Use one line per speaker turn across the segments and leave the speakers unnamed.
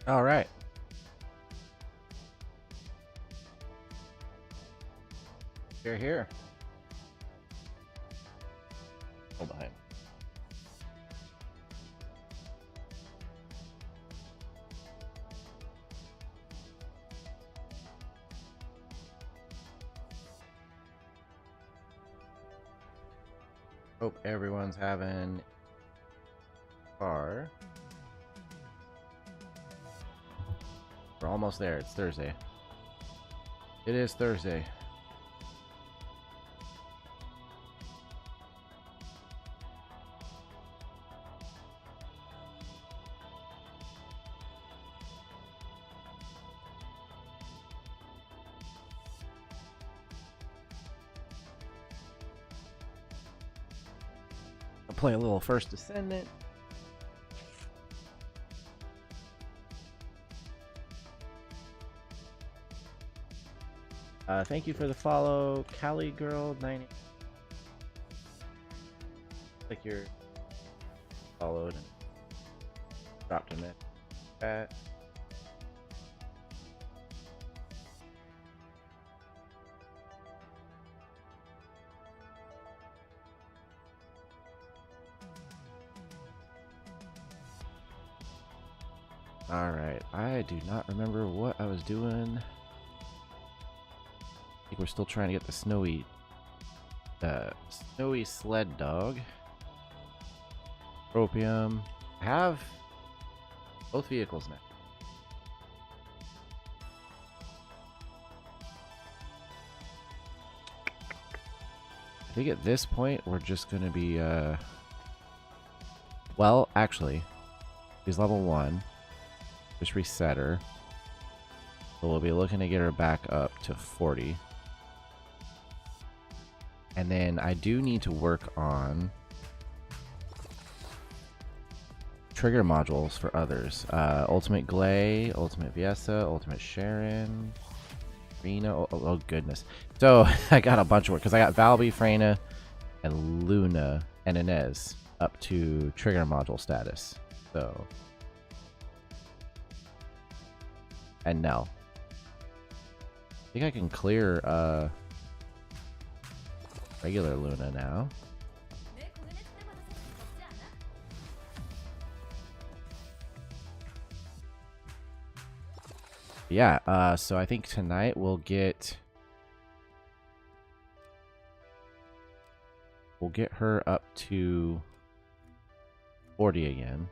All right. You're here. Hold behind. Hope everyone's having far. We're almost there. It's Thursday. It is Thursday. I'll play a little first Descendant. Thank you for the follow, Cali Girl 90. Like you're followed and dropped a minute. Chat. All right, I do not remember what I was doing. I think we're still trying to get the snowy sled dog. Tropium. I have both vehicles now. I think at this point we're just gonna be well, actually, she's level 1. Just reset her. So we'll be looking to get her back up to 40. And then I do need to work on trigger modules for others. Ultimate Glay, Ultimate Viessa, Ultimate Sharon, Rena. Oh goodness. So I got a bunch of work because I got Valby, Freyna, and Luna and Inez up to trigger module status. So, and Nell. I think I can clear regular Luna now. Yeah, so I think tonight we'll get her up to 40 again.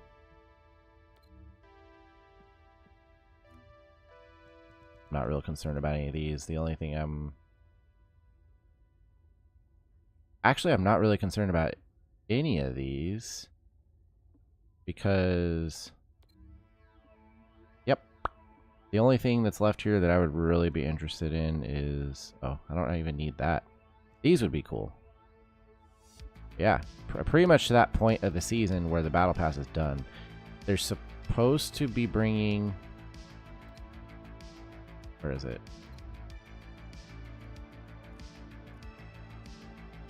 I'm not real concerned about any of these. The only thing I'm not really concerned about any of these because the only thing that's left here that I would really be interested in is... Oh, I don't even need that. These would be cool. Yeah, pretty much to that point of the season where the battle pass is done. They're supposed to be bringing... Where is it?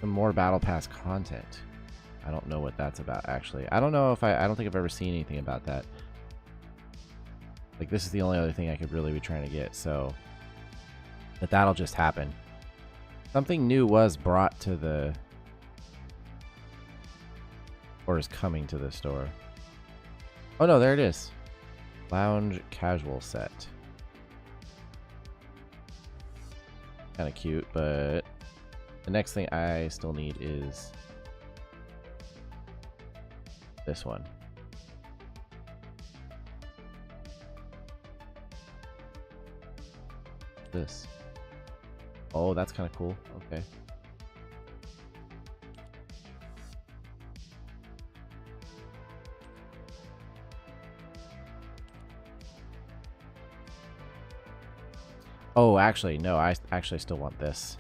Some more battle pass content. I don't know what that's about, actually. I don't know if I don't think I've ever seen anything about that. Like, this is the only other thing I could really be trying to get, so... But that'll just happen. Something new was brought to the... Or is coming to the store. Oh no, there it is. Lounge casual set. Kind of cute, but... The next thing I still need is... this one. This. Oh, that's kind of cool. Okay. Oh, actually, no. I actually still want this.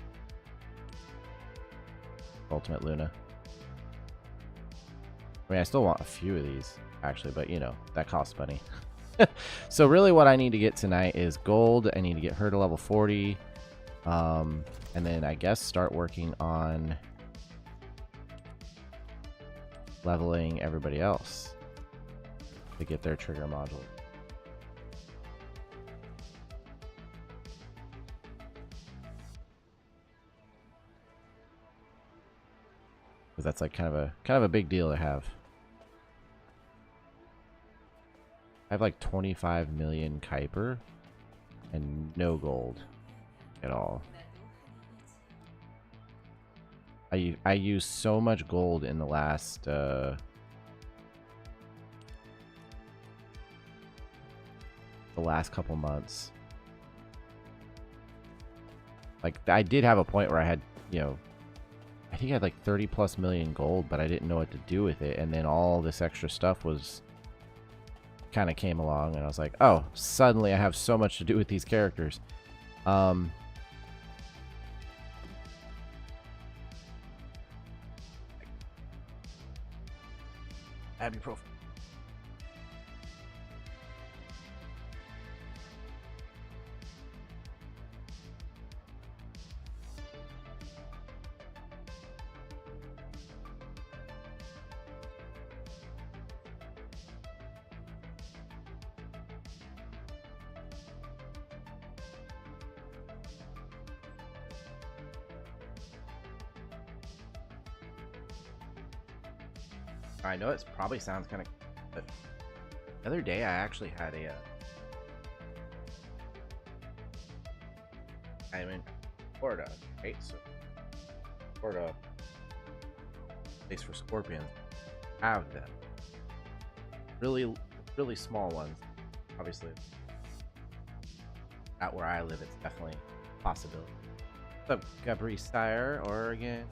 Ultimate Luna. I mean, I still want a few of these, actually, but, you know, that costs money. So really what I need to get tonight is gold. I need to get her to level 40. And then I guess start working on leveling everybody else to get their trigger module. because that's like kind of a big deal to have. I have like 25 million Kuiper and no gold at all. I used so much gold in the last the last couple months. Like, I did have a point where I had, you know, I think I had like 30+ million gold, but I didn't know what to do with it. And then all this extra stuff was kind of came along, and I was like, oh, suddenly I have so much to do with these characters. Ibuprofen. I know it probably sounds kind of, but the other day I actually had a I'm in Florida, right? So Florida, place for scorpions, have them. Really, really small ones. Obviously, out where I live, it's definitely a possibility. What's up, Gabri Sire, Oregon?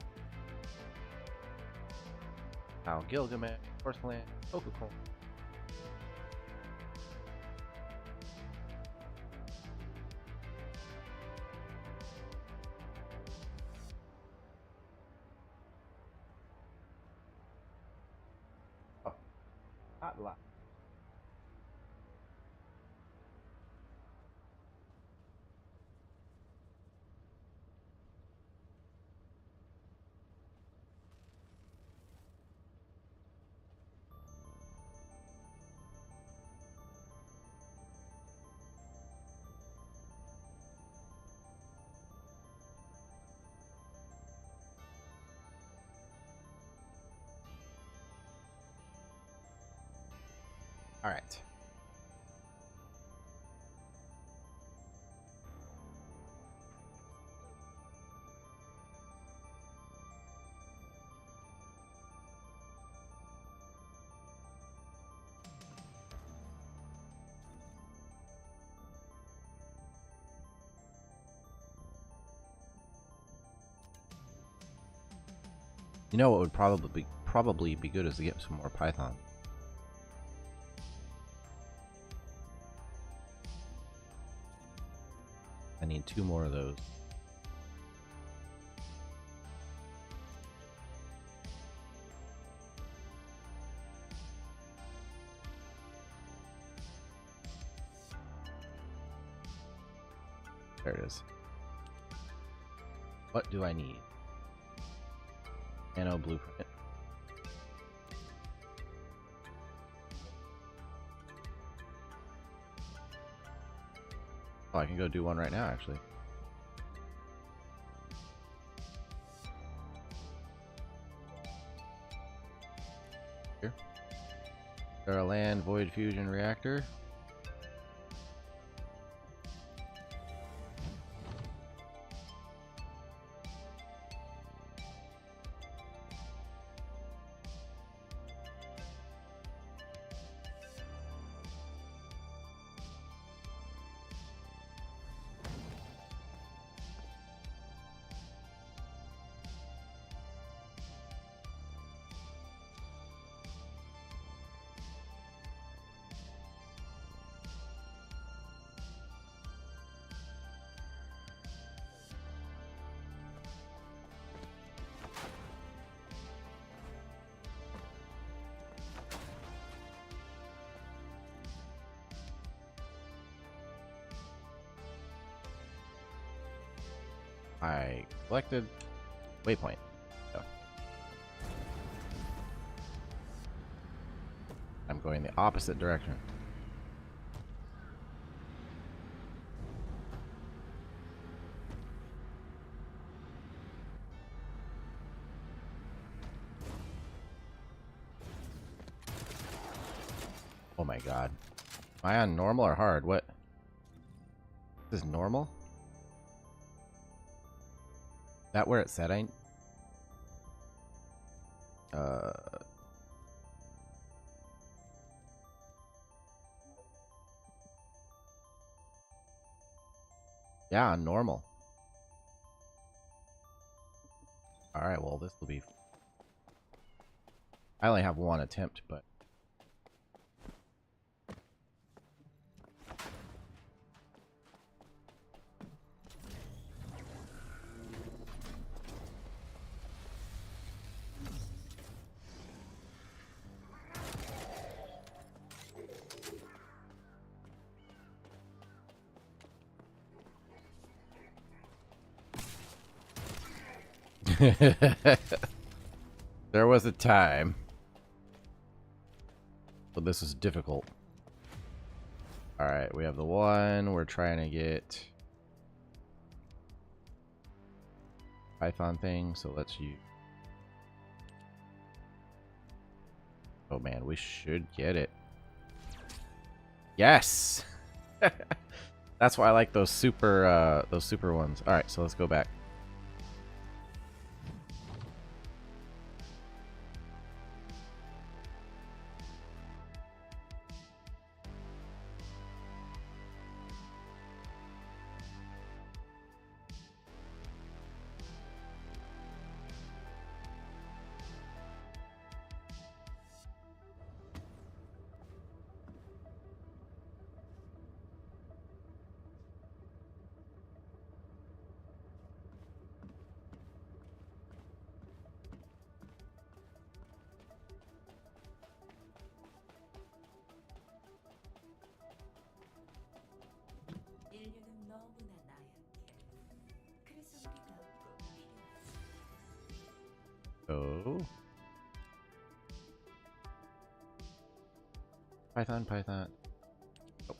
Now, Gilgamesh, Porcelain, Coca-Cola. Oh, not a lot. All right. You know what would probably be good is to get some more Python. I need 2 more of those. There it is. What do I need? Nano blueprint. Oh, I can go do one right now, actually. Here. There a land void fusion reactor. I collected waypoint. So I'm going the opposite direction. my god. Am I on normal or hard? What? This is normal? Is that where it said I... Yeah, on normal. Alright, well, this will be... I only have one attempt, but... There was a time. But this is difficult. Alright, we have the one. We're trying to get Python thing, so let's use... Oh man, we should get it. Yes! That's why I like those super ones. Alright, so let's go back. Oh. Python. Oh.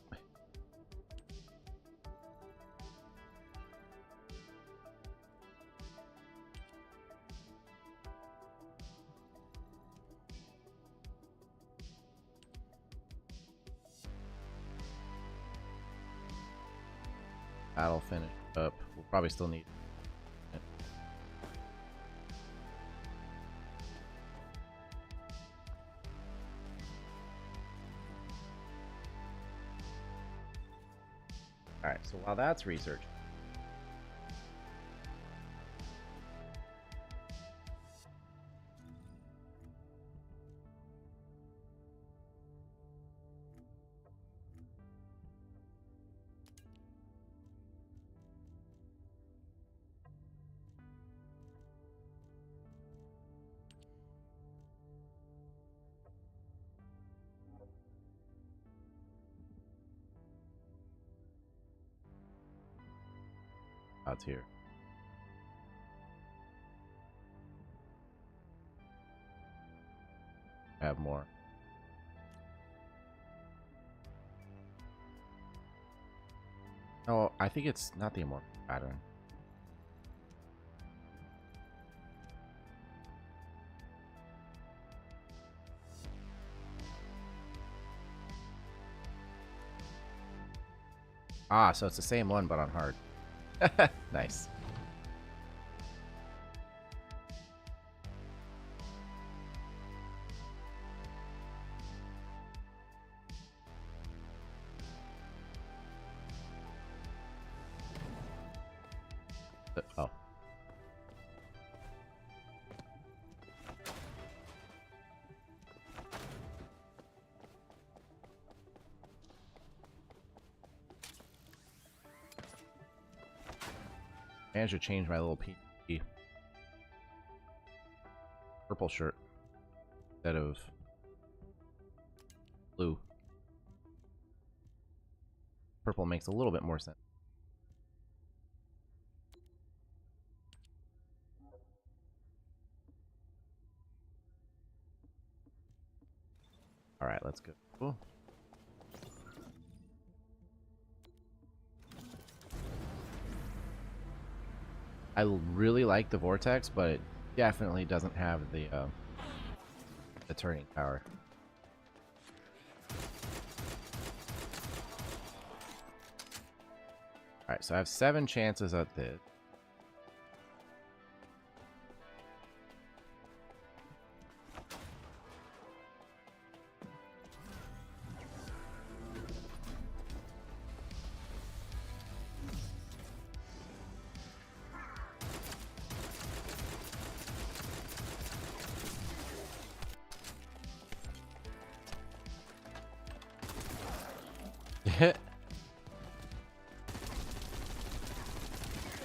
That'll finish up. We'll probably still need... Alright, so while that's research... Odds here. Have more. Oh, I think it's not the immortal pattern. Ah, so it's the same one, but on hard. Nice. Oh. I should change my little purple shirt instead of blue. Purple makes a little bit more sense. All right, let's go. Cool. I really like the vortex, but it definitely doesn't have the turning power. Alright, so I have 7 chances at this.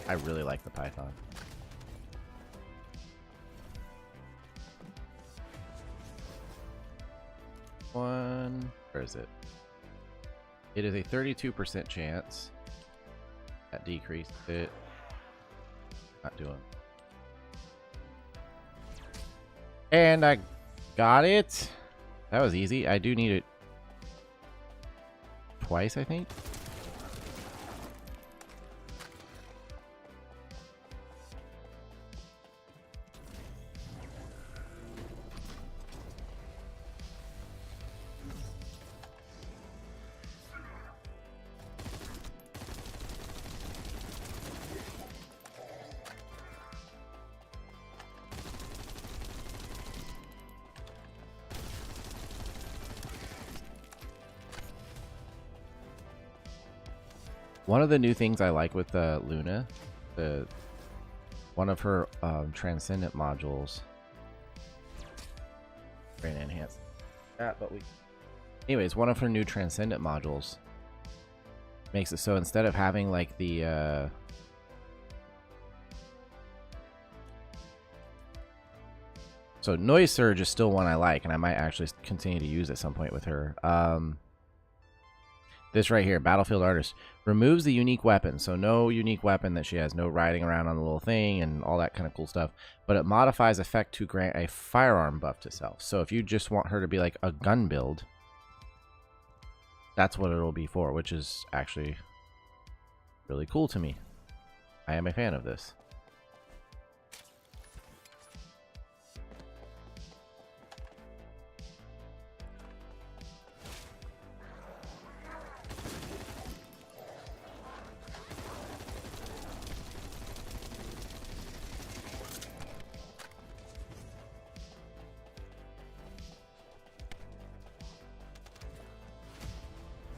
I really like the Python. Where is it? It is a 32% chance. That decreased it. Not doing. And I got it. That was easy. I do need it twice, I think. One of the new things I like with Luna, one of her Transcendent modules, very enhanced that, but anyways, one of her new Transcendent modules makes it so instead of having like the so Noise Surge is still one I like, and I might actually continue to use at some point with her. This right here, Battlefield Artist, removes the unique weapon. So no unique weapon that she has, no riding around on the little thing and all that kind of cool stuff. But it modifies effect to grant a firearm buff to self. So if you just want her to be like a gun build, that's what it'll be for, which is actually really cool to me. I am a fan of this.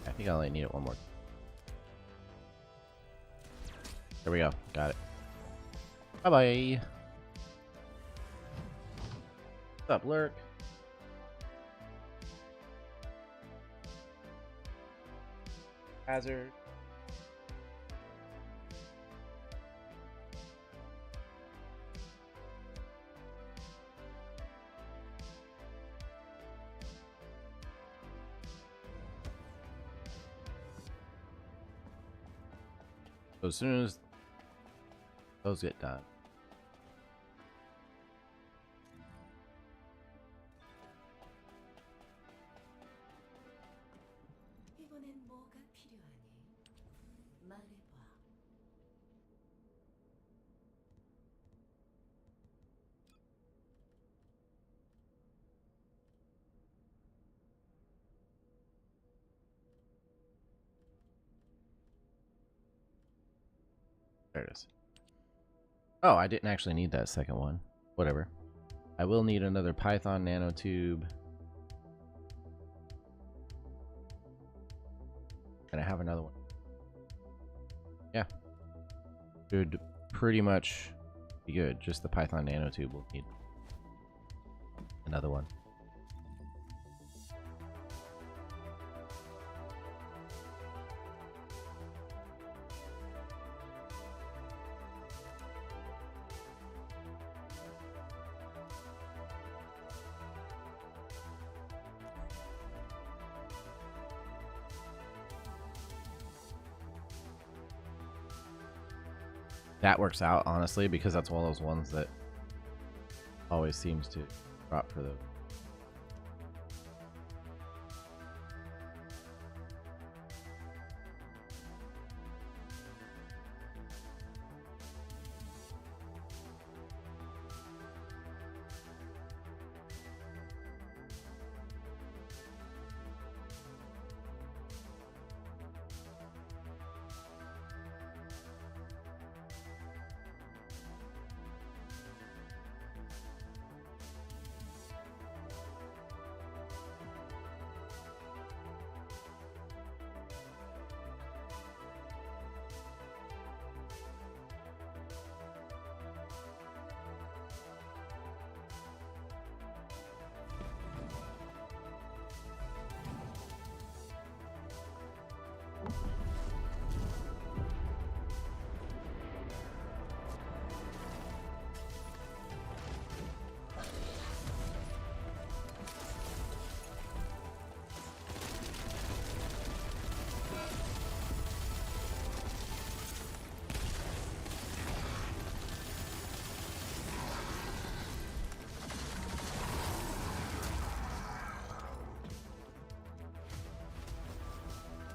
I think I only need it one more. There we go. Got it. Bye-bye. What's up, Lurk? Hazard. So as soon as those get done. There it is. Oh, I didn't actually need that second one. Whatever. I will need another Python nanotube. And I have another one. Yeah. Should pretty much be good. Just the Python nanotube will need another one. That works out, honestly, because that's one of those ones that always seems to drop for the...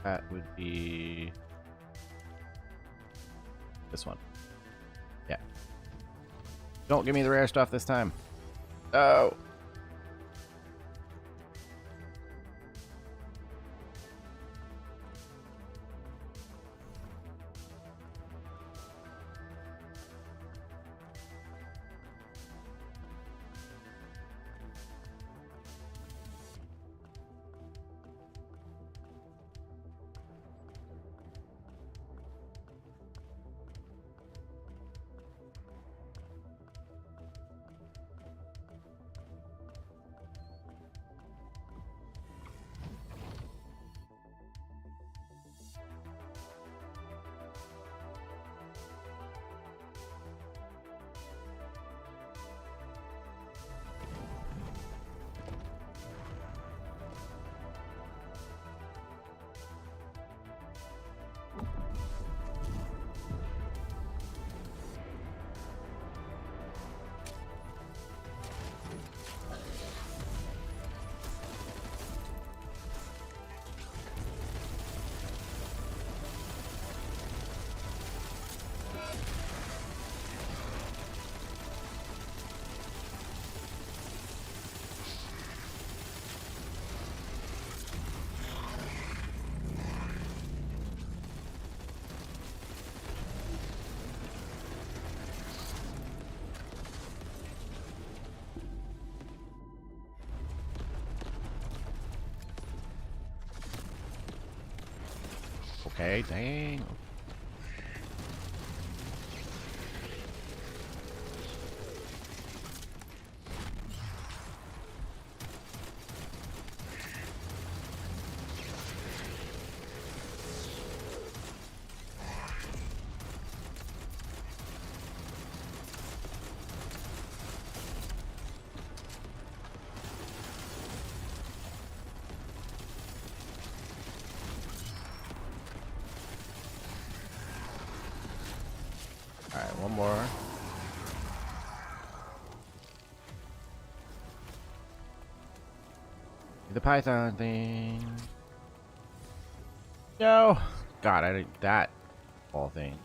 That would be this one. Yeah. Don't give me the rare stuff this time. Oh. Okay, dang. Alright, one more. The python thing. No! God, I didn't. That whole thing.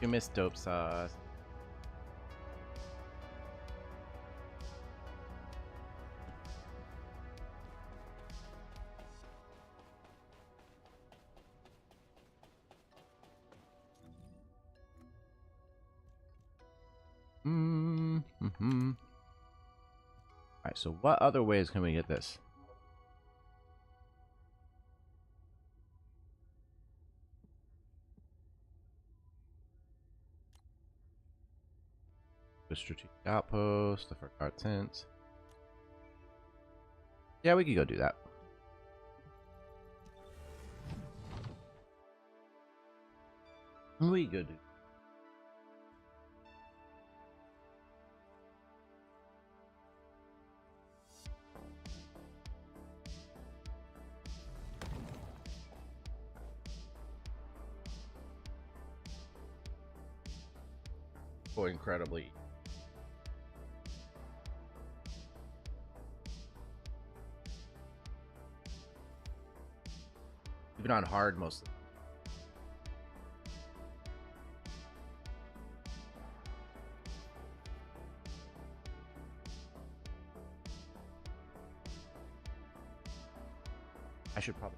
You missed dope sauce. Mm-hmm. Alright, so what other ways can we get this? The strategic outpost, the forgot tents. Yeah, we could go do that. We could do. Oh, incredibly. Even on hard mostly. I should probably.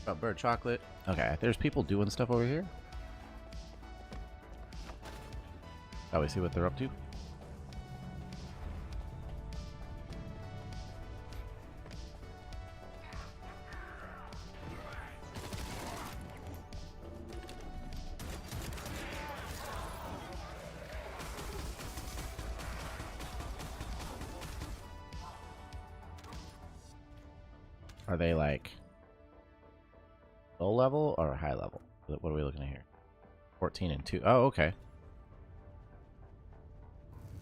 About bird chocolate. Okay, there's people doing stuff over here. Oh, we see what they're up to. Are they like low level or high level? What are we looking at here? 14 and 2. Oh, okay.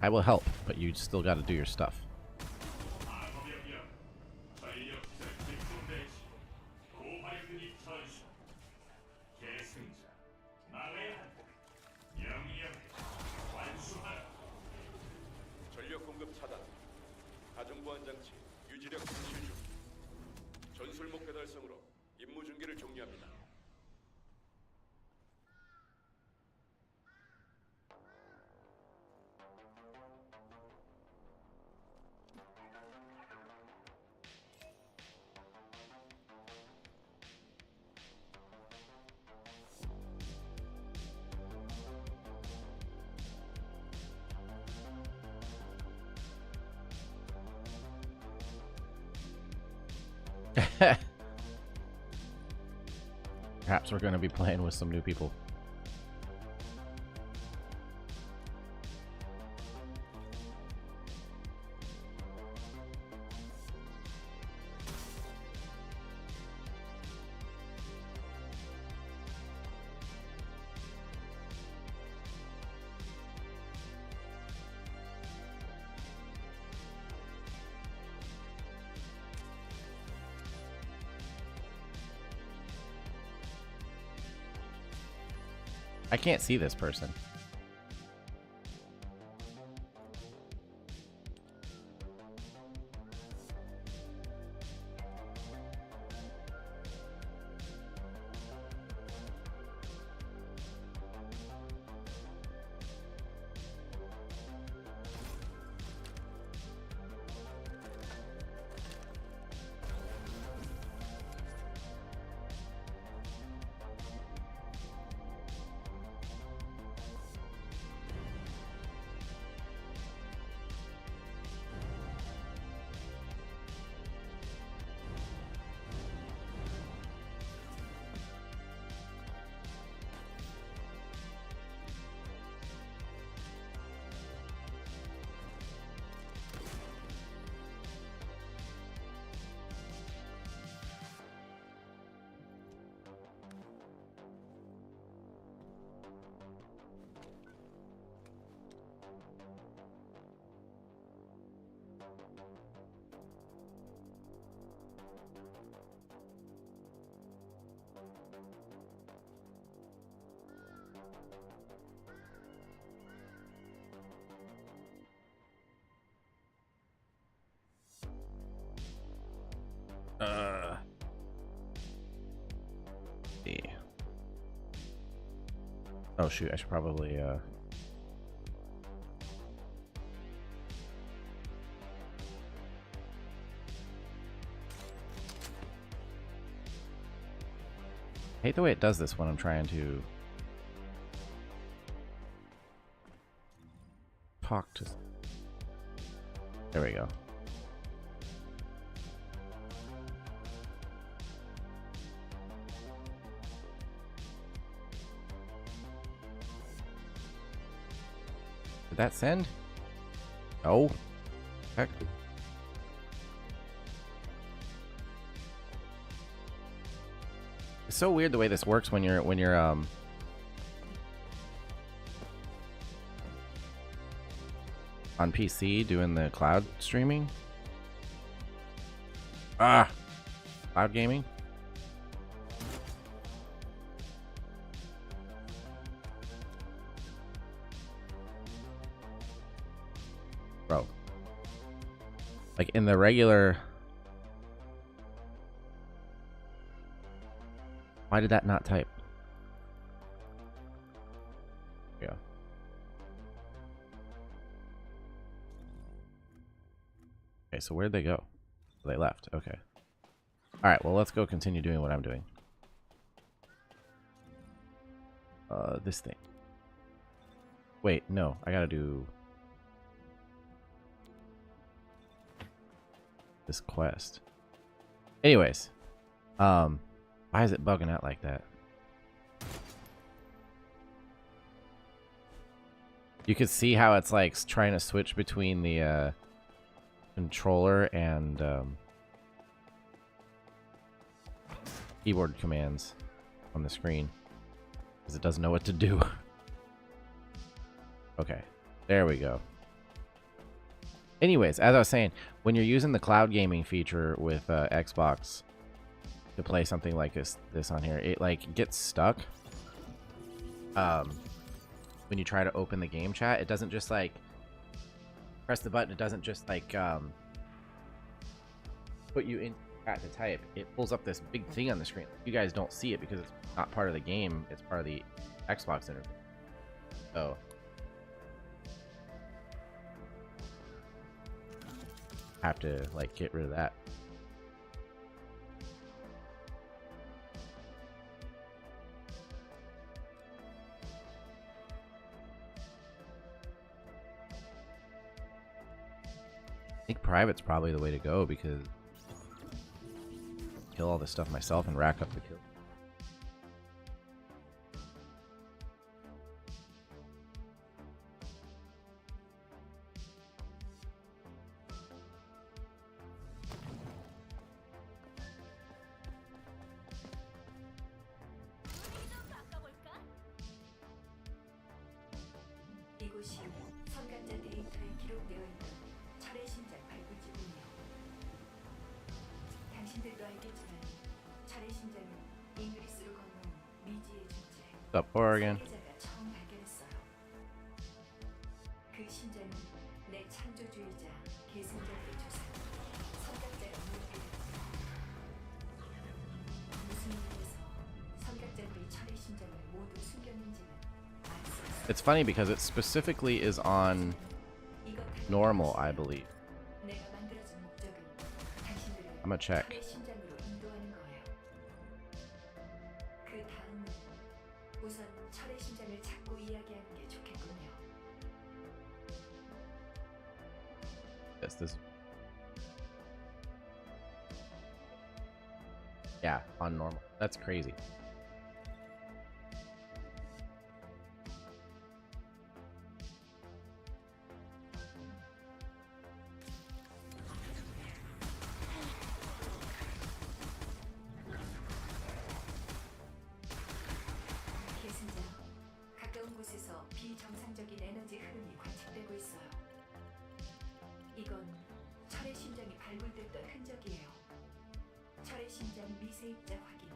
I will help, but you still got to do your stuff.
전력 공급 차단. 가정 보안 장치 유지력 상실 중. 전술 목표 달성으로 임무 중계를 종료합니다.
Perhaps we're going to be playing with some new people. I can't see this person. See. Oh shoot, I should probably I hate the way it does this when I'm trying to talk to. There we go. Did that send? Oh. Heck. It's so weird the way this works when you're on PC doing the cloud streaming. Cloud gaming. Bro. Like in the regular. Why did that not type? Yeah. Okay, so where'd they go? They left. Okay. Alright, well, let's go continue doing what I'm doing. This thing. Wait, no. I gotta do this quest. Anyways. Why is it bugging out like that? You can see how it's like trying to switch between the controller and keyboard commands on the screen because it doesn't know what to do. Okay, there we go. Anyways, as I was saying, when you're using the cloud gaming feature with Xbox to play something like this on here, it like gets stuck. When you try to open the game chat, it doesn't just like press the button. It doesn't just like put you in chat to type. It pulls up this big thing on the screen. You guys don't see it because it's not part of the game. It's part of the Xbox interface. So have to like get rid of that. I think private's probably the way to go because kill all this stuff myself and rack up the kill.
이곳이 선간자 데이터에 기록되어 있는 철의 심장 발굴지군요. 당신들도 알겠지만 철의 심장은 잉그리스로 건너온 미지의 존재.
What's up, Oregon?
사계자가 그 심장은 내 창조주의자 계승자의 조상 선각자가 무엇이든 무슨 일에서 선각자들이 철의 심장을 모두 숨겼는지는 알 수 없어.
It's funny because it specifically is on normal, I believe.
내가 만들어진 목적은 당신들을
I'm gonna check.
철의 심장으로 인도하는 거예요. 그 다음은 우선 철의 심장을 찾고 이야기하는 게 좋겠군요.
Yes, this. Yeah, on normal. That's crazy.
계승자, 가까운 곳에서 비정상적인 에너지 흐름이 관측되고 있어요. 이건 철의 심장이 발굴됐던 흔적이에요. 철의 심장 미세 입자 확인,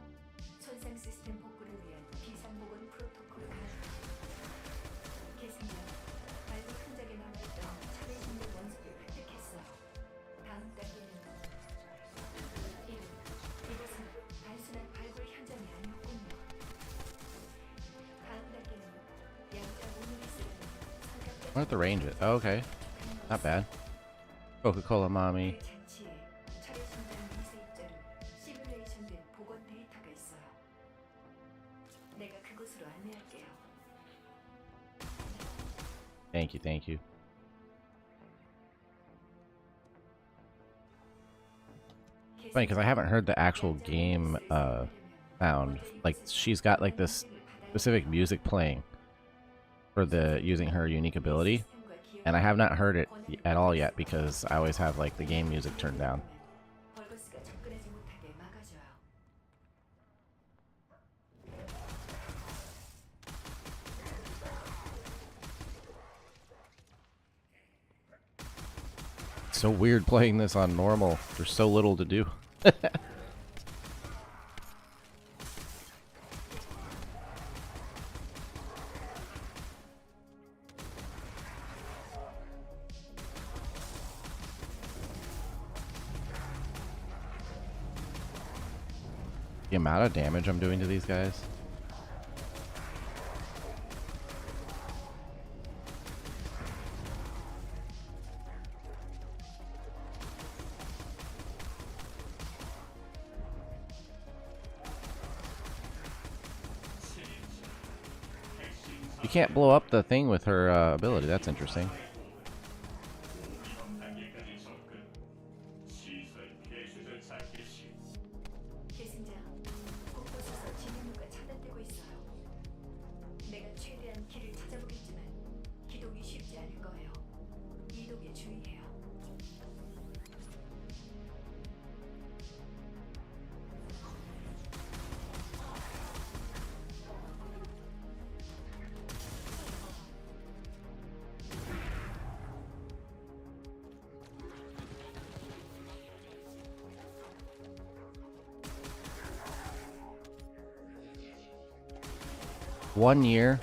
손상 시스템 복구를 위한 비상보건 프로토콜 가동. 계승자, 발굴 흔적에 남아있던 철의 심장 원소를 획득했어요. 다음 단계는 이것은 단순한 발굴 현장이 아니었군요. 다음 단계는 양자 모노리스라는
I wonder what the range is. Oh, okay. Not bad. Coca-Cola mommy.
그 장치에 철의 심장 미세 입자로 시뮬레이션된 복원 데이터가 있어요. 내가 그곳으로 안내할게요.
Thank you, thank you. Funny because I haven't heard the actual game sound. Like she's got like this specific music playing for the using her unique ability, and I have not heard it at all yet because I always have like the game music turned down.
벌거스가 접근하지 못하게 막아줘요.
It's so weird playing this on normal. There's so little to do. The amount of damage I'm doing to these guys. You can't blow up the thing with her ability. That's interesting.
계승자, 곳곳에서 진입로가 차단되고 있어요. 내가 최대한 길을 찾아보겠지만 기동이 쉽지 않을 거예요. 이동에 주의해요.
One year,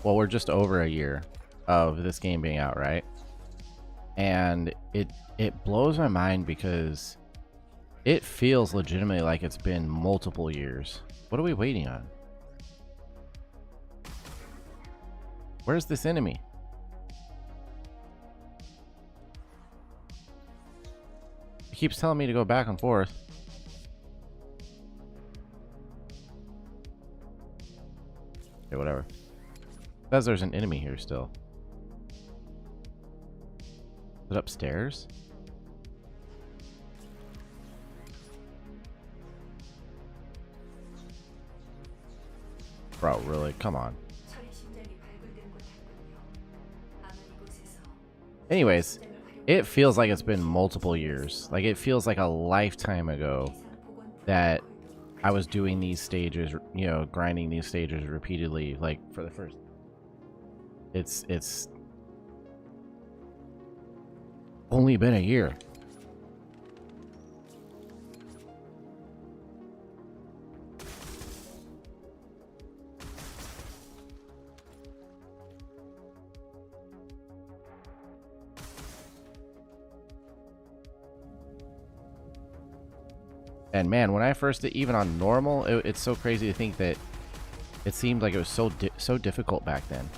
well, we're just over a year of this game being out, right? And it blows my mind because it feels legitimately like it's been multiple years. What are we waiting on? Where's this enemy? It keeps telling me to go back and forth. Okay, whatever. It says there's an enemy here still. Is it upstairs? Bro, really? Come on.
철의 심장이 발굴된 곳 같군요. 아마 이곳에서
Anyways, it feels like it's been multiple years. Like it feels like a lifetime ago that I was doing these stages, you know, grinding these stages repeatedly, like for the first. It's only been a year. And man, when I first did, even on normal, it's so crazy to think that it seemed like it was so difficult back then.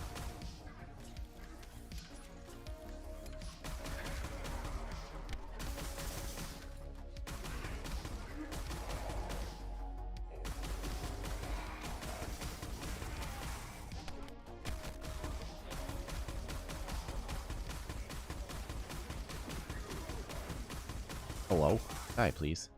Hello? Die, please.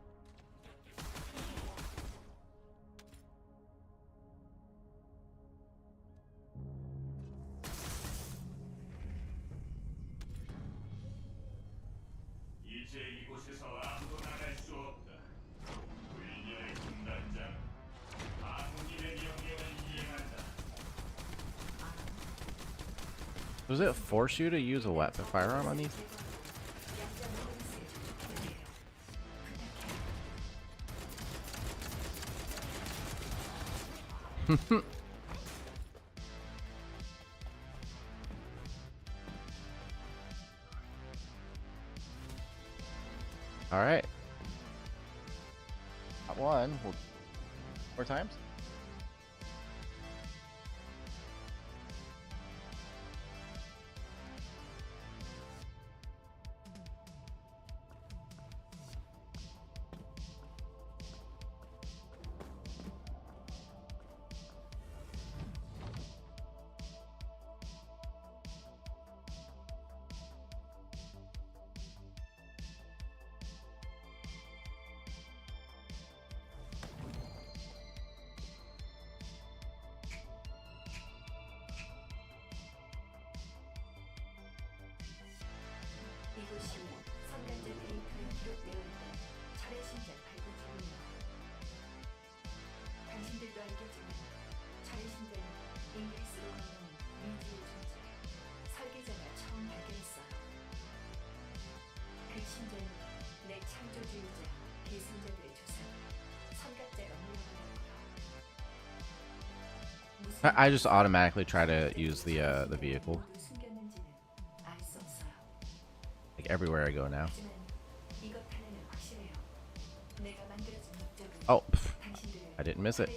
Does it force you to use a weapon firearm on these? All right. Got one. More times.
이곳이 선간자 데이터에 기록되어 있는 철의 신전 발굴 중입니다. 당신들도 알겠지만 철의 신전은 잉글리스로 건너온 미지의 존재, 설계자가 처음 발견했어요. 그 신전은 내 창조주의자, 계승자들의 조상, 선각자가 물러버렸고요.
I just automatically try to use the vehicle. Like everywhere I go now. Oh, pff, I didn't miss it.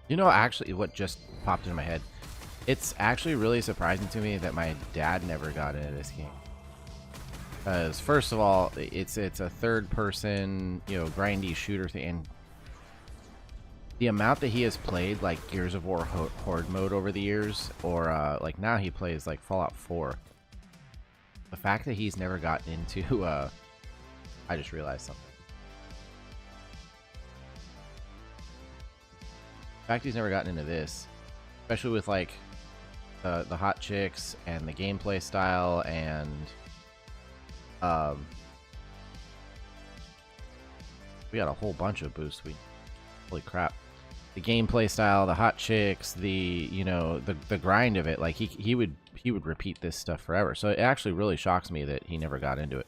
You know, actually, what just popped into my head? It's actually really surprising to me that my dad never got into this game. Because first of all, it's a third-person, you know, grindy shooter thing, and the amount that he has played like Gears of War Horde mode over the years, or like now he plays like Fallout 4. The fact that he's never gotten into, I just realized something. The fact he's never gotten into this, especially with like the hot chicks and the gameplay style and we got a whole bunch of boosts. Holy crap. The gameplay style, the hot chicks, the, you know, the grind of it, like he would repeat this stuff forever. So it actually really shocks me that he never got into it.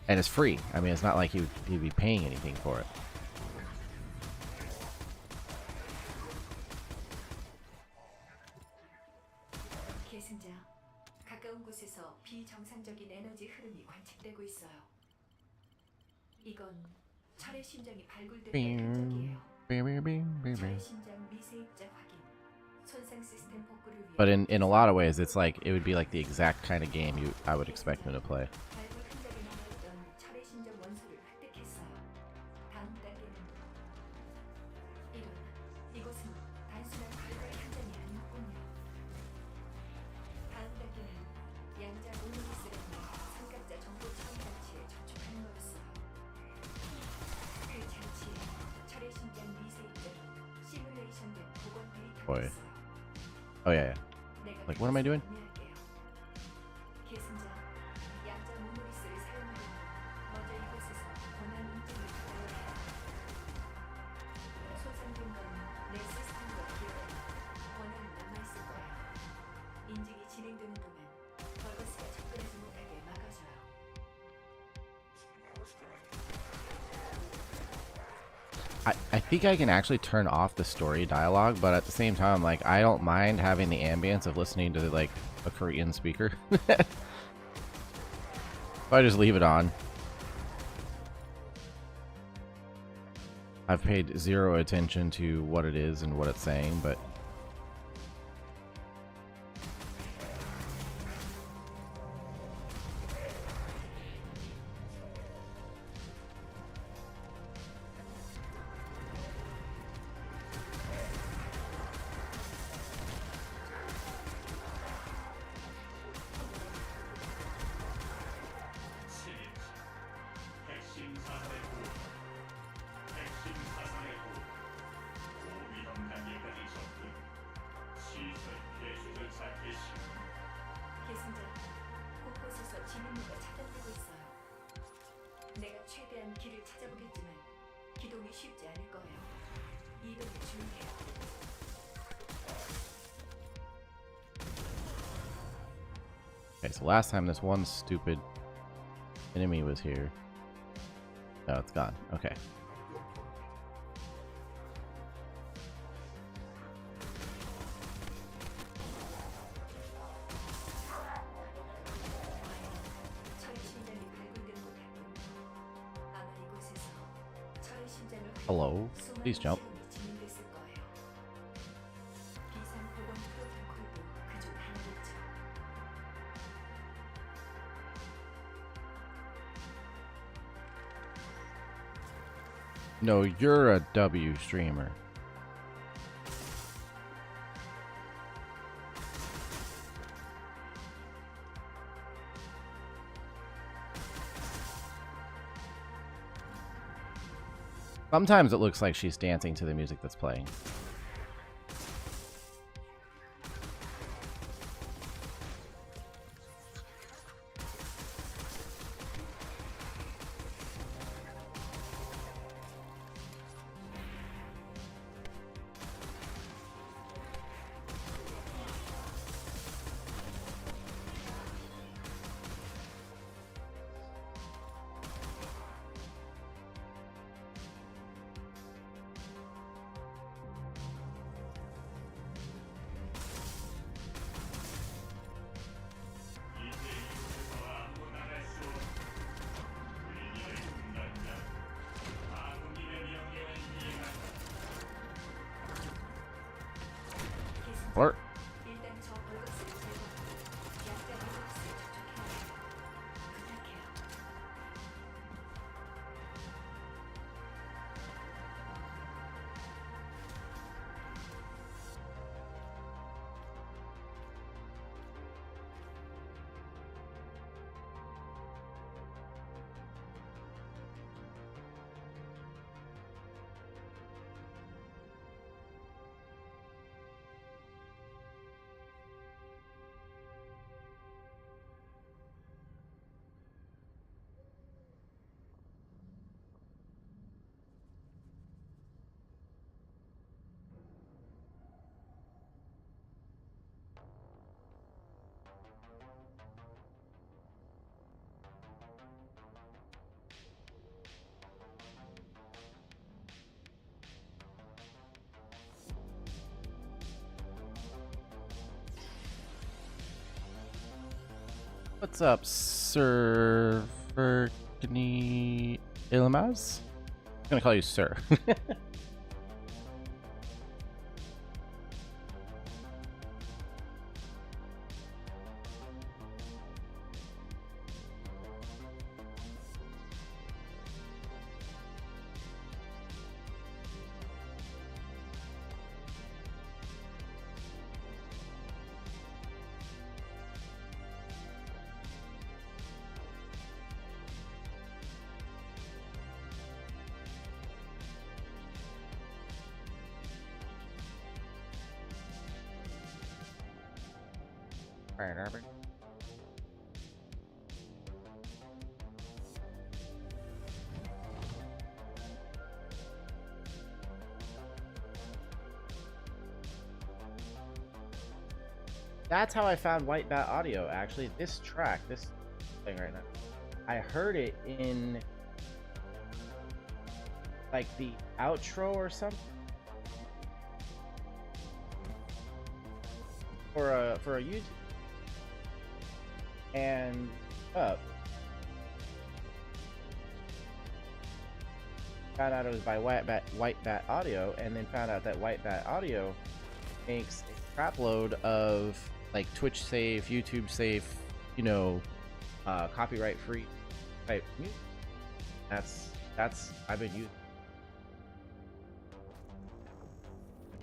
And it's free. I mean, it's not like he'd be paying anything for it.
계승자, 가까운 곳에서 비정상적인 에너지 흐름이 관측되고 있어요. 이건 철의 심장이 발굴된 흔적이에요. 철의 심장 미세 입자 확인. 손상 시스템 복구를 위해.
But in a lot of ways, it's like it would be like the exact kind of game I would expect him to play.
발굴 흔적이 남아있던 철의 심장 원소를 획득했어요. 다음 단계는 이곳은 단순한 발굴 현장이 아니었군요. 다음 단계는 양자 모노리스라는 삼각자 정보 처리 장치에 접촉하는 거였어요. 그 장치에 철의 심장 미세 입자로 시뮬레이션된 복원 데이터가
Boy.
있어요.
Oh yeah, yeah. Like, what am I doing?
계승자, 양자 모노리스를 사용하려면 먼저 이곳에서 권한 인증을 받아야 해요. 손상된 건 내 시스템과 기어는 권한은 남아있을 거예요. 인증이 진행되는 동안 버거스가 접근하지 못하게 막아줘요.
I think I can actually turn off the story dialogue, but at the same time, like, I don't mind having the ambience of listening to, like, a Korean speaker. So I just leave it on. I've paid zero attention to what it is and what it's saying, but...
계승자, 곳곳에서 진입로가 찾아들고 있어요. 내가 최대한 길을 찾아보겠지만 기동이 쉽지 않을 거예요. 이동에 주의해요.
Okay, so last time this one stupid enemy was here. Oh, it's gone. Okay.
철의 심장이 발굴된 곳 아마 이곳에서 철의 심장을
Hello.
수많은
Please jump.
실험이 진행됐을 거예요. 비상 보건 프로토콜도 그중 하나겠죠.
No, you're a W streamer. Sometimes it looks like she's dancing to the music that's playing. Alert.
일단 저 벌거스를 제거하고 약간 이곳을 접촉해야 해요. 부탁해요.
What's up, Sir Verkny Ilmaz? I'm gonna call you Sir. That's how I found White Bat Audio, actually. This track, this thing right now. I heard it in like the outro or something for a YouTube, and found out it was by White Bat Audio, and then found out that White Bat Audio makes a crap load of like Twitch safe, YouTube safe, you know, copyright free type music. That's I've been using,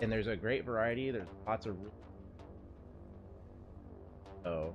and there's a great variety. There's lots of so.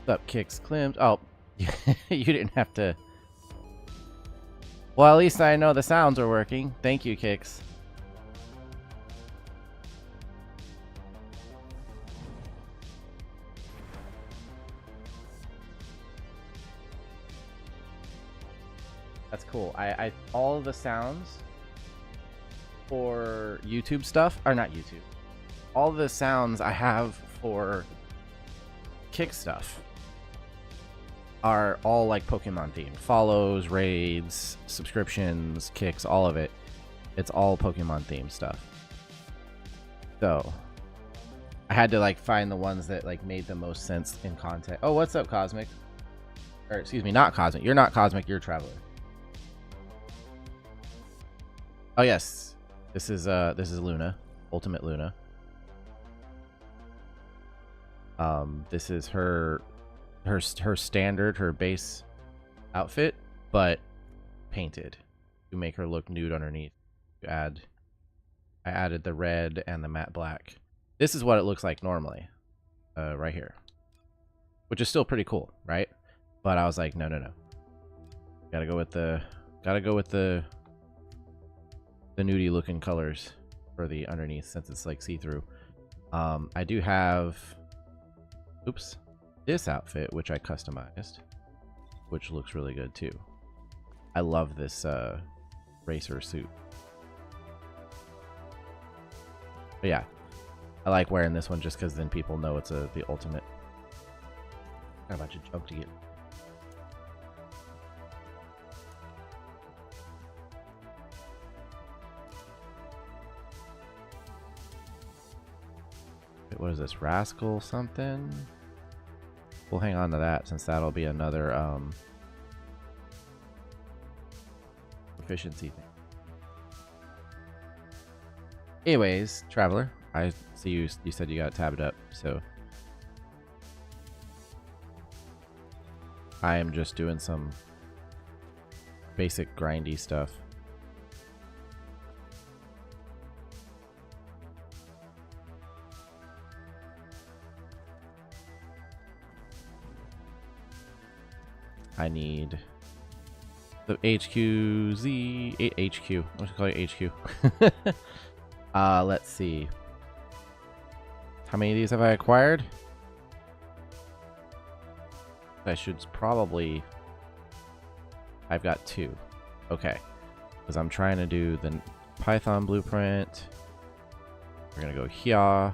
What's up, Kicks Klims? Oh, you didn't have to. Well, at least I know the sounds are working. Thank you, Kicks. That's cool. I all of the sounds for YouTube stuff, or not YouTube. All the sounds I have for Kick stuff are all like Pokemon themed. Follows, raids, subscriptions, kicks, all of it. It's all Pokemon themed stuff. So I had to like find the ones that like made the most sense in content. Oh, what's up, Cosmic? Or excuse me, not Cosmic. You're not Cosmic, you're Traveler. Oh yes. This is Luna, Ultimate Luna. This is her standard, her base outfit, but painted to make her look nude underneath. I added the red and the matte black. This is what it looks like normally, right here, which is still pretty cool, right? But I was like, no. Gotta go with the nudie looking colors for the underneath, since it's like see-through. I do have, oops, this outfit, which I customized, which looks really good too. I love this racer suit. But yeah, I like wearing this one just because then people know it's the ultimate. Got a bunch of junk to get. Wait, what is this? Rascal something? We'll hang on to that since that'll be another efficiency thing. Anyways, Traveler, I see you said you got it tabbed up, so I am just doing some basic grindy stuff. I need the HQZ, HQ. Let's call it HQ. Let's see. How many of these have I acquired? I should probably. I've got 2. Okay, because I'm trying to do the Python blueprint. We're gonna go here.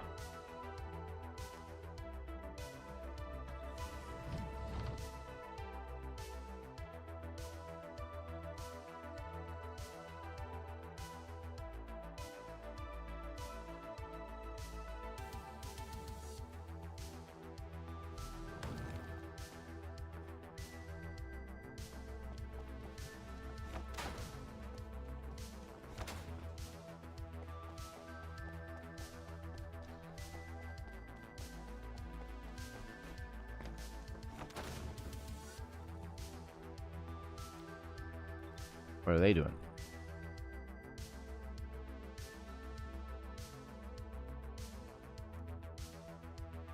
What are they doing?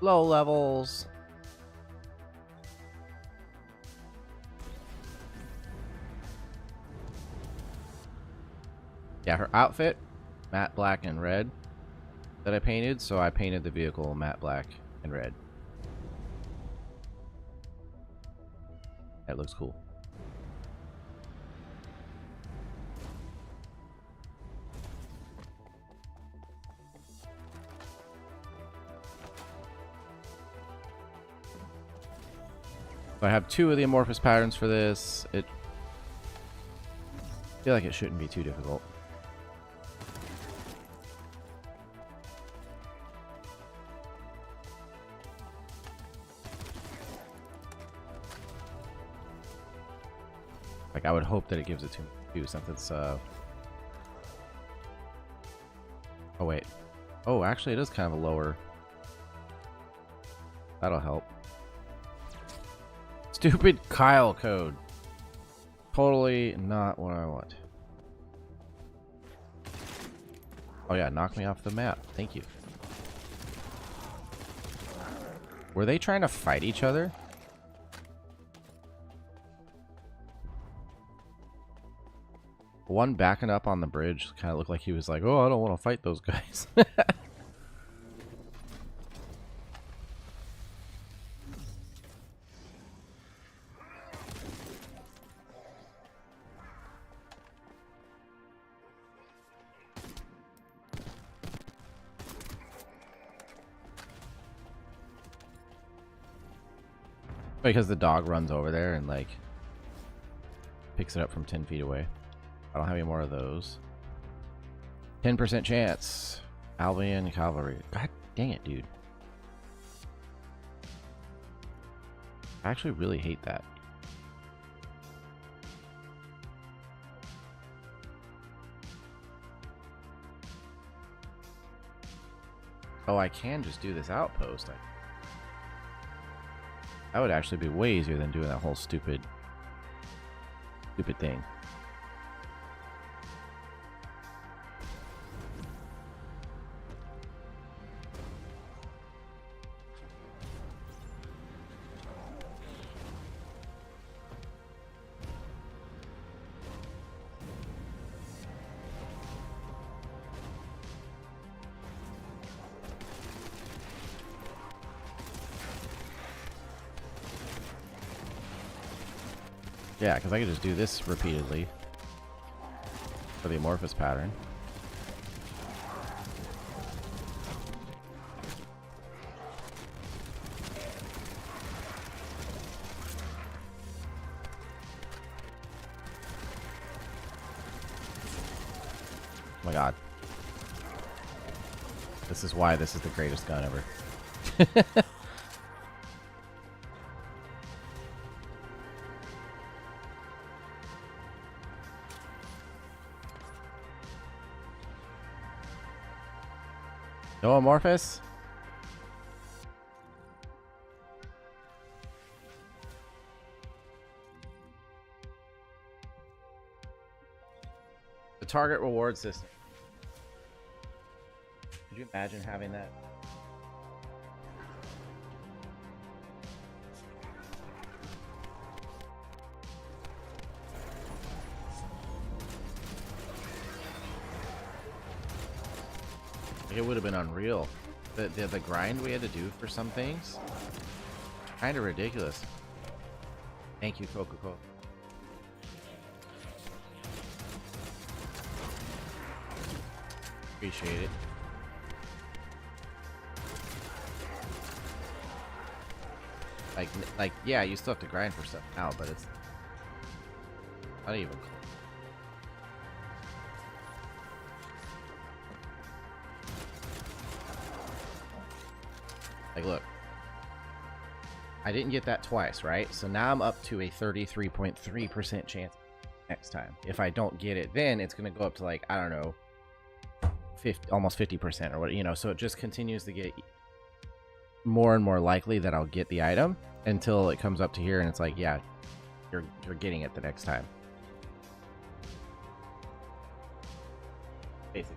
Low levels. Yeah, her outfit, matte black and red that I painted, so I painted the vehicle matte black and red. That looks cool. So I have 2 of the amorphous patterns for this. I feel like it shouldn't be too difficult. Like, I would hope that it gives it to me too, since it's oh wait. Oh, actually it is kind of a lower. That'll help. Stupid Kyle code. Totally not what I want. Oh yeah, knock me off the map. Thank you. Were they trying to fight each other? One backing up on the bridge kind of looked like he was like, oh, I don't want to fight those guys. Because the dog runs over there and like picks it up from 10 feet away. I don't have any more of those. 10% chance. Albion Cavalry. God dang it, dude. I actually really hate that. Oh, I can just do this outpost. That would actually be way easier than doing that whole stupid thing. Yeah, because I could just do this repeatedly for the amorphous pattern. Oh my god. This is why this is the greatest gun ever. No amorphous? The target reward system. Could you imagine having that? It would have been unreal. The grind we had to do for some things, kind of ridiculous. Thank you, Coca-Cola. Appreciate it. Like, yeah, you still have to grind for stuff now, but it's not even close. Like, look. I didn't get that twice, right? So now I'm up to a 33.3% chance next time. If I don't get it, then it's going to go up to, like, I don't know, 50, almost 50% or what, you know. So it just continues to get more and more likely that I'll get the item until it comes up to here and it's like, yeah, you're getting it the next time. Basically.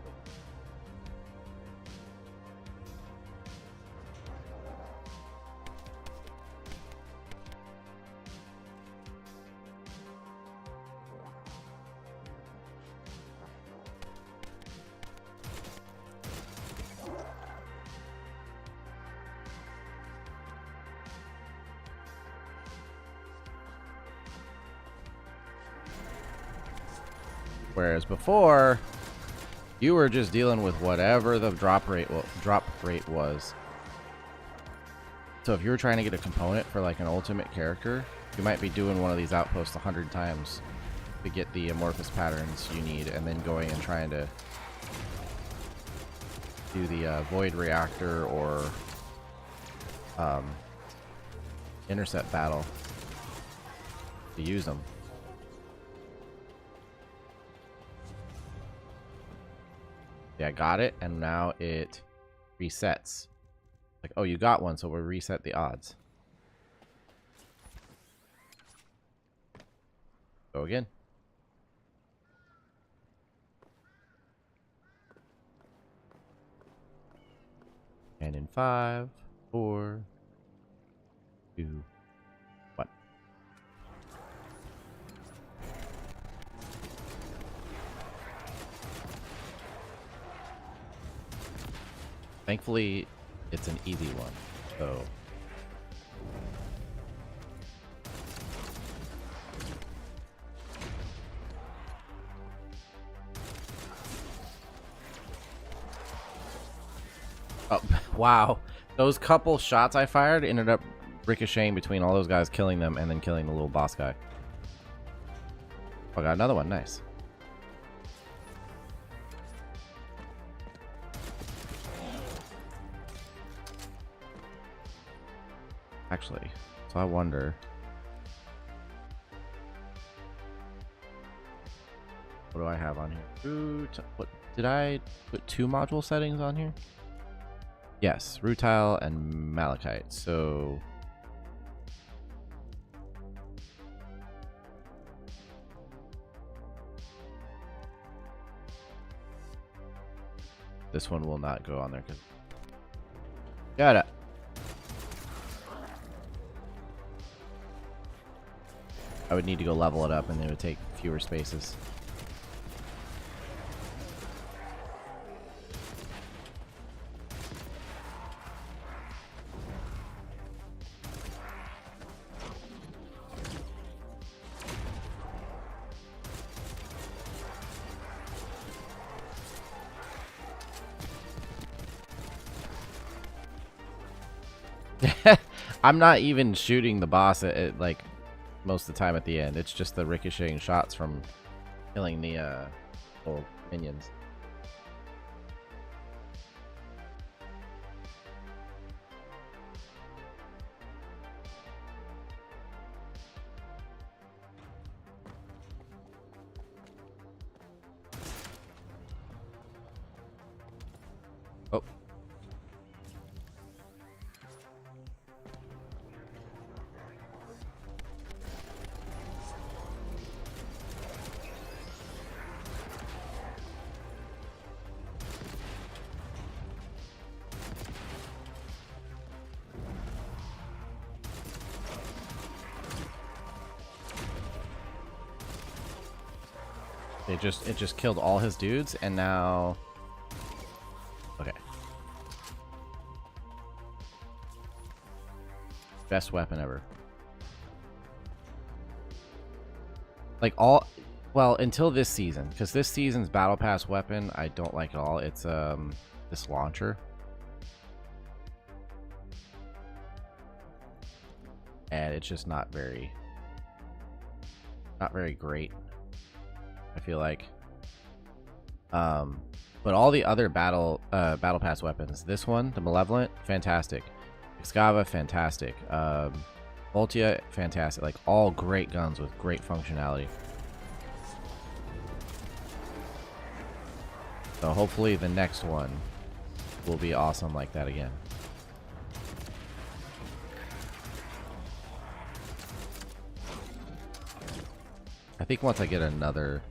Whereas before, you were just dealing with whatever the drop rate was. So if you were trying to get a component for like an ultimate character, you might be doing one of these outposts 100 times to get the amorphous patterns you need, and then going and trying to do the void reactor or intercept battle to use them. Yeah, got it, and now it resets. Like, oh, you got one, so we'll reset the odds. Go again. And in 5, 4, 2, 1. Thankfully, it's an easy one, so... Oh, wow. Those couple shots I fired ended up ricocheting between all those guys, killing them, and then killing the little boss guy. Oh, I got another one. Nice. Actually, so I wonder... What do I have on here? What did I put 2 module settings on here? Yes, rutile and malachite. So this one will not go on there because got it. I would need to go level it up, and it would take fewer spaces. I'm not even shooting the boss at like most of the time at the end. It's just the ricocheting shots from killing the little minions. Oh. It just killed all his dudes, and now okay. Best weapon ever. Like all, well, until this season, because this season's battle pass weapon I don't like at all. It's this launcher. And it's just not very great, I feel like. But all the other battle pass weapons, this one, the Malevolent, fantastic. Excava, fantastic. Voltia, fantastic. Like, all great guns with great functionality. So hopefully the next one will be awesome like that again. I think once I get another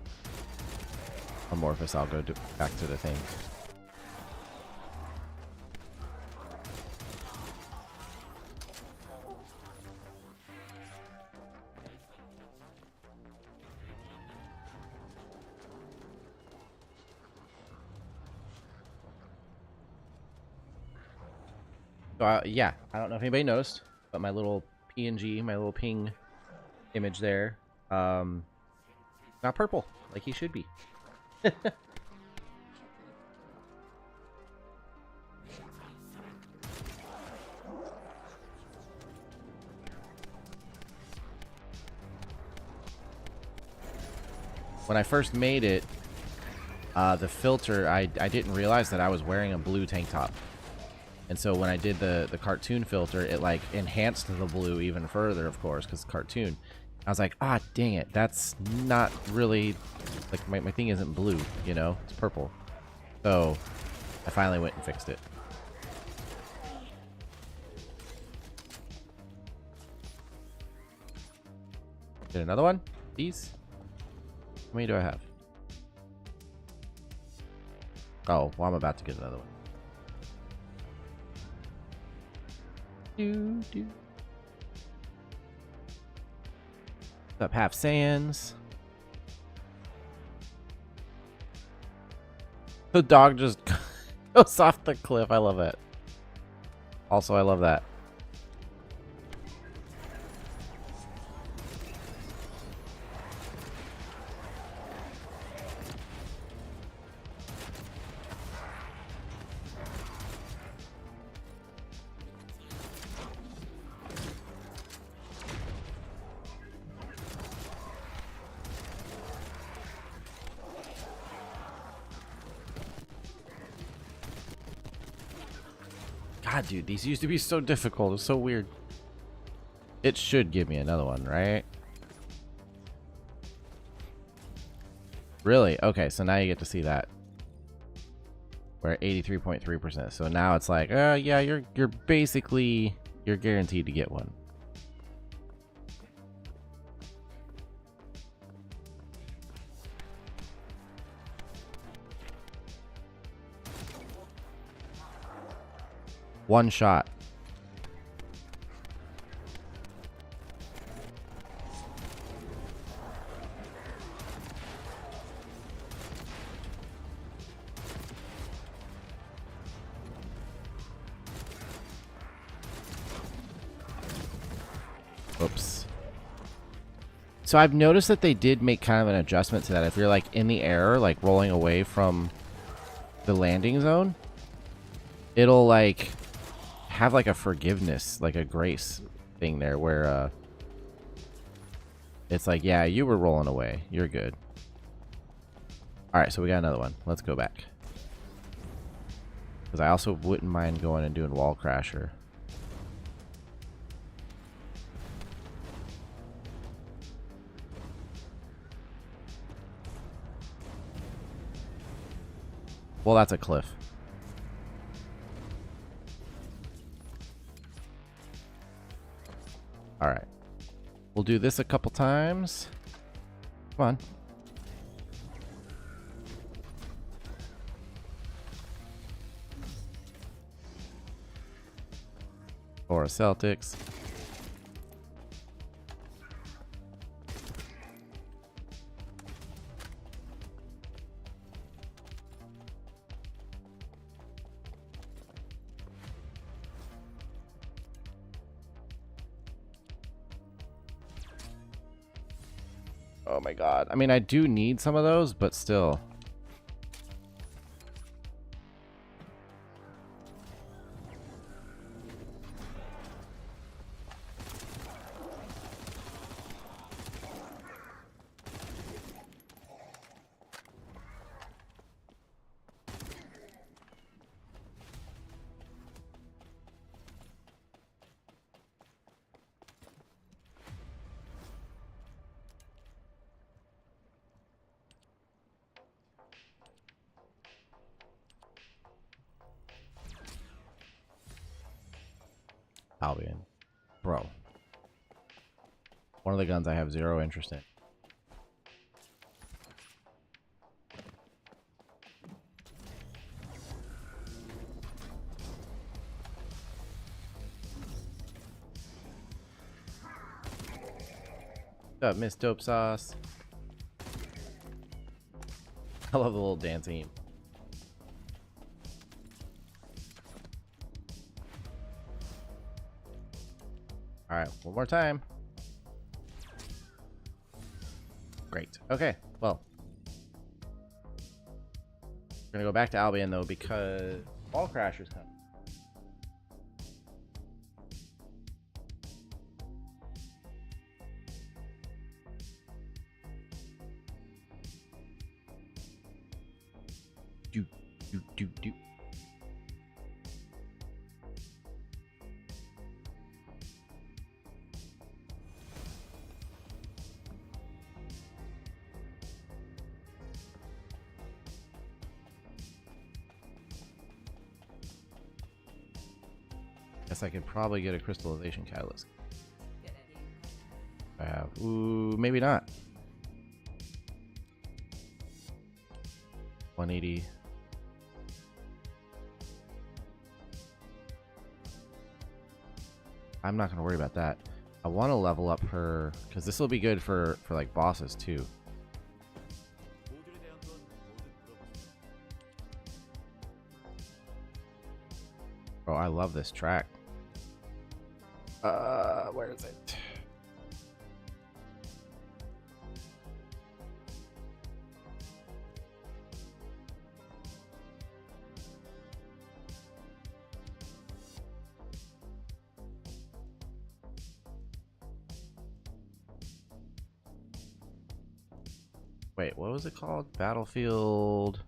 amorphous, I'll go back to the thing. So yeah, I don't know if anybody noticed, but my little PNG, my little ping image there, Not purple, like he should be. When I first made it, the filter, I didn't realize that I was wearing a blue tank top. And so when I did the cartoon filter, it like enhanced the blue even further, of course, because cartoon. I was like, ah, dang it, that's not really, like, my thing isn't blue, you know? It's purple. So I finally went and fixed it. Get another one? These? How many do I have? Oh, well, I'm about to get another one. What's up, Half Saiyans? The dog just goes off the cliff. I love it. Also, I love that. God, dude, these used to be so difficult. It's so weird. It should give me another one, right? Really? Okay, so now you get to see that. We're at 83.3%. So now it's like, yeah, you're basically, you're guaranteed to get one. One shot. Oops. So I've noticed that they did make kind of an adjustment to that. If you're like in the air, like rolling away from the landing zone, it'll like have like a forgiveness, like a grace thing there where it's like, yeah, you were rolling away. You're good. All right, so we got another one. Let's go back. Because I also wouldn't mind going and doing Wall Crasher. Well, that's a cliff. All right. We'll do this a couple times. Come on. Or Celtics. Oh my god. I mean, I do need some of those, but still. Albion. Bro. One of the guns I have zero interest in. What's up, Miss Dope Sauce? I love the little dancing. Alright, one more time. Great. Okay, well. We're gonna go back to Albion though because Wall Crasher's coming. Do. Guess I could probably get a crystallization catalyst. I have. Ooh, maybe not. 180. I'm not gonna worry about that. I want to level up her because this will be good for like bosses too. Oh, I love this track. Where is it? Wait, what was it called? Battlefield.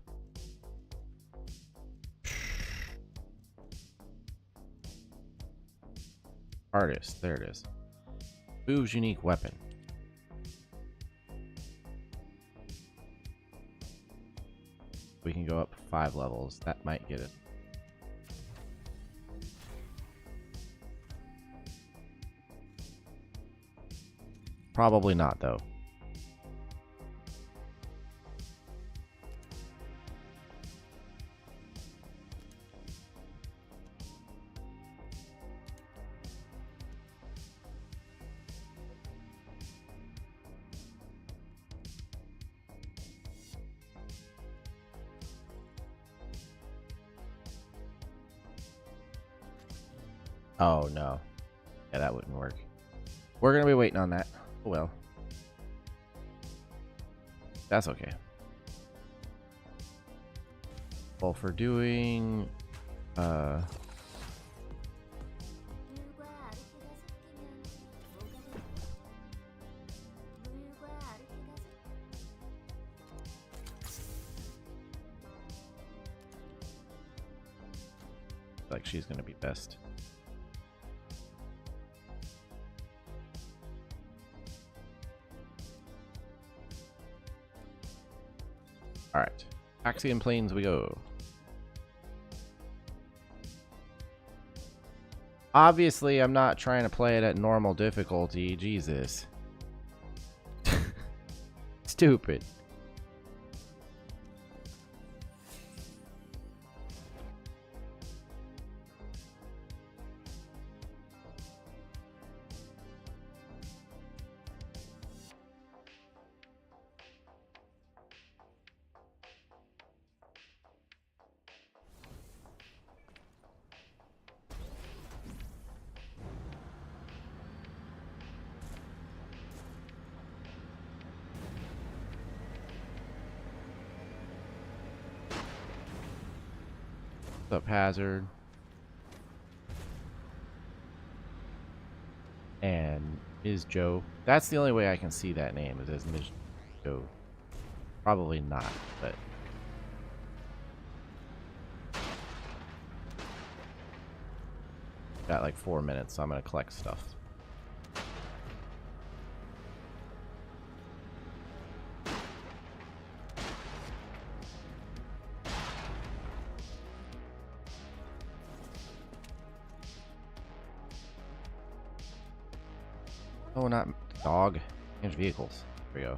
Artist. There it is. Boo's unique weapon. We can go up 5 levels. That might get it. Probably not, though. Oh, no. Yeah, that wouldn't work. We're going to be waiting on that. Oh, well. That's okay. Well, for doing... like she's going to be best. Alright. Axiom Plains we go. Obviously, I'm not trying to play it at normal difficulty. Jesus. Stupid. What's up, Hazard? And Ms. Joe. That's the only way I can see that name, is as Ms. Joe. Probably not, but... got like 4 minutes, so I'm gonna collect stuff. Oh, not dog. Change vehicles. There we go.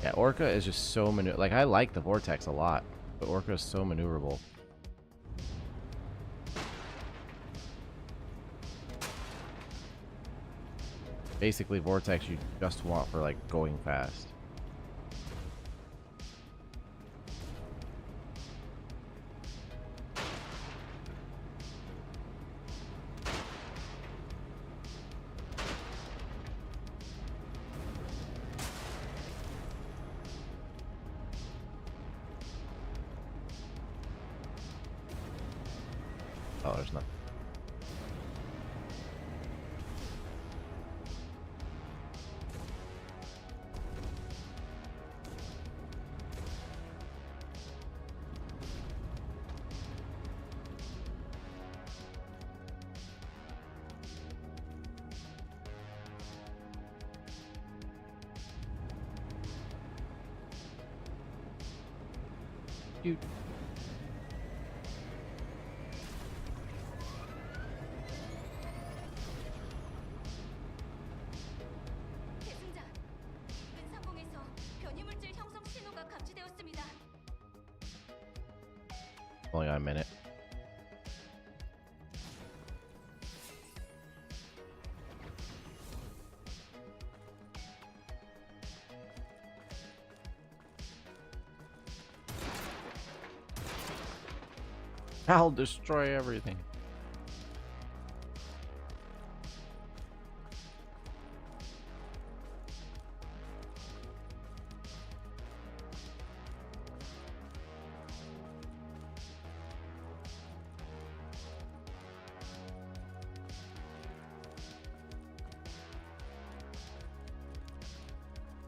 Yeah, Orca is just so like I like the Vortex a lot, but Orca is so maneuverable. Basically, Vortex you just want for like going fast. Oh, there's nothing. Dude.
대승자, 은상공에서 변이물질 형성 신호가 감지되었습니다.
Only got a minute. I'll destroy everything.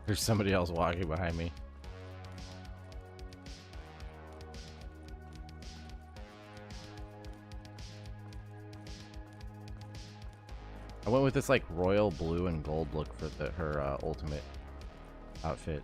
There's somebody else walking behind me. I went with this like royal blue and gold look for her ultimate outfit.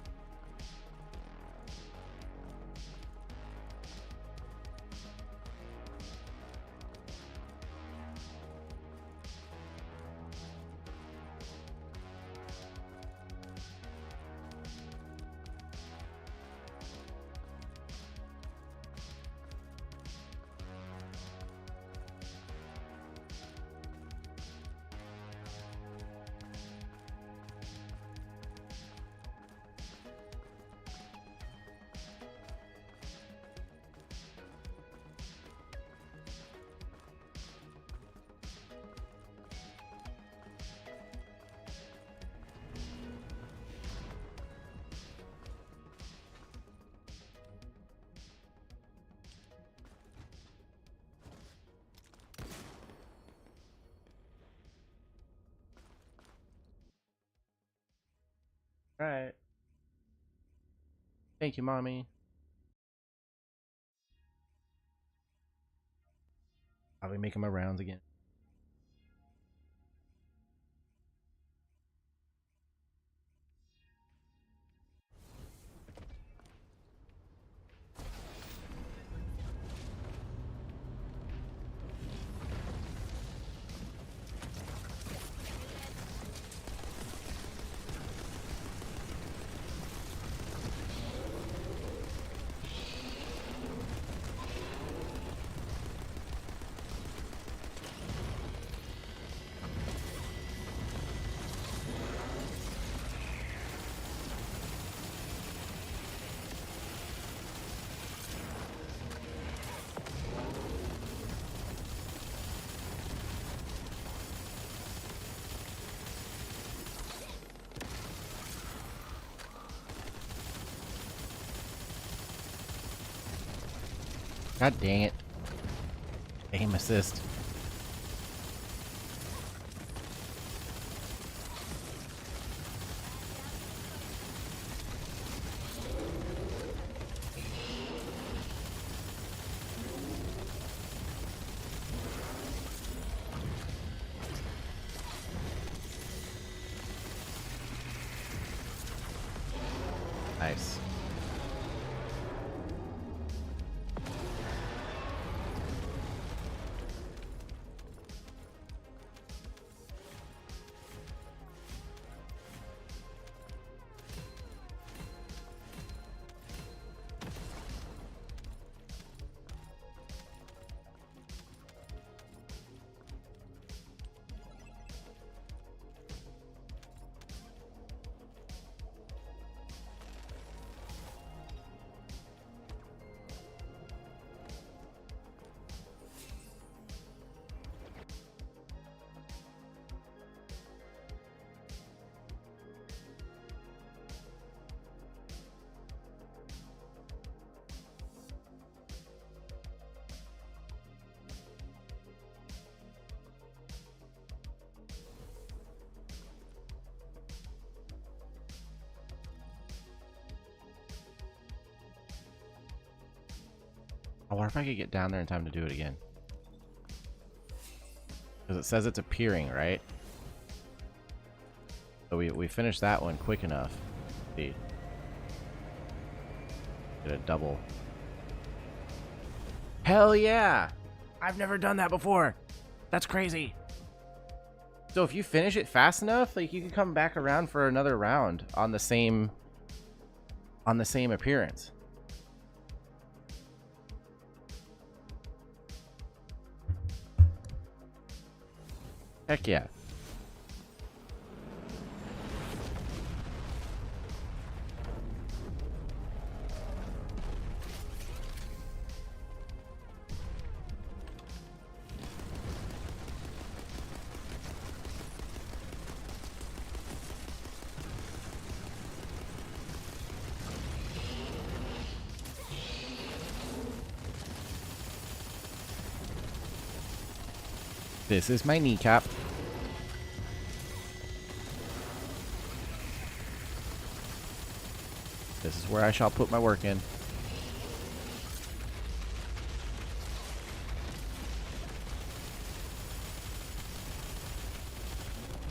Right. Thank you, mommy. I'll be making my rounds again. God dang it. Aim assist. Nice. I wonder if I could get down there in time to do it again. Because it says it's appearing, right? So we finished that one quick enough. See. Get a double. Hell yeah! I've never done that before. That's crazy. So if you finish it fast enough, like you can come back around for another round on the same appearance. Heck yeah. This is my kneecap. This is where I shall put my work in.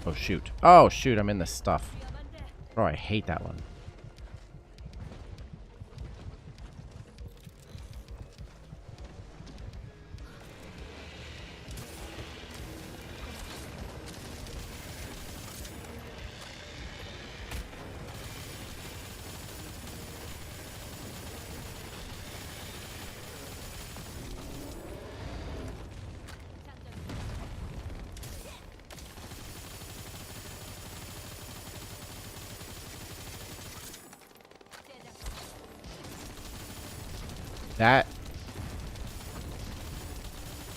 Oh shoot. Oh shoot, I'm in the stuff. Oh, I hate that one. That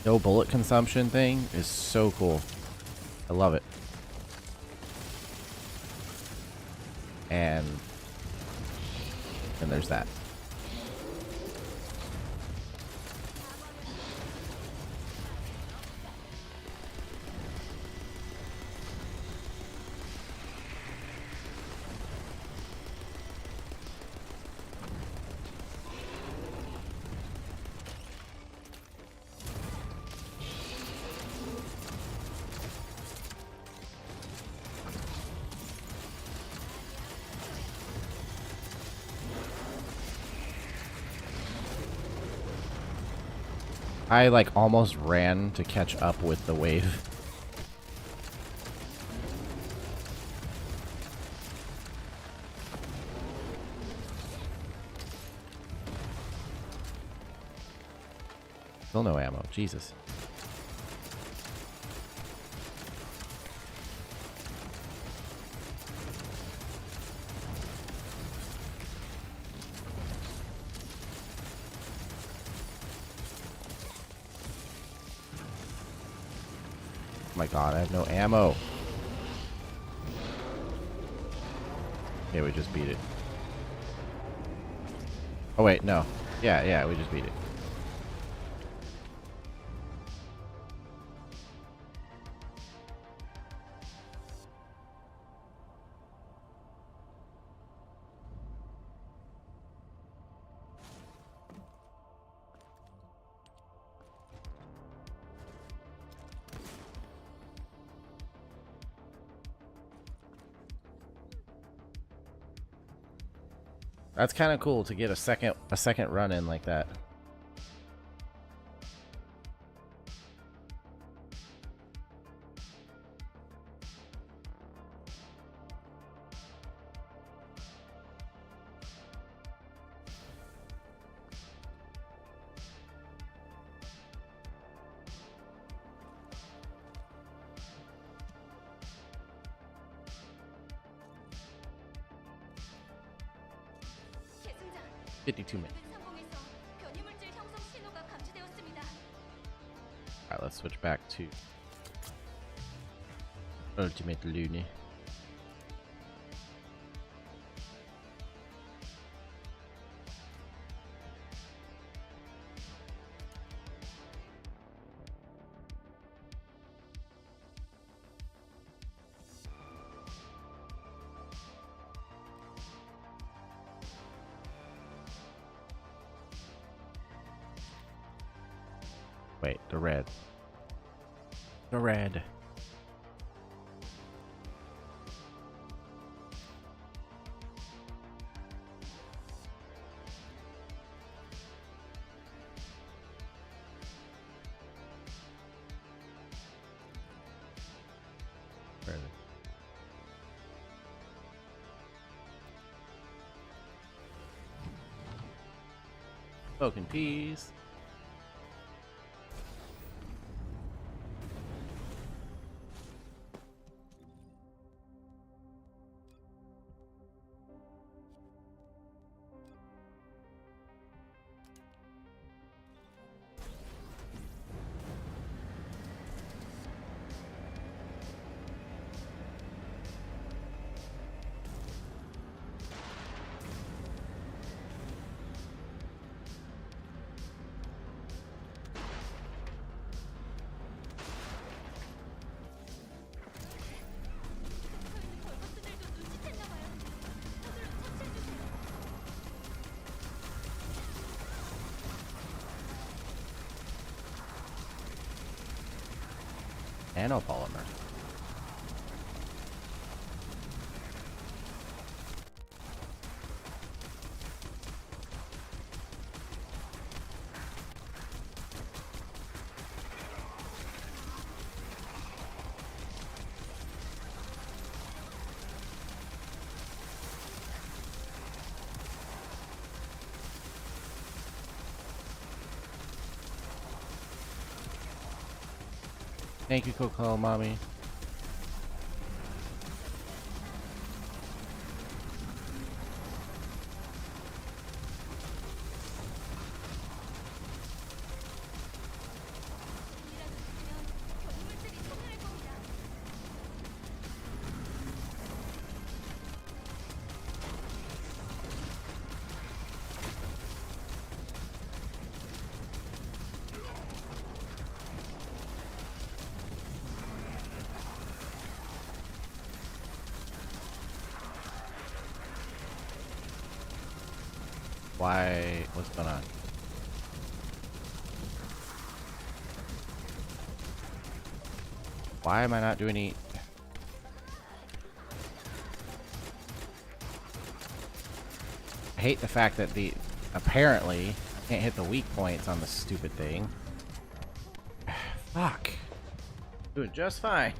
no bullet consumption thing is so cool. I love it. And there's that. I like almost ran to catch up with the wave. Still no ammo. Jesus. Oh my god, I have no ammo. Yeah, we just beat it. Oh wait, no. Yeah, we just beat it. That's kind of cool to get a second run in like that.
계승장,
52 minutes.
상공에서 변이물질 형성 신호가 감지되었습니다.
Alright, let's switch back to Ultimate Looney. Wait, the red. The red. Where are they? Spoken peas.
벌거스들도 눈치챘나 봐요. 서둘러 처치해주세요.
Nanopolymer. Thank you, Coco Mommy.
이라도 있으면 전물질이 소멸할 겁니다.
Why? What's going on? Why am I not doing any? I hate the fact that apparently I can't hit the weak points on the stupid thing. Fuck. Doing just fine.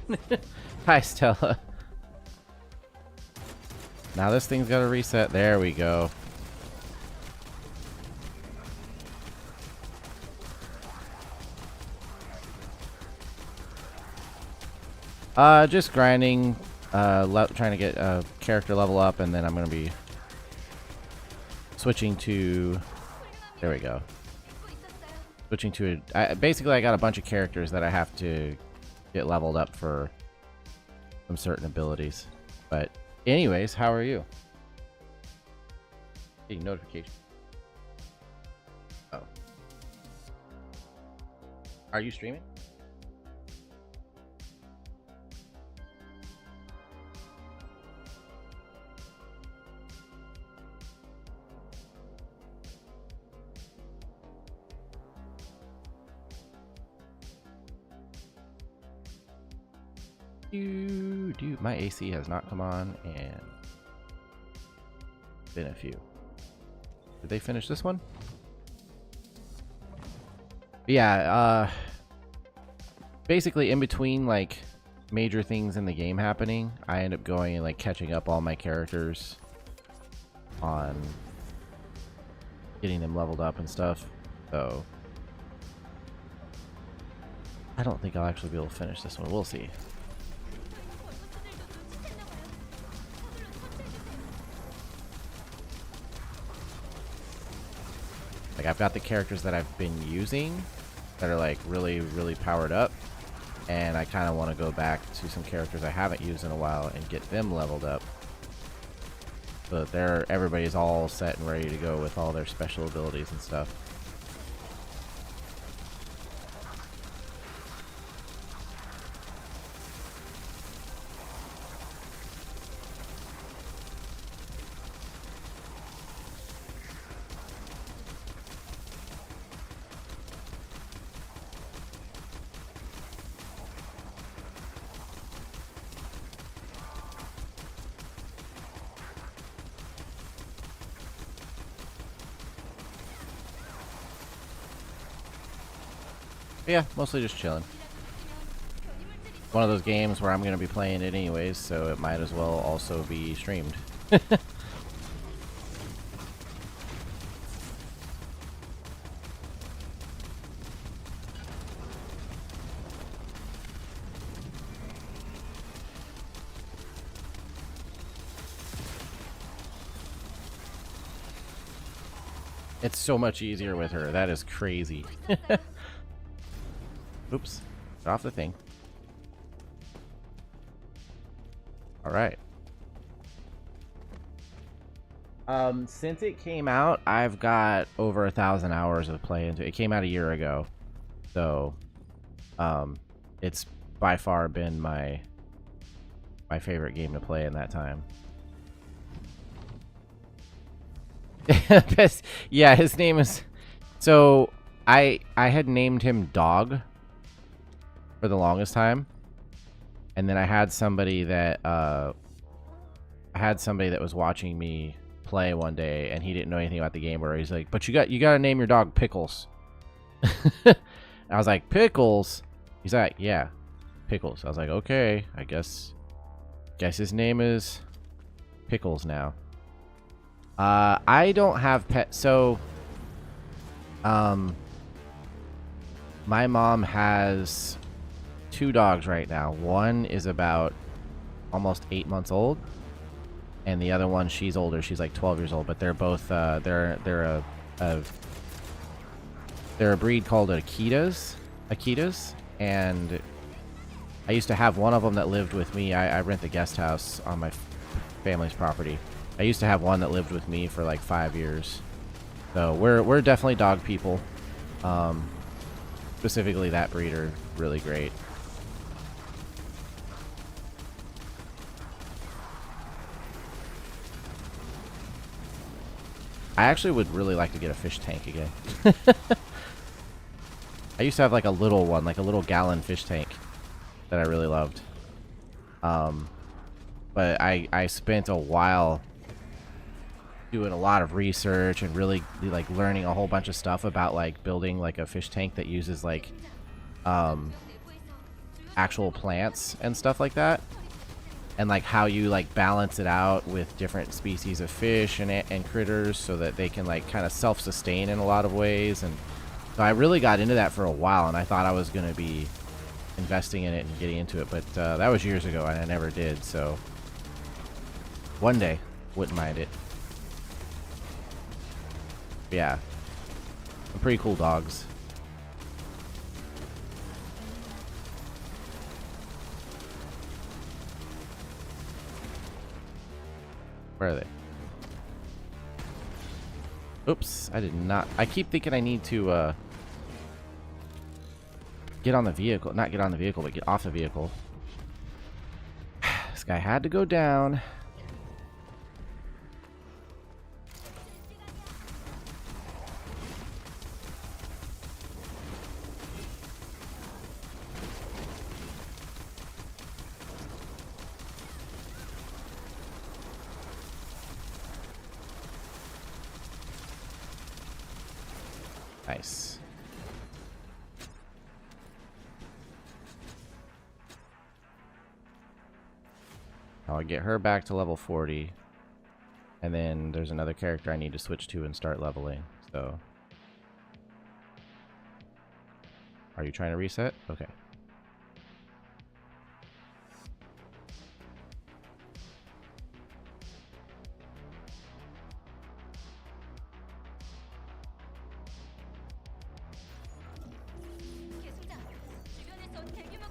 Hi, Stella. Now this thing's got to reset. There we go. Just grinding, trying to get a character level up, and then I'm gonna be switching to. There we go.
믿고 있었어요.
Switching to basically I got a bunch of characters that I have to get leveled up for some certain abilities. But anyways, how are you? Getting notification. Oh. Are you streaming? My AC has not come on, and been a few. Did they finish this one? Yeah, basically in between like major things in the game happening, I end up going and like catching up all my characters on getting them leveled up and stuff. So I don't think I'll actually be able to finish this one. We'll see. Like, I've got the characters that I've been using that are like really, really powered up, and I kind of want to go back to some characters I haven't used in a while and get them leveled up, so that everybody's all set and ready to go with all their special abilities and stuff. Yeah, mostly just chilling. One of those games where I'm going to be playing it anyways, so it might as well also be streamed. It's so much easier with her. That is crazy. Oops. Get off the thing. Alright. Since it came out, I've got over 1,000 hours of play into it. It came out a year ago. So, it's by far been my favorite game to play in that time. Yeah, his name is... So, I had named him Dog for the longest time. And then I had somebody that was watching me play one day, and he didn't know anything about the game, where he's like, "But you got to name your dog Pickles." I was like, "Pickles?" He's like, "Yeah, Pickles." I was like, "Okay, I guess his name is Pickles now." I don't have pets, so my mom has 2 dogs right now. One is about almost 8 months old, and the other one, she's older. She's like 12 years old. But they're both they're a breed called Akitas, and I used to have one of them that lived with me. I rent the guest house on my family's property. I used to have one that lived with me for like 5 years. So we're definitely dog people. Specifically that breed are really great. I actually would really like to get a fish tank again. I used to have like a little one, like a little gallon fish tank that I really loved. But I spent a while doing a lot of research and really like learning a whole bunch of stuff about like building like a fish tank that uses like actual plants and stuff like that, and like how you like balance it out with different species of fish and critters so that they can like kind of self-sustain in a lot of ways. And so I really got into that for a while, and I thought I was going to be investing in it and getting into it, but that was years ago and I never did. So one day, wouldn't mind it. Yeah, some pretty cool dogs. Where are they? Oops, I did not. I keep thinking I need to get on the vehicle. Not get on the vehicle, but get off the vehicle. This guy had to go down. Nice. I'll get her back to level 40. And then there's another character I need to switch to and start leveling. So, are you trying to reset? Okay.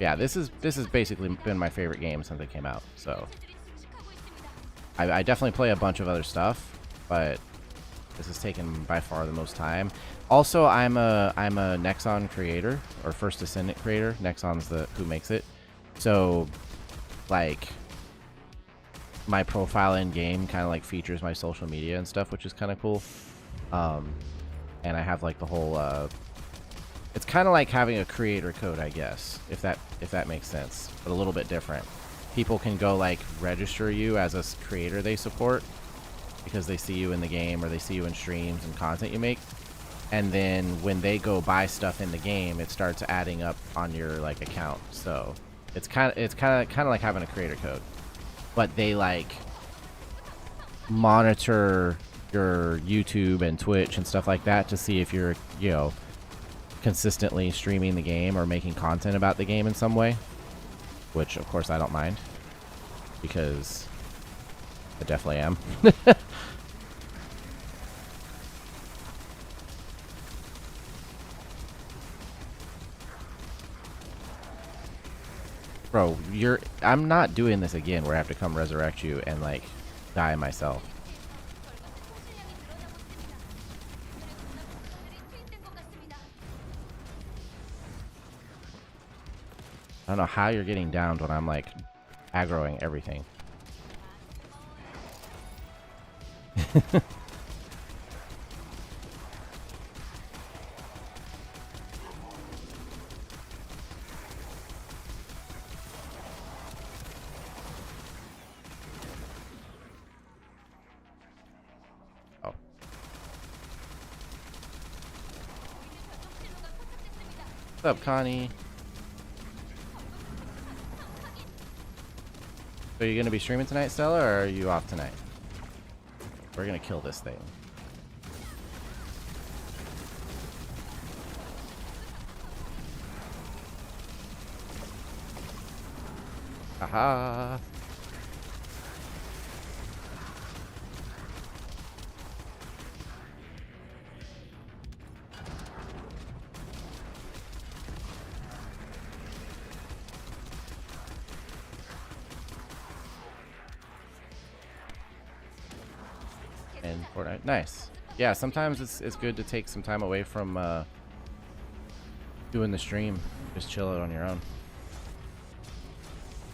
Yeah, this has basically been my favorite game since it came out. So I definitely play a bunch of other stuff, but this has taken by far the most time. Also, I'm a Nexon creator, or first Descendant creator. Nexon's who makes it. So like my profile in game kind of like features my social media and stuff, which is kind of cool. And I have like the whole it's kind of like having a creator code, I guess, if that makes sense, but a little bit different. People can go like register you as a creator they support because they see you in the game or they see you in streams and content you make. and then when they go buy stuff in the game, it starts adding up on your like account. So it's kind of like having a creator code, but they like monitor your YouTube and Twitch and stuff like that to see if you're, you know, consistently streaming the game or making content about the game in some way, which of course I don't mind because I definitely am. Bro, I'm not doing this again where I have to come resurrect you and like die myself. I don't know how you're getting downed when I'm like aggroing everything. Oh. What's up, Connie? So you gonna be streaming tonight, Stella, or are you off tonight? We're gonna kill this thing. Haha. And Fortnite, nice. Yeah, sometimes it's good to take some time away from doing the stream. Just chill it on your own.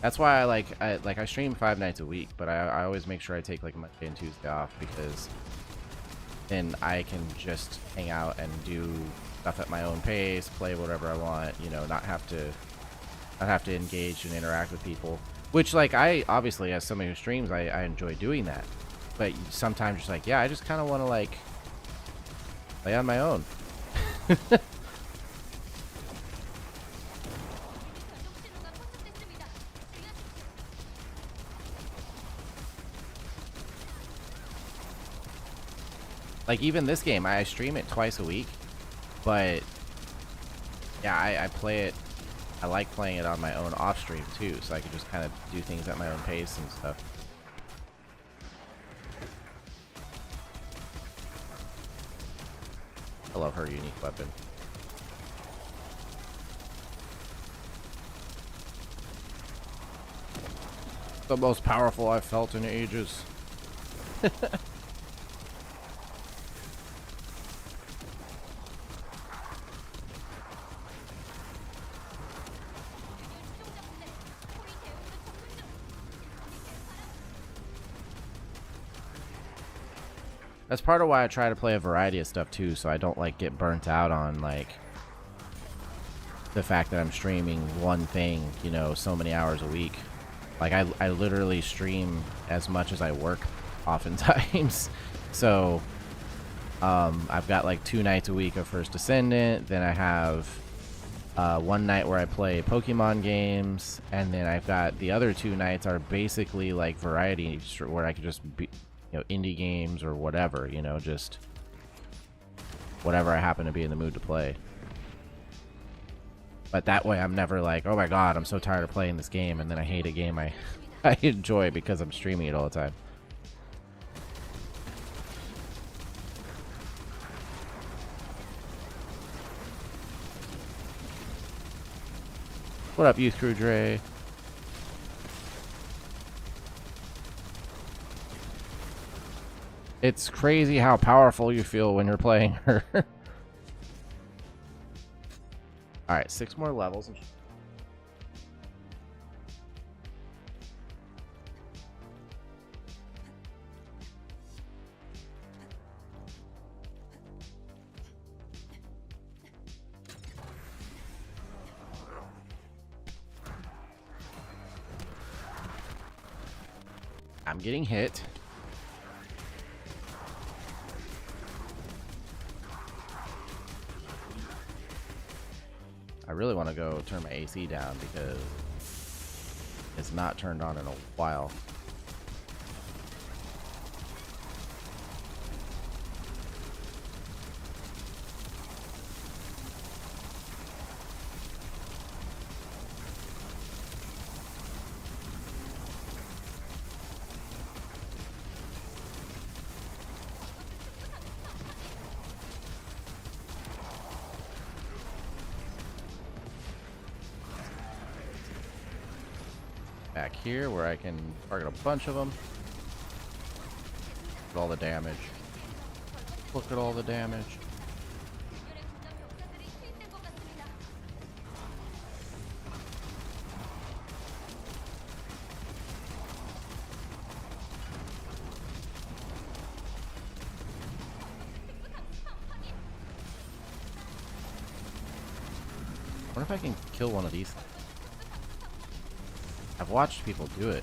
That's why I stream 5 nights a week, but I always make sure I take like Monday and Tuesday off because then I can just hang out and do stuff at my own pace, play whatever I want, you know, not have to engage and interact with people. Which, like, I obviously, as somebody who streams, I enjoy doing that. But sometimes it's like, yeah, I just kind of want to like play on my own. Like, even this game, I stream it twice a week, but yeah, I play it. I like playing it on my own off stream too, so I can just kind of do things at my own pace and stuff. I love her unique weapon. The most powerful I've felt in ages. That's part of why I try to play a variety of stuff too, so I don't like get burnt out on like the fact that I'm streaming one thing, you know, so many hours a week. Like I literally stream as much as I work oftentimes. So I've got like 2 nights a week of first Descendant, then I have one night where I play Pokemon games, and then I've got the other 2 nights are basically like variety where I could just be, you know, indie games or whatever, you know, just whatever I happen to be in the mood to play. But that way I'm never like, oh my god, I'm so tired of playing this game, and then I hate a game I enjoy because I'm streaming it all the time. What up, Youth Crew Dre? It's crazy how powerful you feel when you're playing her. Alright, 6 more levels. I'm getting hit. I really want to go turn my AC down because it's not turned on in a while. Back here where I can target a bunch of them. Look at all the damage. Look at all the damage. I wonder if I can kill one of these things. I've watched people do it.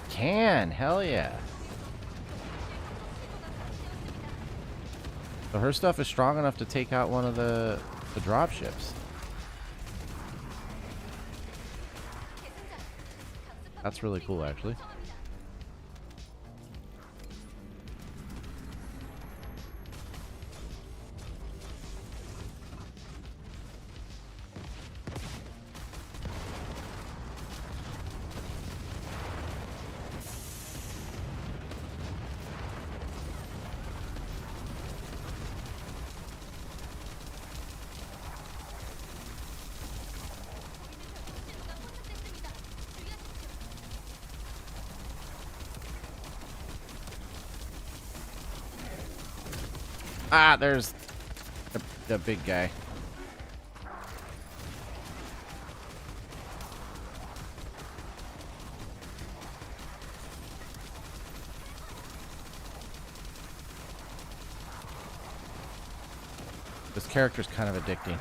Can! Hell yeah! So her stuff is strong enough to take out one of the dropships. That's really cool, actually. Ah, there's the big guy. This character's kind of addicting.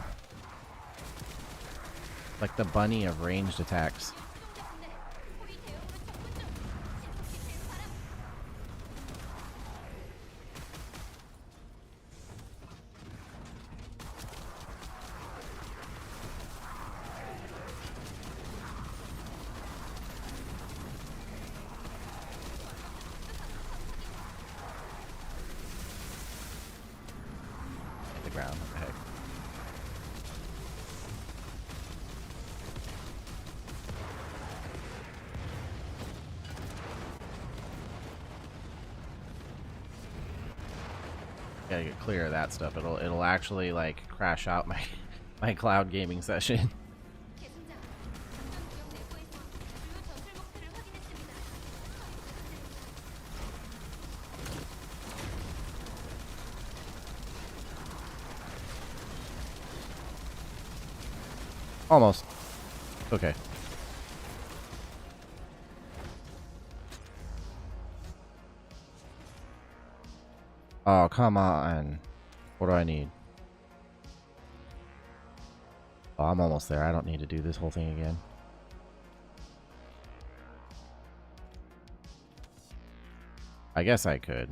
Like the bunny of ranged attacks. Ground. What the heck? Gotta get clear of that stuff. It'll actually like crash out my my cloud gaming session. Almost. Okay. Oh, come on. What do I need? Oh, I'm almost there. I don't need to do this whole thing again. I guess I could.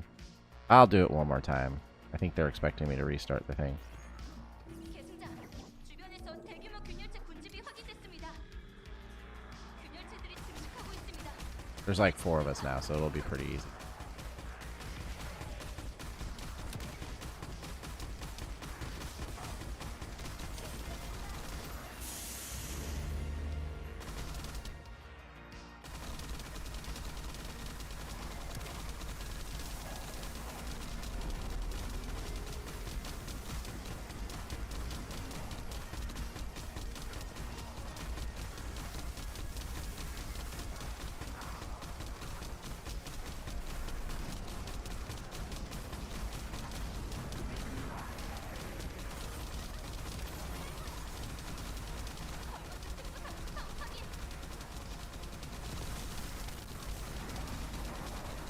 I'll do it one more time. I think they're expecting me to restart the thing. There's like 4 of us now, so it'll be pretty easy.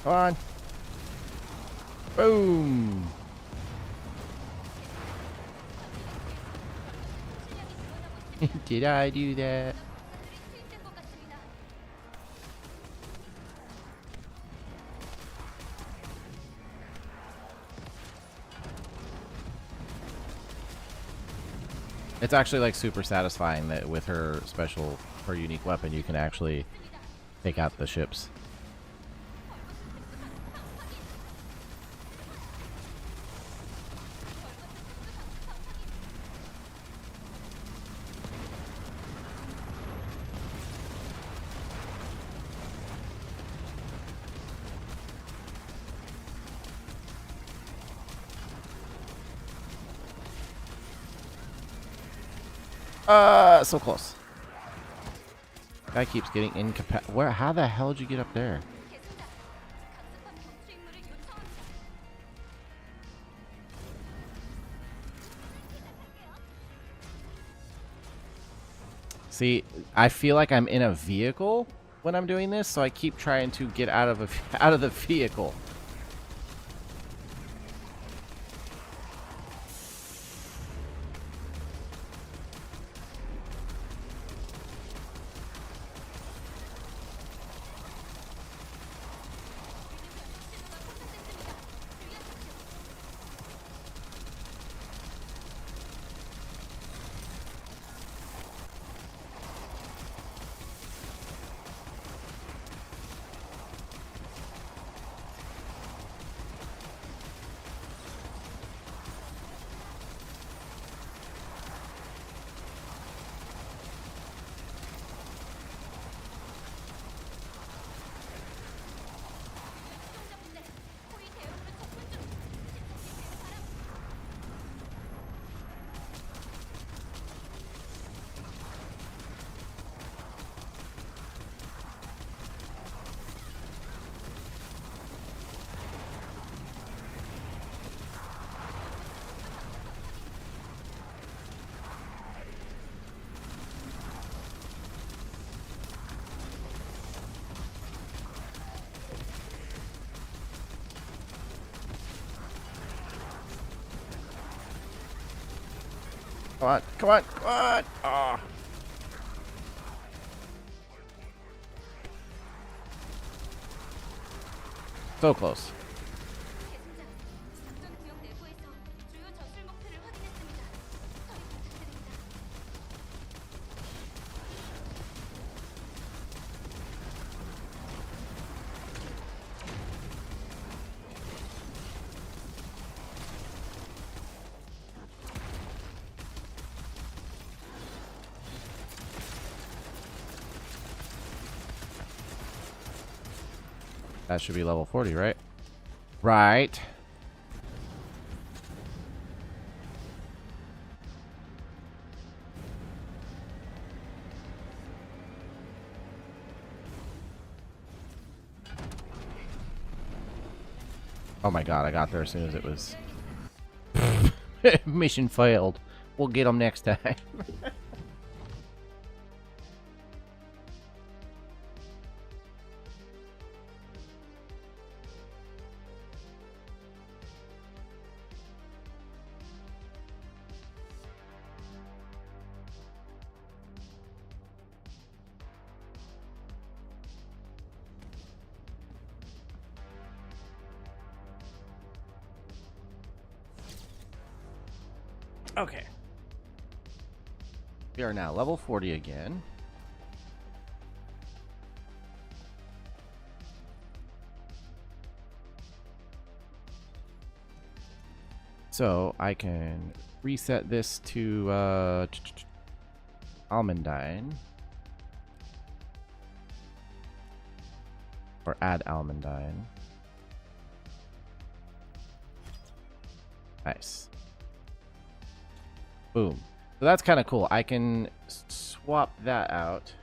Come on. Boom. Did I do that? It's actually like super satisfying that with her special, her unique weapon, you can actually take out the ships. So close. Guy keeps getting incapacitated. Where? How the hell did you get up there?
대승자, 각습한 복수 임무를 요청합니다.
See, I feel like I'm in a vehicle when I'm doing this, so I keep trying to get out of out of the vehicle.
수송자분들, 호위 대열으로 접근 중. 집중해주세요, 바람.
Come on, come on, come on! Ah. So close.
대승자, 작전 구역 내부에서 주요 전술 목표를 확인했습니다. 처리 부탁드립니다.
That should be level 40, right? Right. Oh my god, I got there as soon as it was... Mission failed. We'll get them next time. Okay. We are now level 40 again. So I can reset this to Almandine. Or add Almandine. Nice. Boom. So that's kind of cool. I can swap that out.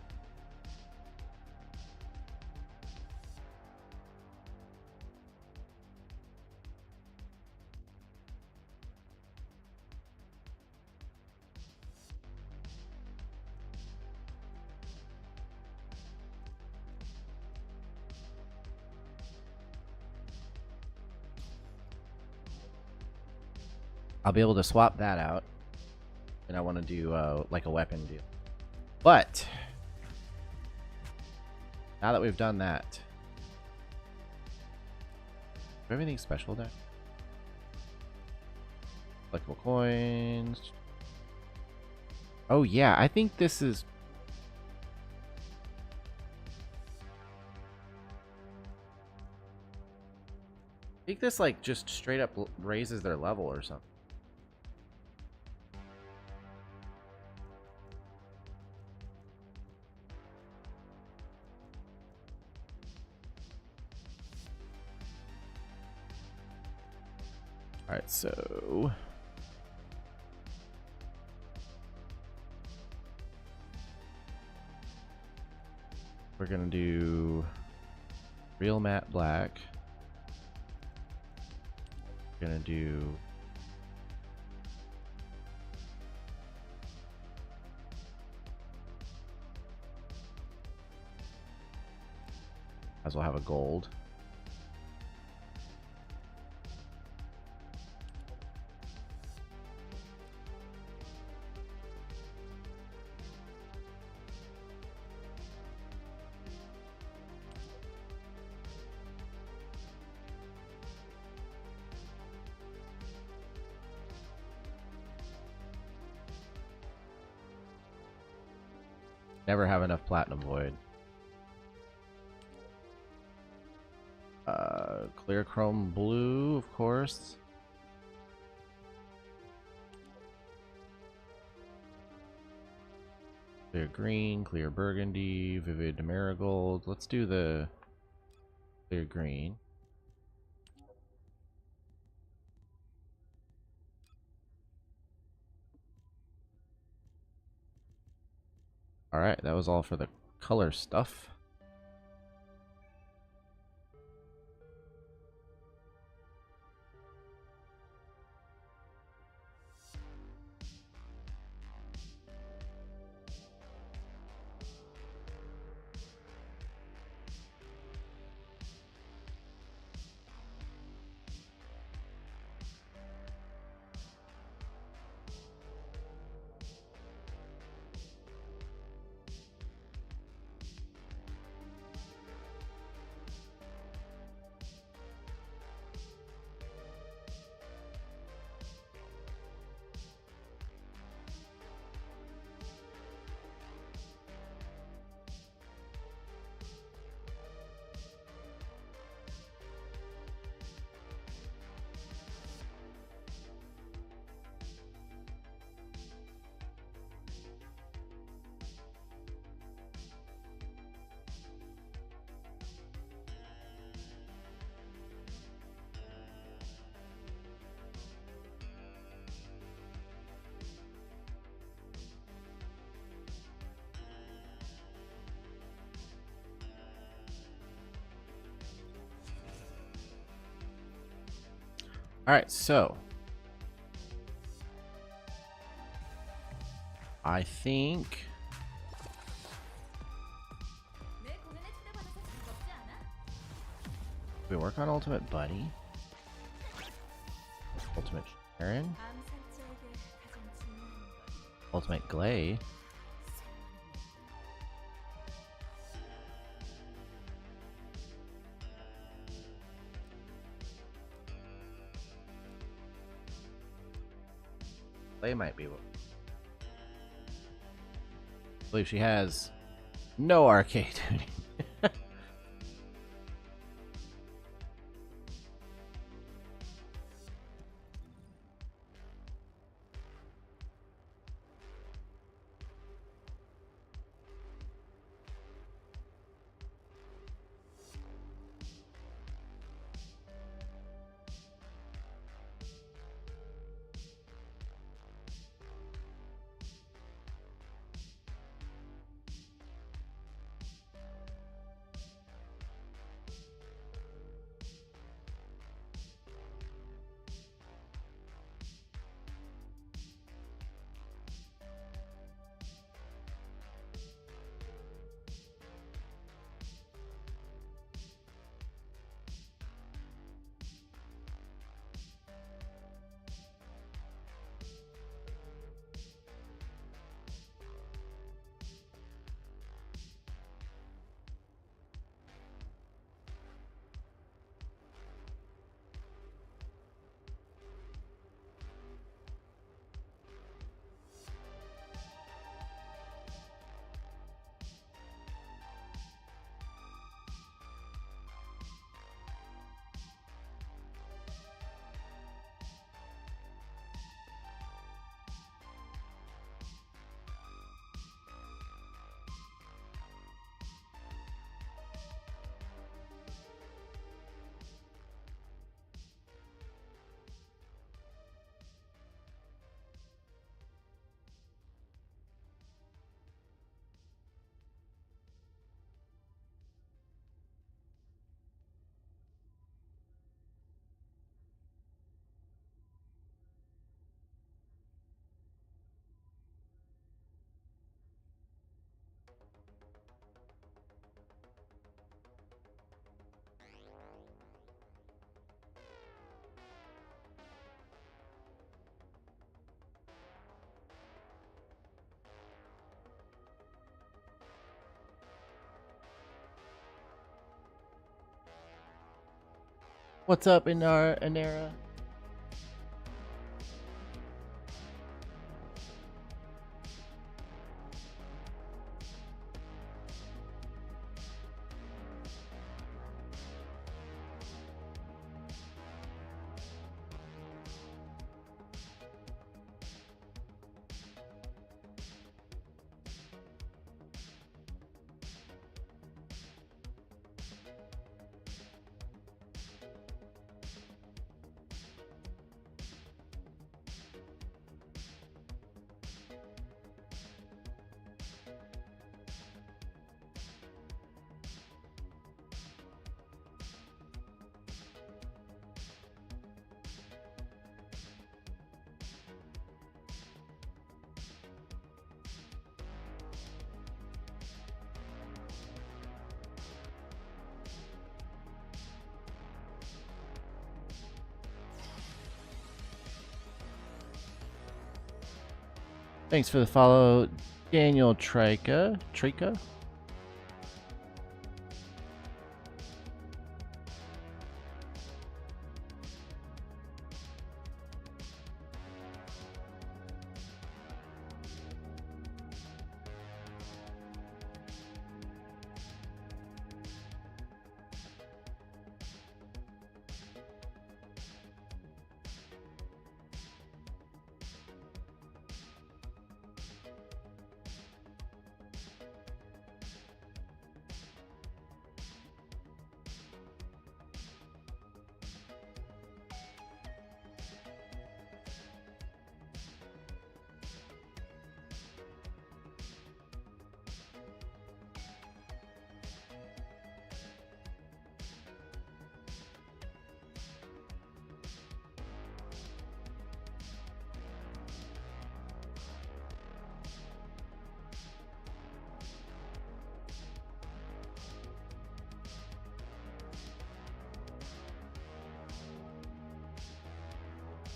I'll be able to swap that out. And I want to do like a weapon deal. But now that we've done that, do we have anything special there? Collectible coins. Oh yeah, I think this is... I think this like just straight up raises their level or something. Alright, so... we're gonna do real matte black. We're gonna do as well have a gold. Never have enough platinum void. Clear chrome blue, of course. Clear green, clear burgundy, vivid marigold. Let's do the clear green. Alright, that was all for the color stuff. Alright, so I think
내 공연에 초대받아서 즐겁지 않아?
we work on Ultimate Bunny, Ultimate Sharon,
암살자에게 가장 중요한 건
Ultimate Glay. Glay might be what. I believe she has no arcade tuning. What's up, Inara? Thanks for the follow, Daniel Trika.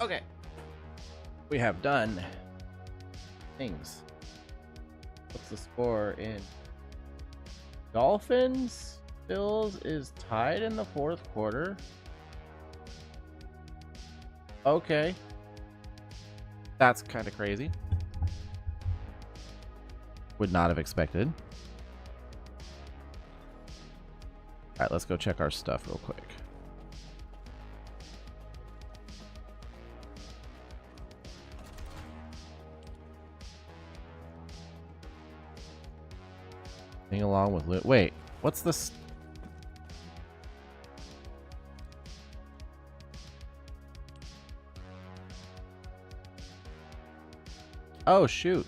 Okay. We have done things. What's the score in Dolphins? Bills is tied in the fourth quarter. Okay. That's kind of crazy. Would not have expected. Alright, let's go check our stuff real quick. Along with loot. Wait, what's this? Oh, shoot.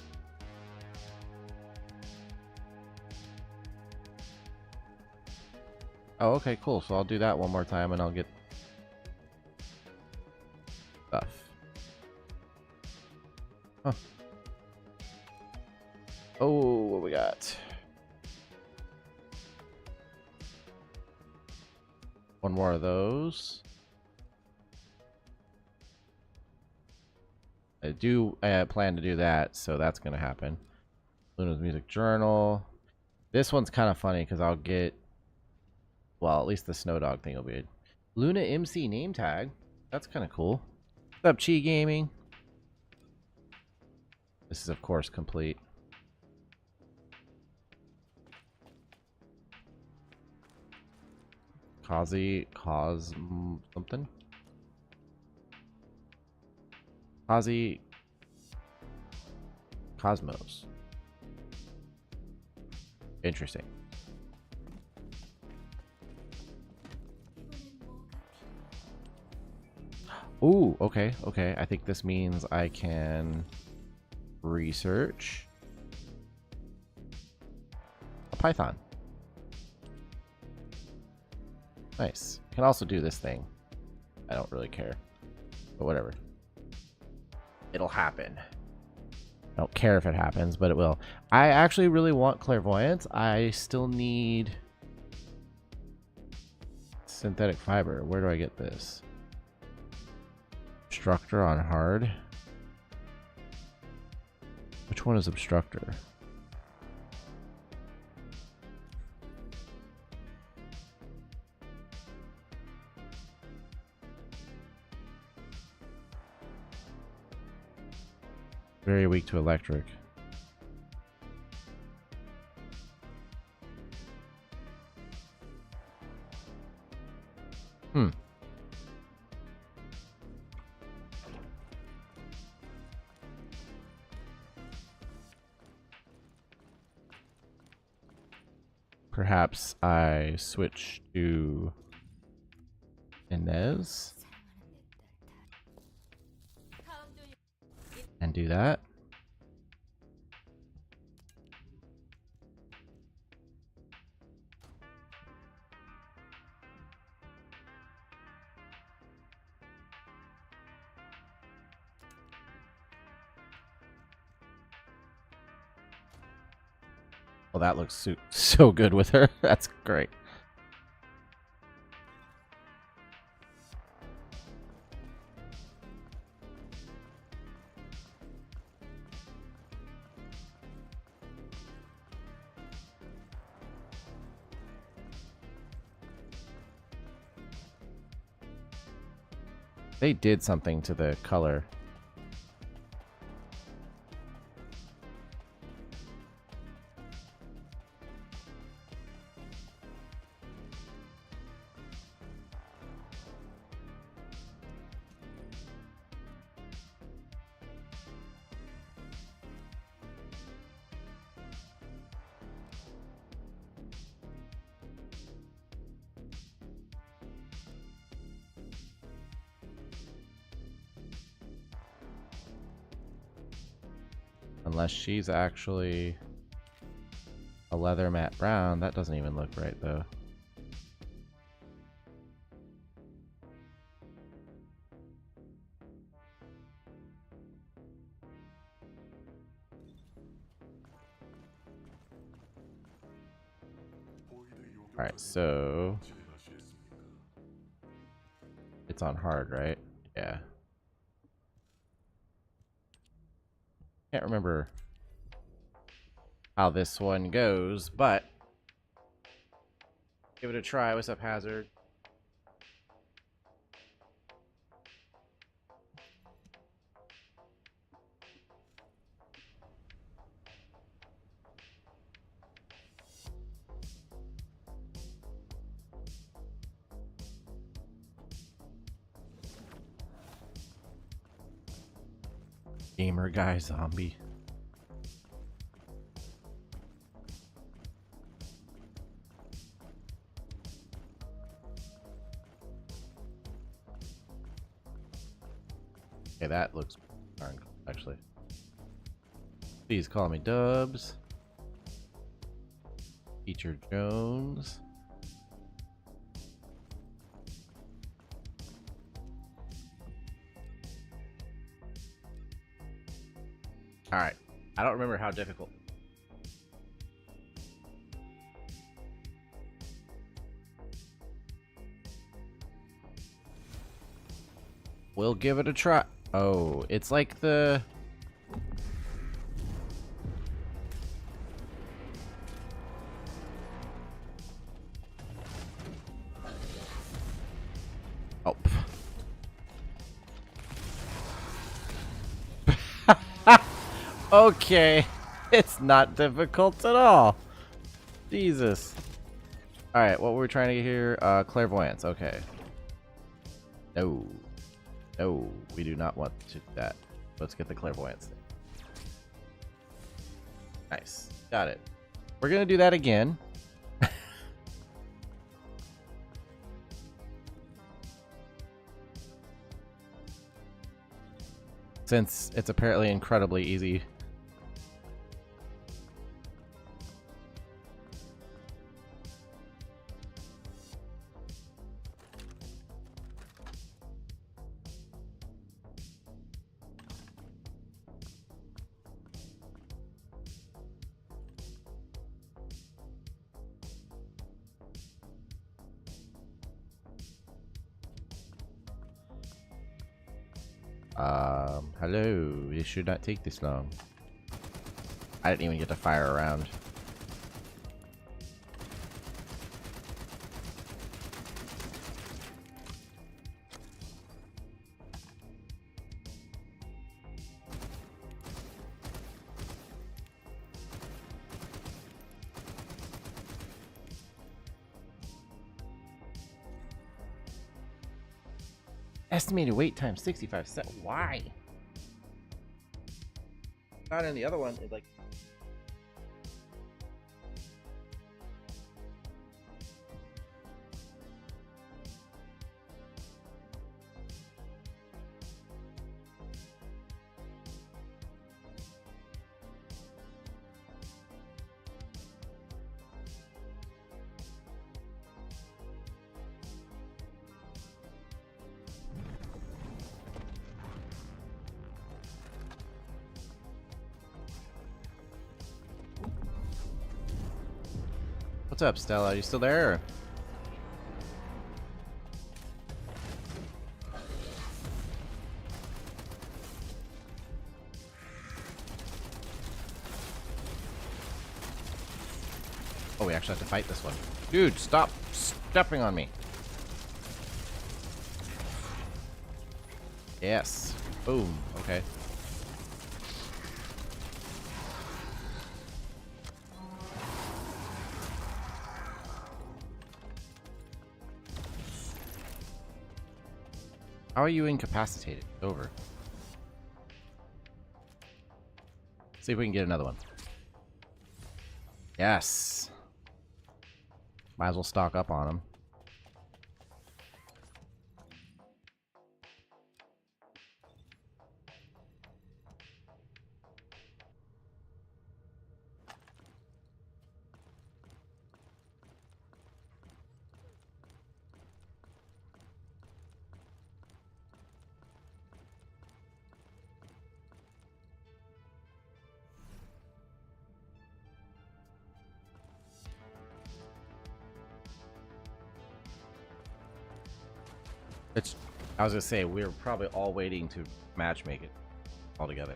Oh, okay, cool. So I'll do that one more time and I'll get stuff. Huh. Oh, what we got? One more of those. I plan to do that, so that's gonna happen. Luna's Music Journal. This one's kind of funny because I'll get, well, at least the Snow Dog thing will be Luna MC name tag. That's kind of cool. What's up, Chi Gaming? This is, of course, complete. Something. Cosmos. Interesting. Ooh, okay. I think this means I can research a Python. Nice. Can also do this thing. I don't really care, but whatever. It'll happen. I don't care if it happens, but it will. I actually really want clairvoyance. I still need synthetic fiber. Where do I get this? Obstructor on hard. Which one is obstructor? Very weak to electric. Hmm. Perhaps I switch to Inez and do that. Well, that looks so good with her. That's great. They did something to the color. Unless she's actually a leather matte brown. That doesn't even look right, though. Alright, so... it's on hard, right? Yeah. Can't remember how this one goes, but give it a try. What's up, Hazard? Gamer guy zombie. Okay, that looks darn cool, actually. Please call me Dubs. Teacher Jones. Alright. I don't remember how difficult. We'll give it a try. Oh, it's like the... oh. Okay. It's not difficult at all. Jesus. Alright, what were we trying to get here? Clairvoyance. Okay. No. No, we do not want to do that. Let's get the clairvoyance thing. Nice. Got it. We're going to do that again. Since it's apparently incredibly easy. Hello. This should not take this long. I didn't even get to fire around. Estimated wait time 65 seconds. Why? Not in the other one. It's like. What's up, Stella? Are you still there? Oh, we actually have to fight this one. Dude, stop stepping on me. Yes. Boom. Okay. How are you incapacitated? Over. See if we can get another one. Yes. Might as well stock up on him. It's. I was gonna say we're probably all waiting to match make it all together.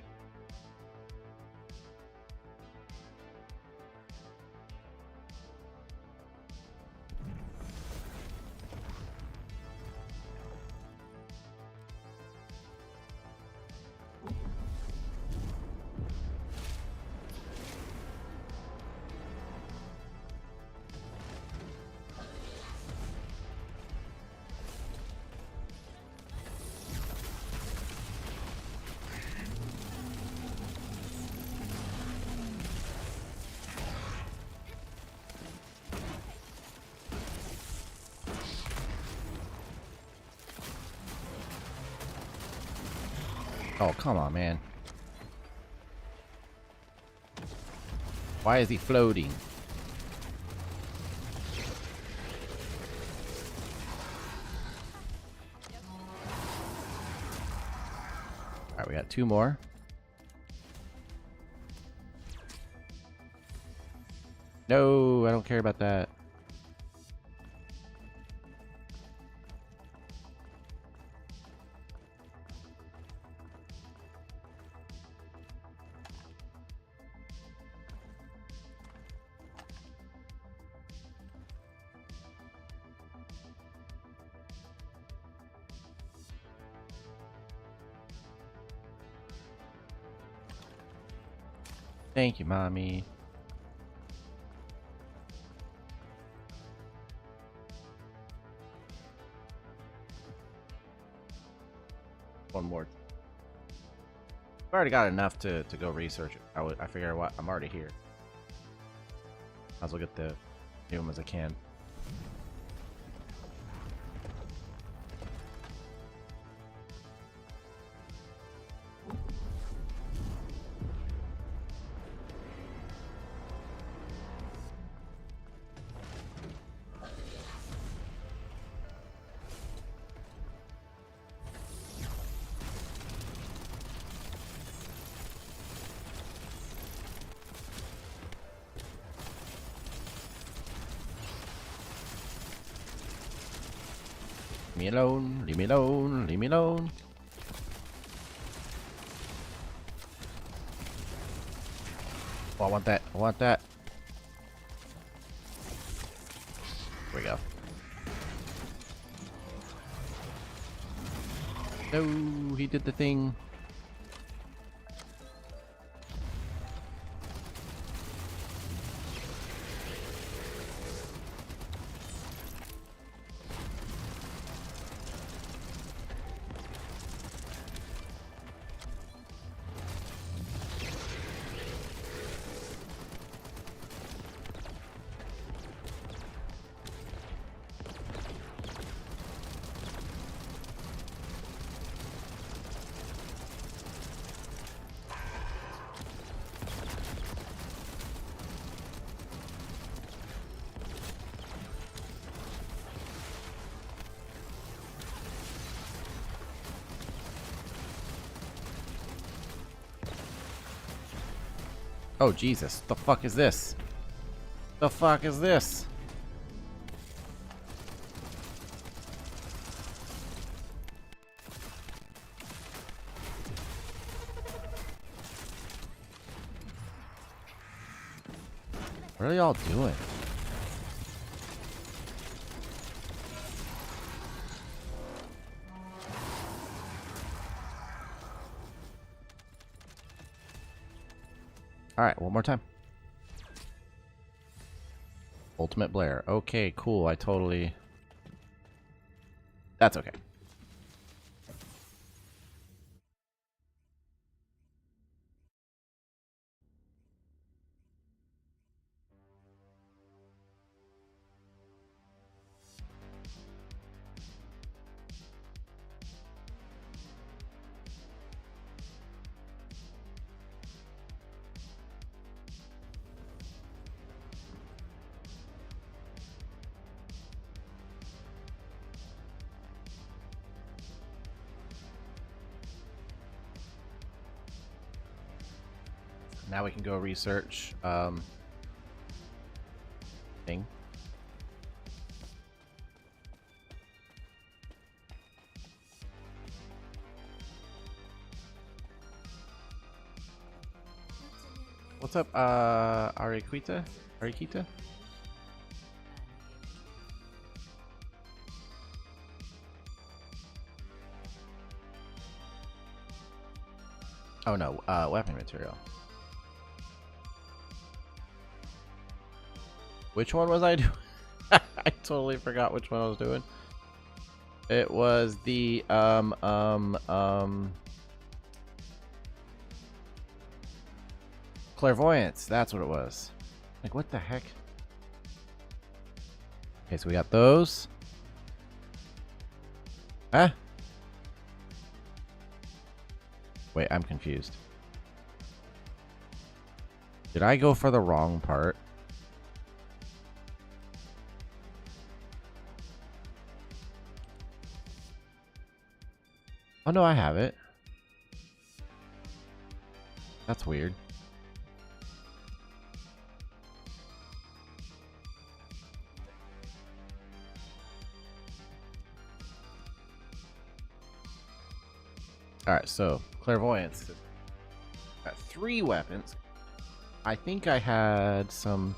Oh, come on, man. Why is he floating? Alright, we got two more. No, I don't care about that. Thank you, mommy. One more. I've already got enough to go research it. I figure what I'm already here. Might as well get the new them as I can. Leave me alone, leave me alone, leave me alone. Oh, I want that, I want that. Here we go. No, he did the thing. Oh, Jesus. The fuck is this? The fuck is this? What are y'all doing? Alright, one more time. Ultimate Blair. Okay, cool. I totally... That's okay. Now we can go research thing. What's up, Arikita? Arikita? Oh no, weapon material. Which one was I doing? I totally forgot which one I was doing. It was the clairvoyance. That's what it was. Like, what the heck? Okay, so we got those. Huh? Wait, I'm confused. Did I go for the wrong part? Oh no, I have it. That's weird. Alright, so clairvoyance. Got 3 weapons. I think I had some...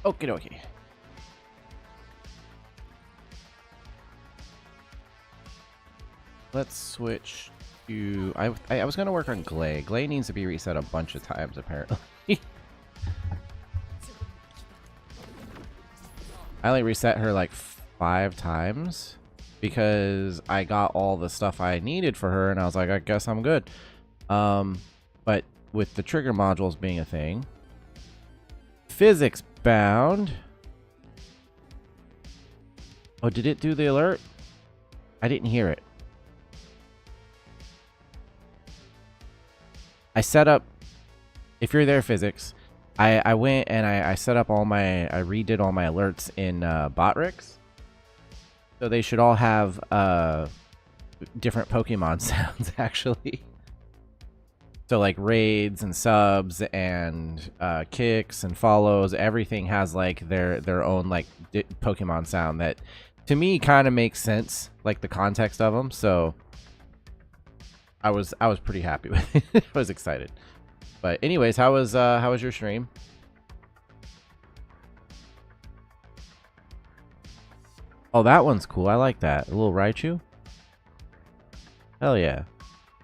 Okie dokie. Let's switch to... I was going to work on Glay. Glay needs to be reset a bunch of times, apparently. I only reset her like 5 times because I got all the stuff I needed for her, and I was like, I guess I'm good. But with the trigger modules being a thing, physics bound. Oh, did it do the alert? I didn't hear it. I set up, if you're there, physics, I went and I set up all my, I redid all my alerts in Botrix. So they should all have different Pokemon sounds, actually. So like raids and subs and kicks and follows, everything has like their own like Pokemon sound that to me kind of makes sense, like the context of them. So I was pretty happy with it. I was excited. But anyways, how was your stream? Oh, that one's cool. I like that. A little Raichu. Hell yeah.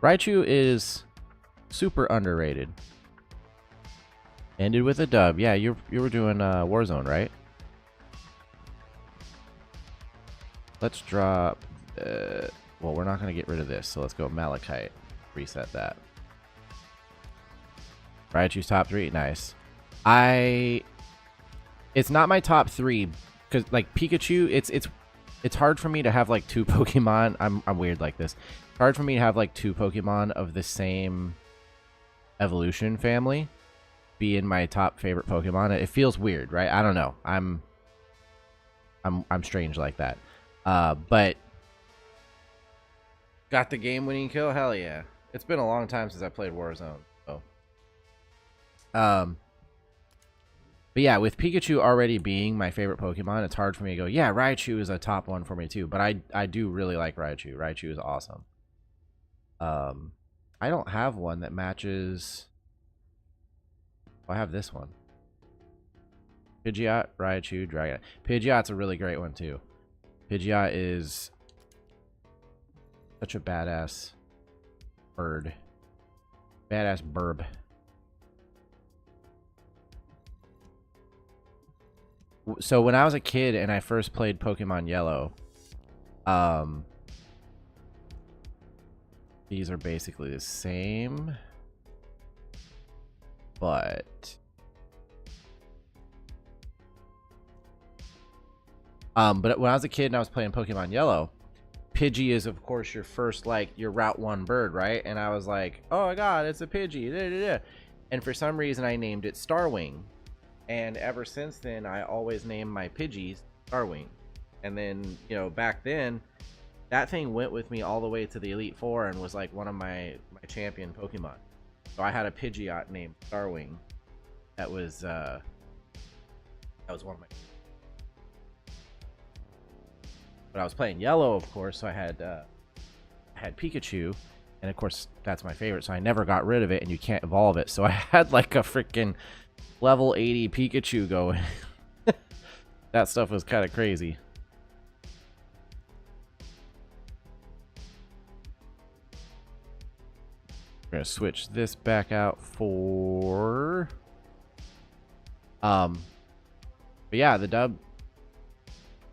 Raichu is super underrated. Ended with a dub. Yeah, you were doing Warzone, right? Let's drop... well, we're not going to get rid of this, so let's go Malachite. Reset that. Raichu's top 3. Nice. It's not my top 3, because, like, Pikachu, it's hard for me to have, like, 2 Pokemon. I'm weird like this. It's hard for me to have, like, 2 Pokemon of the same evolution family be in my top favorite Pokemon. It feels weird, right? I don't know. I'm strange like that. But got the game-winning kill? Hell yeah. It's been a long time since I played Warzone. So. But yeah, with Pikachu already being my favorite Pokemon, it's hard for me to go, yeah, Raichu is a top 1 for me too. But I do really like Raichu. Raichu is awesome. I don't have one that matches... Oh, I have this one. Pidgeot, Raichu, Dragonite. Pidgeot's a really great one too. Pidgeot is such a badass bird. Badass burb. So when I was a kid and I first played Pokemon Yellow, these are basically the same, but when I was a kid and I was playing Pokemon Yellow, Pidgey is of course your first, like, your Route 1 bird, right? And I was like, oh my god, it's a Pidgey. Da, da, da. And for some reason I named it Starwing. And ever since then, I always name my Pidgeys Starwing. And then, you know, back then, that thing went with me all the way to the Elite Four and was like one of my champion Pokemon. So I had a Pidgeot named Starwing. That was one of my... But I was playing Yellow, of course, so I had Pikachu. And of course, that's my favorite, so I never got rid of it, and you can't evolve it. So I had like a freaking... level 80 Pikachu going. That stuff was kind of crazy. We're gonna switch this back out for but yeah, the dub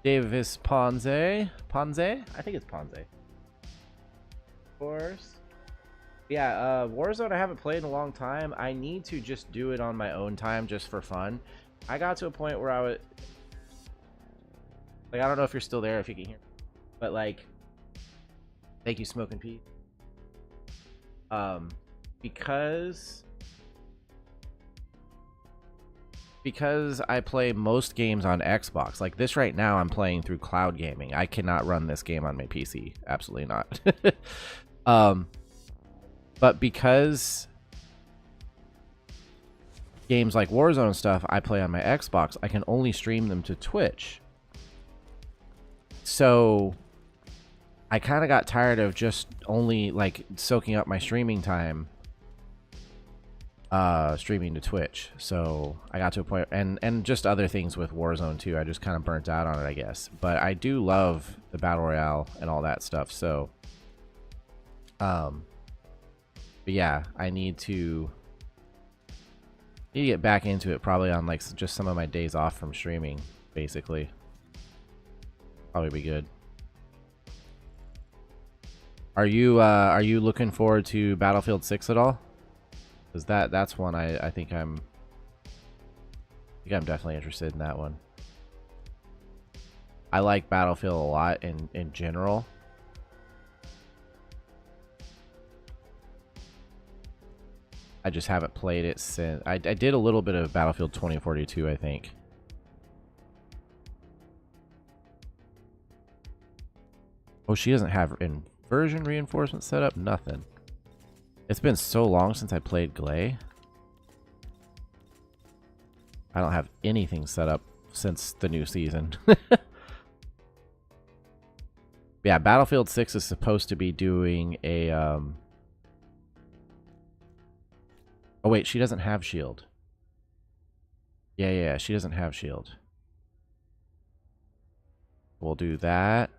Davis Ponze. I think it's Ponze. Of course. Yeah, Warzone I haven't played in a long time. I need to just do it on my own time just for fun. I got to a point where I would... Like, I don't know if you're still there, if you can hear me. But, like... Thank you, Smoking Pete. Because I play most games on Xbox. Like, this right now I'm playing through cloud gaming. I cannot run this game on my PC. Absolutely not. But because games like Warzone and stuff I play on my Xbox, I can only stream them to Twitch. So I kind of got tired of just only like soaking up my streaming time streaming to Twitch. So I got to a point, and just other things with Warzone too. I just kind of burnt out on it, I guess. But I do love the Battle Royale and all that stuff. So, but yeah, I need to get back into it probably on like just some of my days off from streaming, basically. Probably be good. Are you looking forward to Battlefield 6 at all? Because that's one I think I'm definitely interested in that one. I like Battlefield a lot in general. I just haven't played it since I did a little bit of Battlefield 2042, I think. Oh, she doesn't have inversion reinforcement set up? Nothing. It's been so long since I played Glay. I don't have anything set up since the new season. Yeah, Battlefield 6 is supposed to be doing a... Oh, wait, she doesn't have shield. Yeah, she doesn't have shield. We'll do that.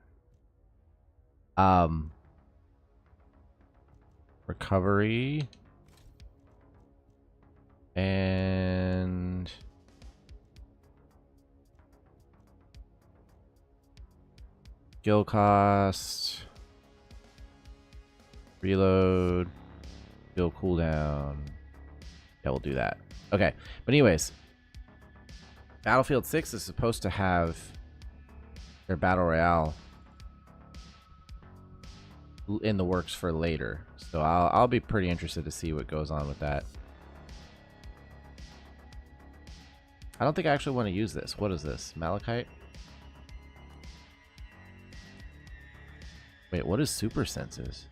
Recovery. And... skill cost. Reload. Skill cooldown. Yeah, we'll do that. Okay, but anyways, Battlefield 6 is supposed to have their Battle Royale in the works for later. So I'll be pretty interested to see what goes on with that. I don't think I actually want to use this. What is this? Malachite? Wait, what is Super Senses?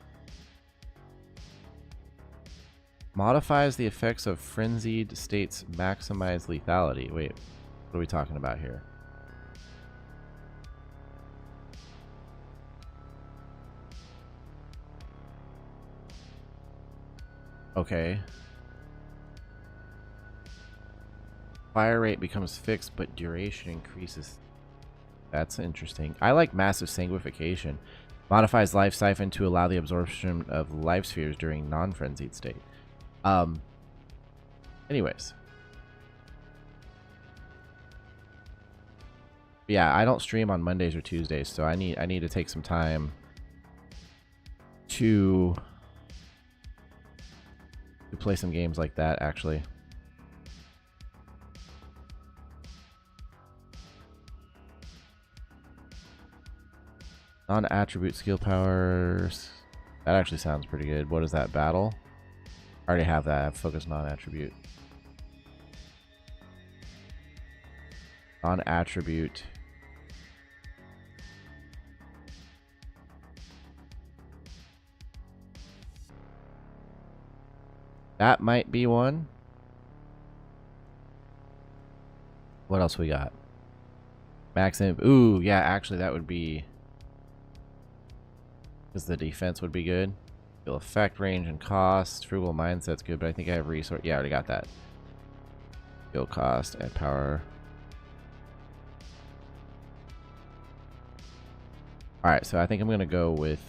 Modifies the effects of frenzied states, maximize lethality. Wait, what are we talking about here? Okay. Fire rate becomes fixed, but duration increases. That's interesting. I like massive sanguification. Modifies life siphon to allow the absorption of life spheres during non-frenzied state. Anyways. Yeah, I don't stream on Mondays or Tuesdays, so I need to take some time to play some games like that, actually. Non-attribute skill powers. That actually sounds pretty good. What is that? Battle? I already have that. I have focus non-attribute. Non-attribute. That might be one. What else we got? Max imp. Ooh, yeah, actually that would be... because the defense would be good. Skill effect, range, and cost. Frugal mindset's good, but I think I have resource. Yeah, I already got that. Skill cost and power. Alright, so I think I'm going to go with...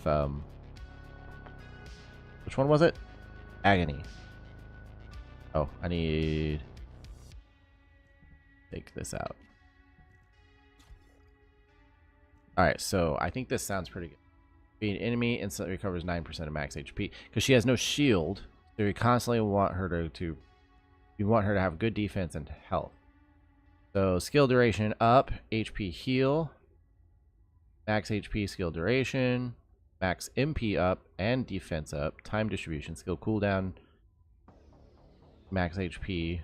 which one was it? Agony. Oh, I need... take this out. Alright, so I think this sounds pretty good. Being enemy instantly recovers 9% of max HP. Because she has no shield, so you constantly want her to you want her to have good defense and health. So skill duration up, HP heal, max HP skill duration, max MP up and defense up, time distribution, skill cooldown, max HP.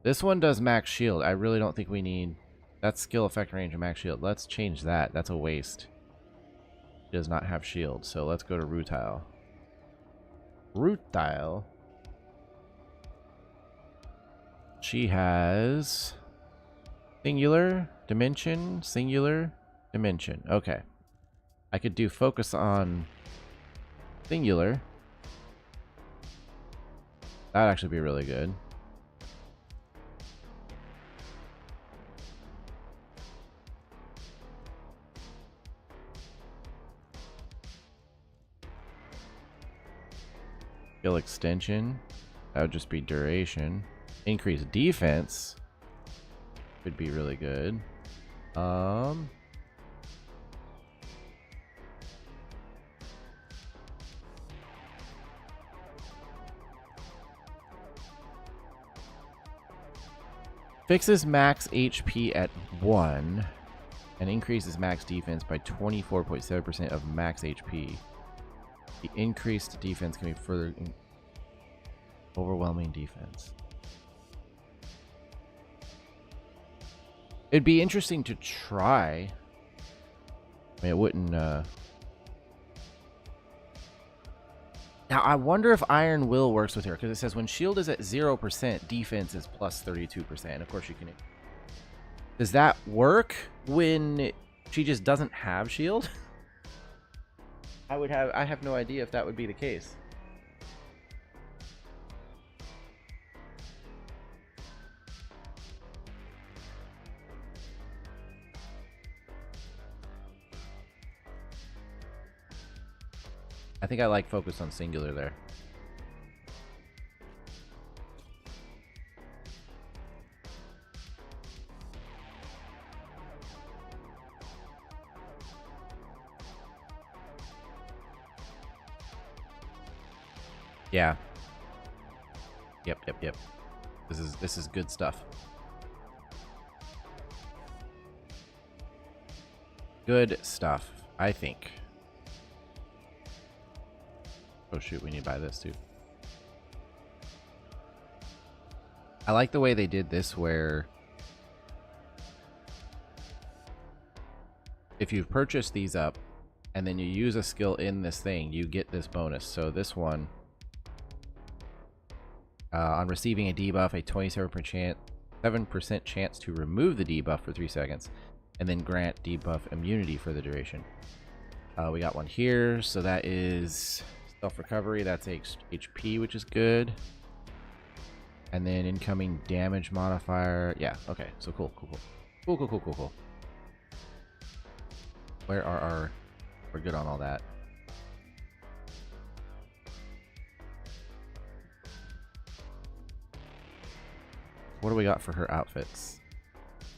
This one does max shield. I really don't think we need... that's skill effect range and max shield. Let's change that. That's a waste. Does not have shield, so let's go to Rutile. Rutile. She has singular dimension, singular dimension. Okay, I could do focus on singular. That'd actually be really good. Skill extension. That would just be duration. Increase defense. Could be really good. Fixes max HP at 1 and increases max defense by 24.7% of max HP. The increased defense can be further overwhelming defense. It'd be interesting to try. I mean, it wouldn't. Now, I wonder if Iron Will works with her, because it says when shield is at 0%, defense is plus 32%. Of course, you can. Does that work when she just doesn't have shield? I have no idea if that would be the case. I think I like focus on singular there. Yeah. Yep. This is good stuff. Good stuff, I think. Oh shoot, we need to buy this too. I like the way they did this where if you've purchased these up and then you use a skill in this thing, you get this bonus. So this one, on receiving a debuff, a 27% chance to remove the debuff for 3 seconds and then grant debuff immunity for the duration. We got one here, so that is self-recovery. That's HP, which is good. And then incoming damage modifier. Yeah, okay, so cool. Where are our... We're good on all that. What do we got for her outfits?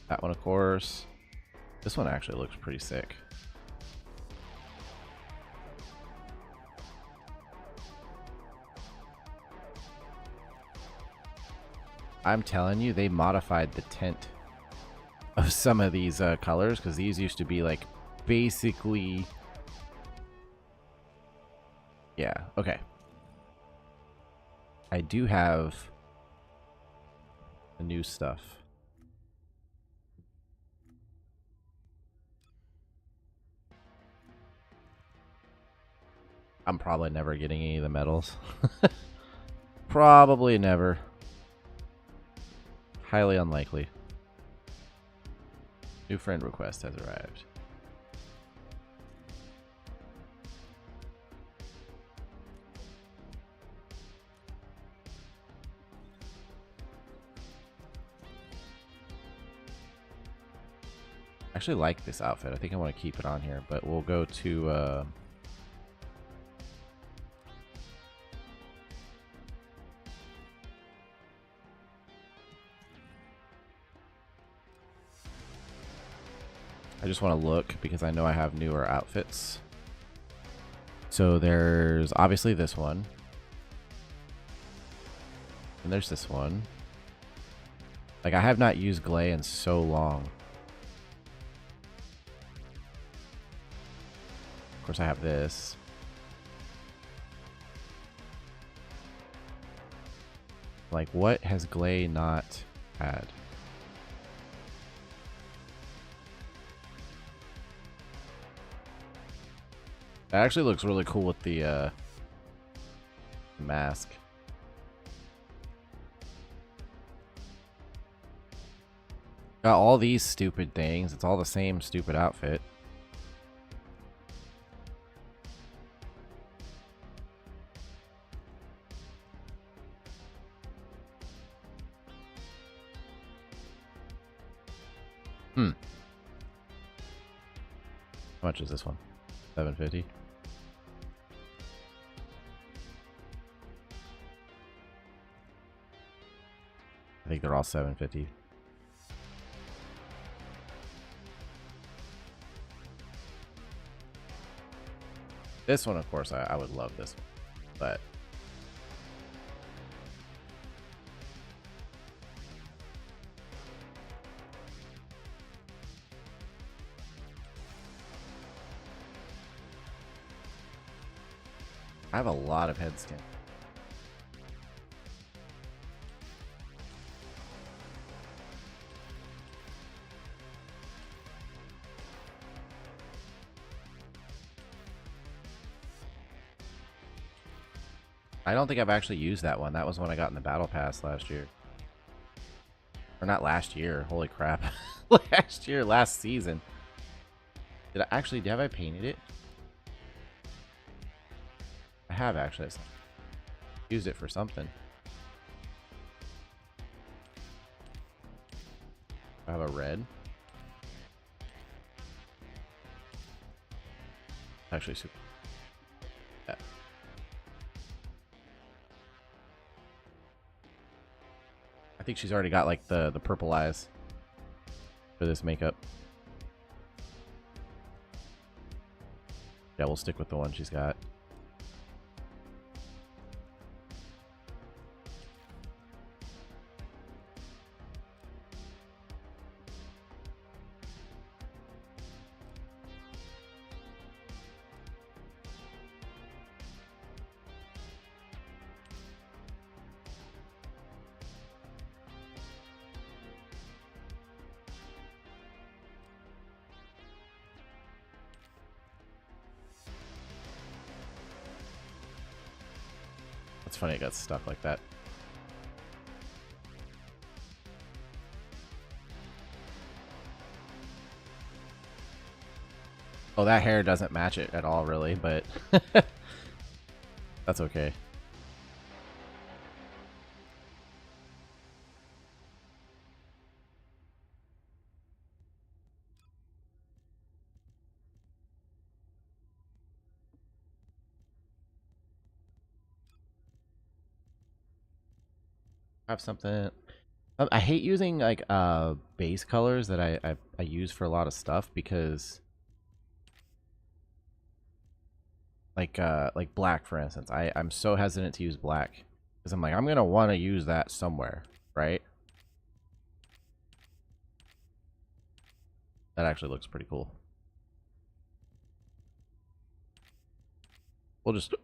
That one, of course. This one actually looks pretty sick. I'm telling you, they modified the tint of some of these colors, because these used to be like basically... Yeah, okay. I do have the new stuff. I'm probably never getting any of the medals. Probably never. Highly unlikely. New friend request has arrived. I actually like this outfit. I think I want to keep it on here, but we'll go to I just want to look because I know I have newer outfits. So there's obviously this one. And there's this one. Like, I have not used Glay in so long. Of course, I have this. Like, what has Glay not had? That actually looks really cool with the mask. Got all these stupid things. It's all the same stupid outfit. How much is this one? 750. I think they're all 750. This one, of course, I would love this one, but I have a lot of head skin. I don't think I've actually used that one. That was one I got in the battle pass last year. Or not last year. Holy crap. Last year, last season. Did I actually, have I painted it? I have actually. Used it for something. I have a red. Actually, super. Yeah. I think she's already got like the purple eyes for this makeup. Yeah, we'll stick with the one she's got. It's funny it got stuck like that. Oh, that hair doesn't match it at all, really, but that's okay. I have something. I hate using like base colors that I use for a lot of stuff because like black, for instance. I'm so hesitant to use black because I'm like, I'm gonna want to use that somewhere, right? That actually looks pretty cool. We'll just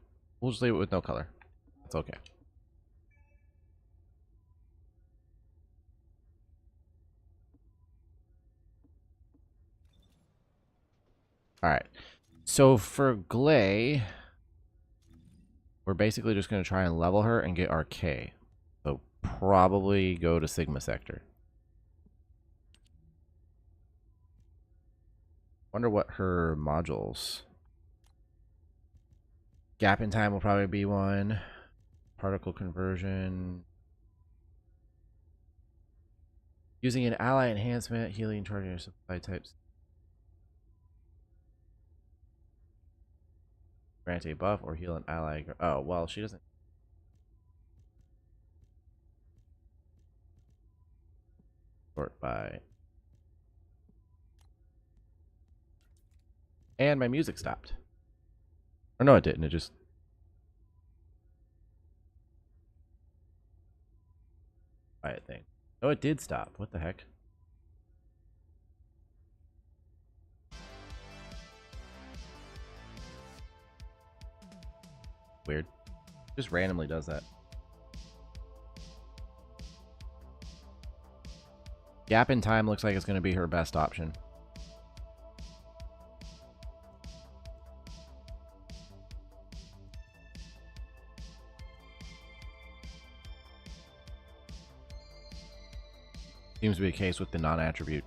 leave it with no color. That's okay. All right. So for Glay, we're basically just going to try and level her and get our K. So probably go to Sigma Sector. Wonder what her modules. Gap in time will probably be one. Particle conversion. Using an ally enhancement, healing, charging, or supply types. Grant a buff or heal an ally. Oh, well, she doesn't. Sort by. And my music stopped. Or no, it didn't. It just. Quiet thing. Oh, it did stop. What the heck? Weird. Just randomly does that. Gap in time looks like it's going to be her best option. Seems to be the case with the non-attribute.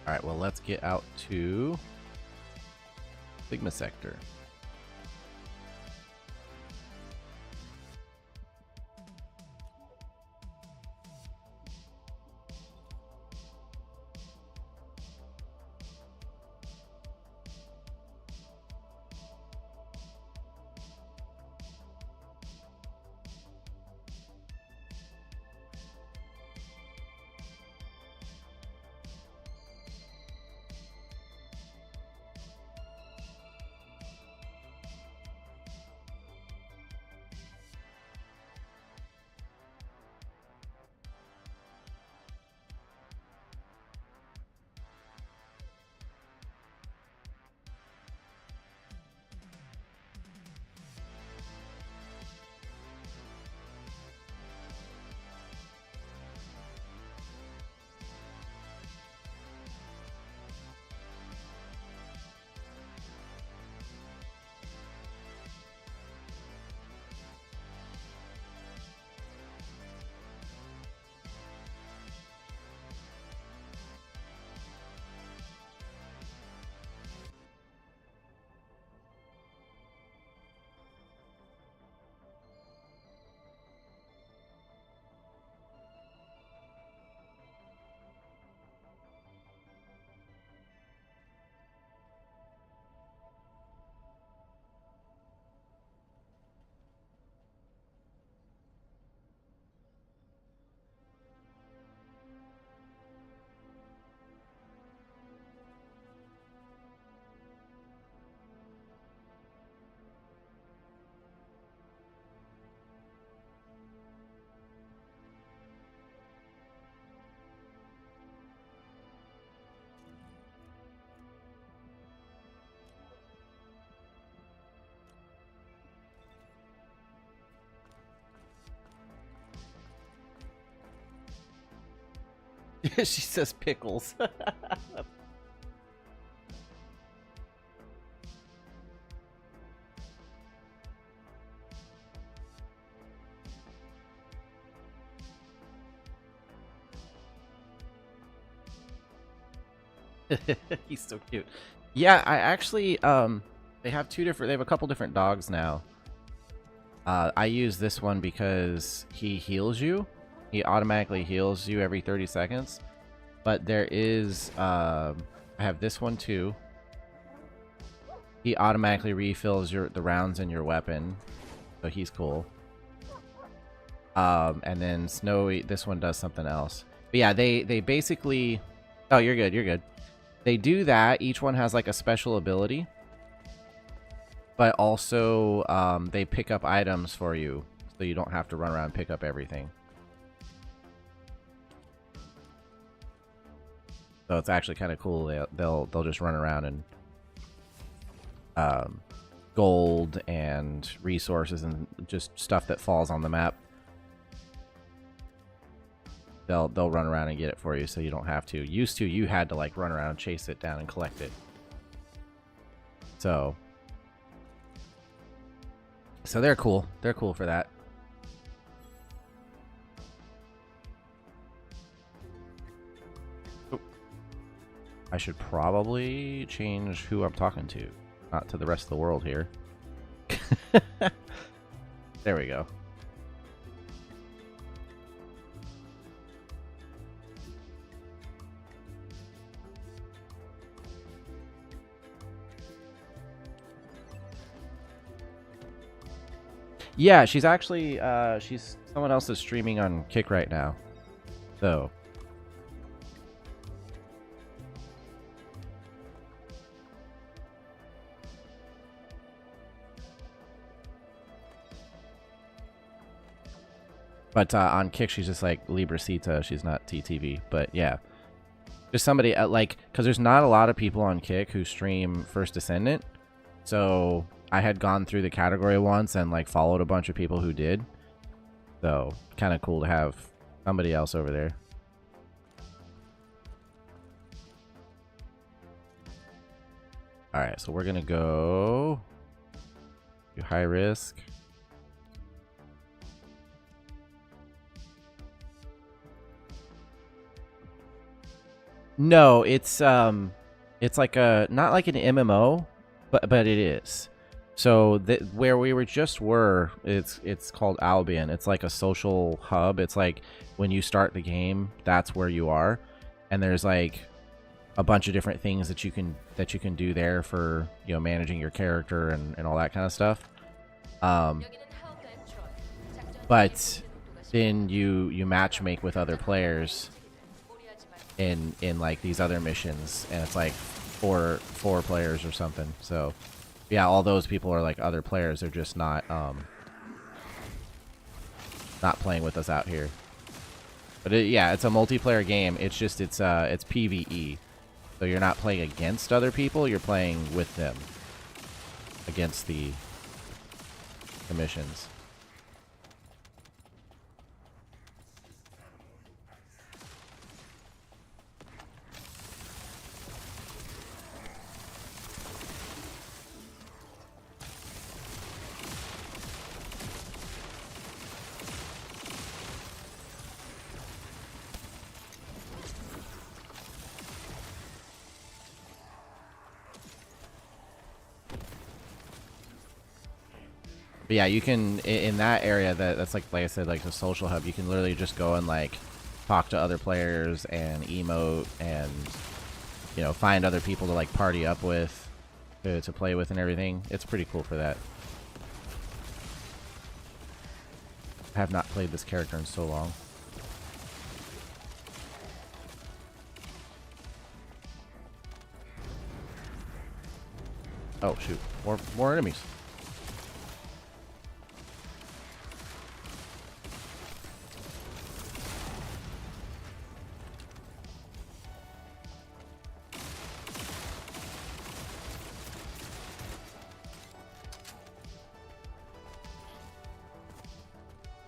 Alright, well, let's get out to Sigma Sector. She says pickles. He's so cute. Yeah, I actually they have they have a couple different dogs now. I use this one because he heals you. He automatically heals you every 30 seconds. But there is I have this one too. He automatically refills the rounds in your weapon. So he's cool. And then Snowy, this one does something else. But yeah, they basically... Oh, you're good, you're good. They do that. Each one has like a special ability. But also, they pick up items for you. So you don't have to run around and pick up everything. So it's actually kind of cool. They'll just run around and... gold and resources and just stuff that falls on the map. They'll run around and get it for you, so you don't have to. Used to, you had to like run around, chase it down, and collect it. So they're cool. They're cool for that. Oh. I should probably change who I'm talking to, not to the rest of the world here. There we go. Yeah, she's actually she's someone else is streaming on Kick right now. So but on Kick she's just like Libracita, she's not TTV, but yeah. Just somebody like, because there's not a lot of people on Kick who stream First Descendant. So I had gone through the category once and like followed a bunch of people who did. So kind of cool to have somebody else over there. Alright, so we're gonna go to high risk. No, it's like a not like an MMO, but it is. So where we were just were, it's called Albion. It's like a social hub. It's like when you start the game, that's where you are, and there's like a bunch of different things that you can do there for managing your character and all that kind of stuff. Um,
여기는 하우드 앤 트로이. 작전
but
속도가
then you match make with other players
무리하지 말고.
in like these other missions, and it's like four players or something. So yeah, all those people are like other players. They're just not playing with us out here. But yeah, it's a multiplayer game. It's just it's PvE. So you're not playing against other people, you're playing with them against the missions. But yeah, you can in that area that's like I said, like the social hub. You can literally just go and like talk to other players and emote and find other people to like party up with, to play with and everything. It's pretty cool for that. I have not played this character in so long. Oh shoot, more enemies.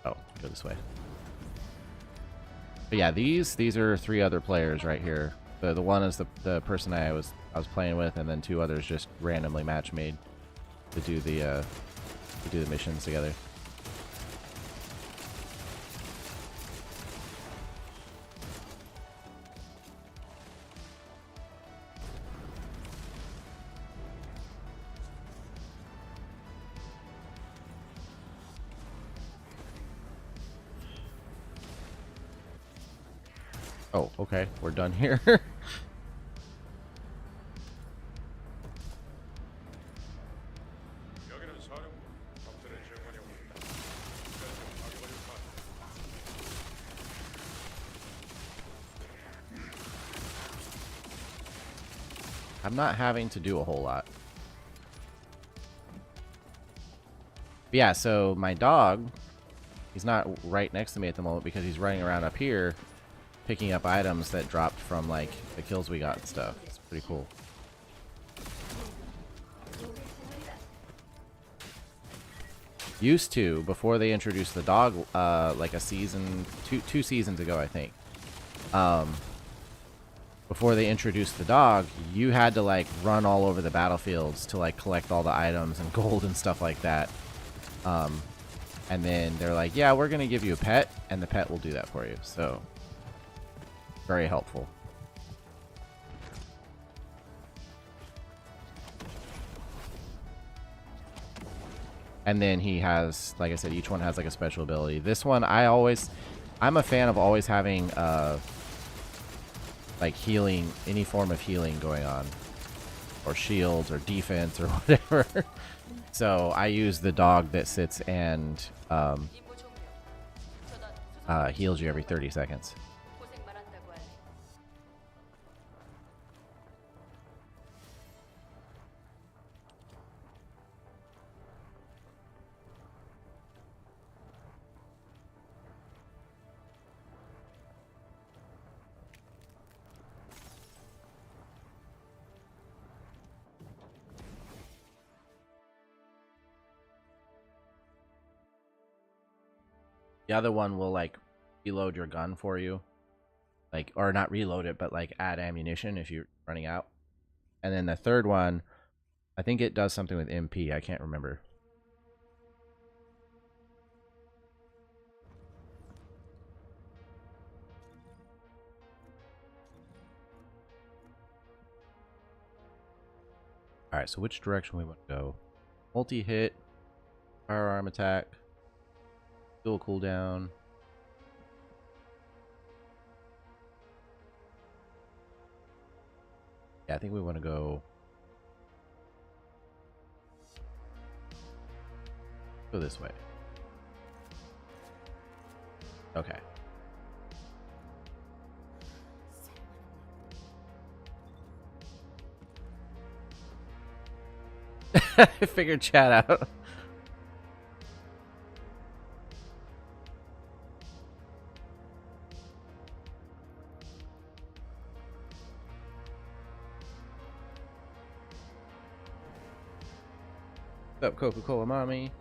Oh, go this way. But yeah, these are 3 other players right here. The one is the person I was playing with, and then 2 others just randomly match made to do the missions together. Oh, okay, we're done here.
여기는 사령부. 적들의 증원이 옵니다. 가격을
I'm not having to do a whole lot. But yeah, so my dog, he's not right next to me at the moment because he's running around up here picking up items that dropped from like the kills we got and stuff. It's pretty cool. Used to, before they introduced the dog, like a season, two seasons ago, I think. Before they introduced the dog, you had to like run all over the battlefields to like collect all the items and gold and stuff like that. And then they're like, yeah, we're going to give you a pet, and the pet will do that for you. So, very helpful. And then he has, like I said, each one has like a special ability. This one, I'm a fan of always having, like healing, any form of healing going on. Or shields, or defense, or whatever. So I use the dog that sits and heals you every 30 seconds.
고생만 한다고 하네.
The other one will like reload your gun for you. Like, or not reload it, but like add ammunition if you're running out. And then the third one, I think it does something with MP. I can't remember. Alright, so which direction we want to go? Multi-hit, firearm attack, dual cooldown. Yeah, I think we want to go this way. Okay. I figured chat out. What's up, Coca-Cola Mommy?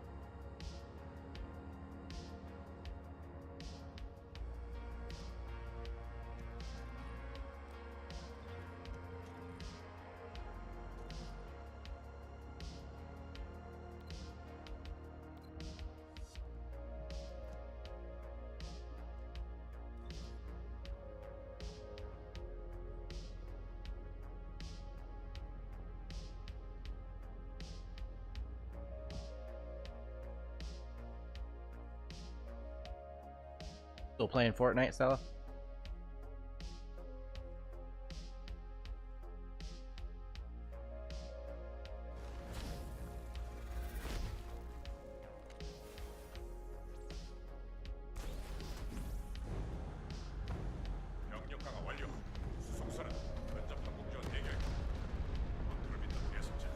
Still playing Fortnite, Stella?
명령 강화 완료. 수송선은 근접 항공지원 대기. 컨트롤 밑에 계속자.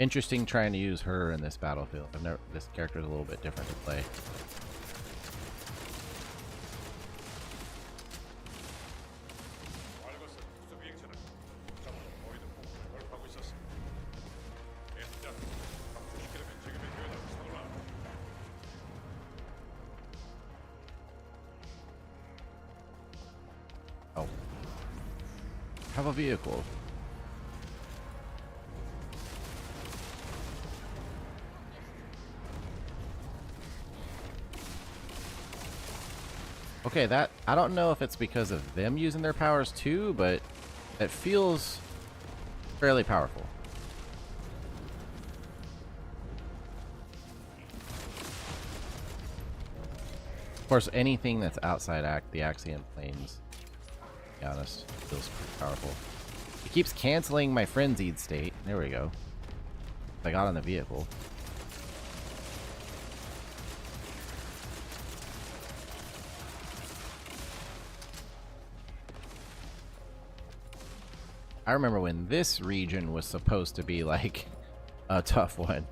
Interesting trying to use her in this battlefield. This character is a little bit different to play.
알것은 수소 비행체는 적으로 보이는 폭풍을 돌파하고 있었어. 대신장 감축시키려면 지금의 기회다. 서둘러.
Oh. Have a vehicle. Okay, that I don't know if it's because of them using their powers too, but it feels fairly powerful. Of course, anything that's outside the Axiom planes, to be honest, feels pretty powerful. It keeps canceling my frenzied state. There we go. I got on the vehicle. I remember when this region was supposed to be like a tough one.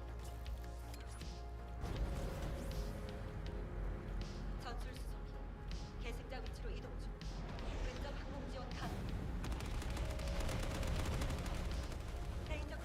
계승자 위치로 이동 중. 근접 항공 지원 가능. 레인저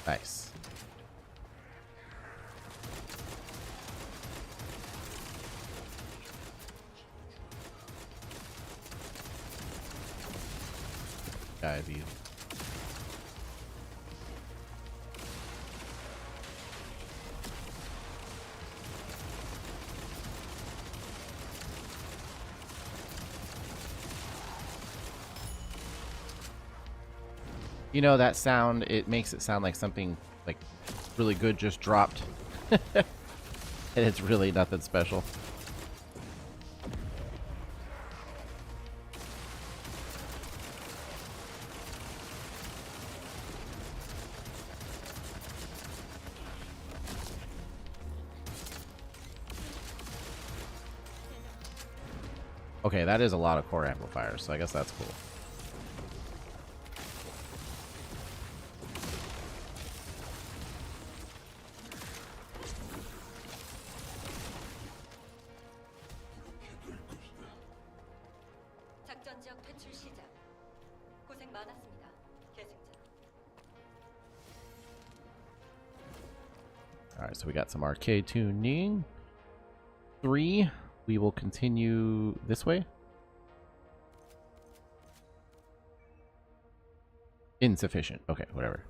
Nice. Sky view. You know that sound, it makes it sound like something like really good just dropped. And it's really nothing special. Okay, that is a lot of core amplifiers, so I guess that's cool.
작전 지역 퇴출 시작. 고생 많았습니다. 계승자.
Alright, so we got some arcade tuning. 3, we will continue this way. Insufficient. Okay, whatever.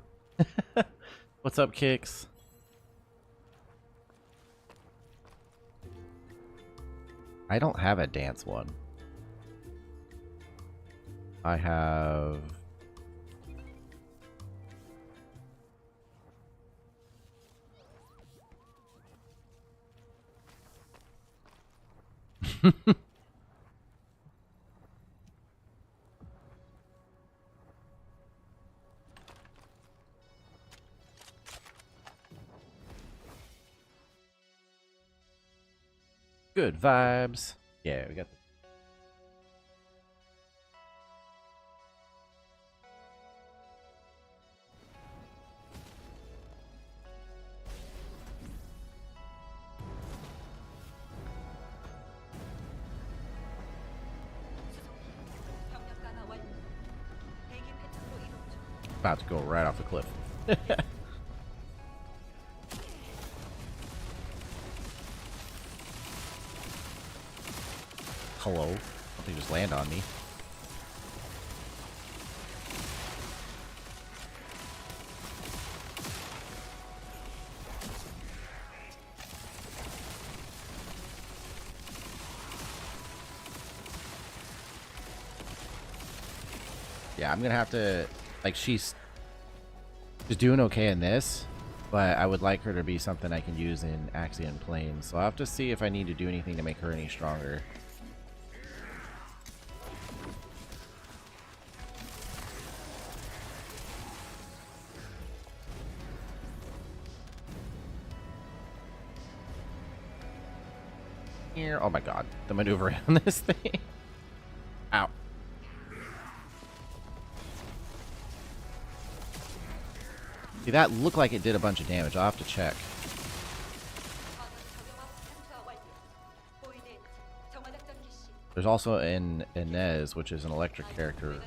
What's up, Kicks? I don't have a dance one. I have... Good vibes. Yeah, we got the...
병력가가 완료. 대기 패턴으로 이동 중.
About to go right off the cliff. Hello? Something just land on me. Yeah, I'm gonna have to... Like, she's doing okay in this, but I would like her to be something I can use in Axion Plains. So I'll have to see if I need to do anything to make her any stronger. Here. Oh my god, the maneuver on this thing. Ow. See, that looked like it did a bunch of damage. I'll have to check. There's also an Inez, which is an electric character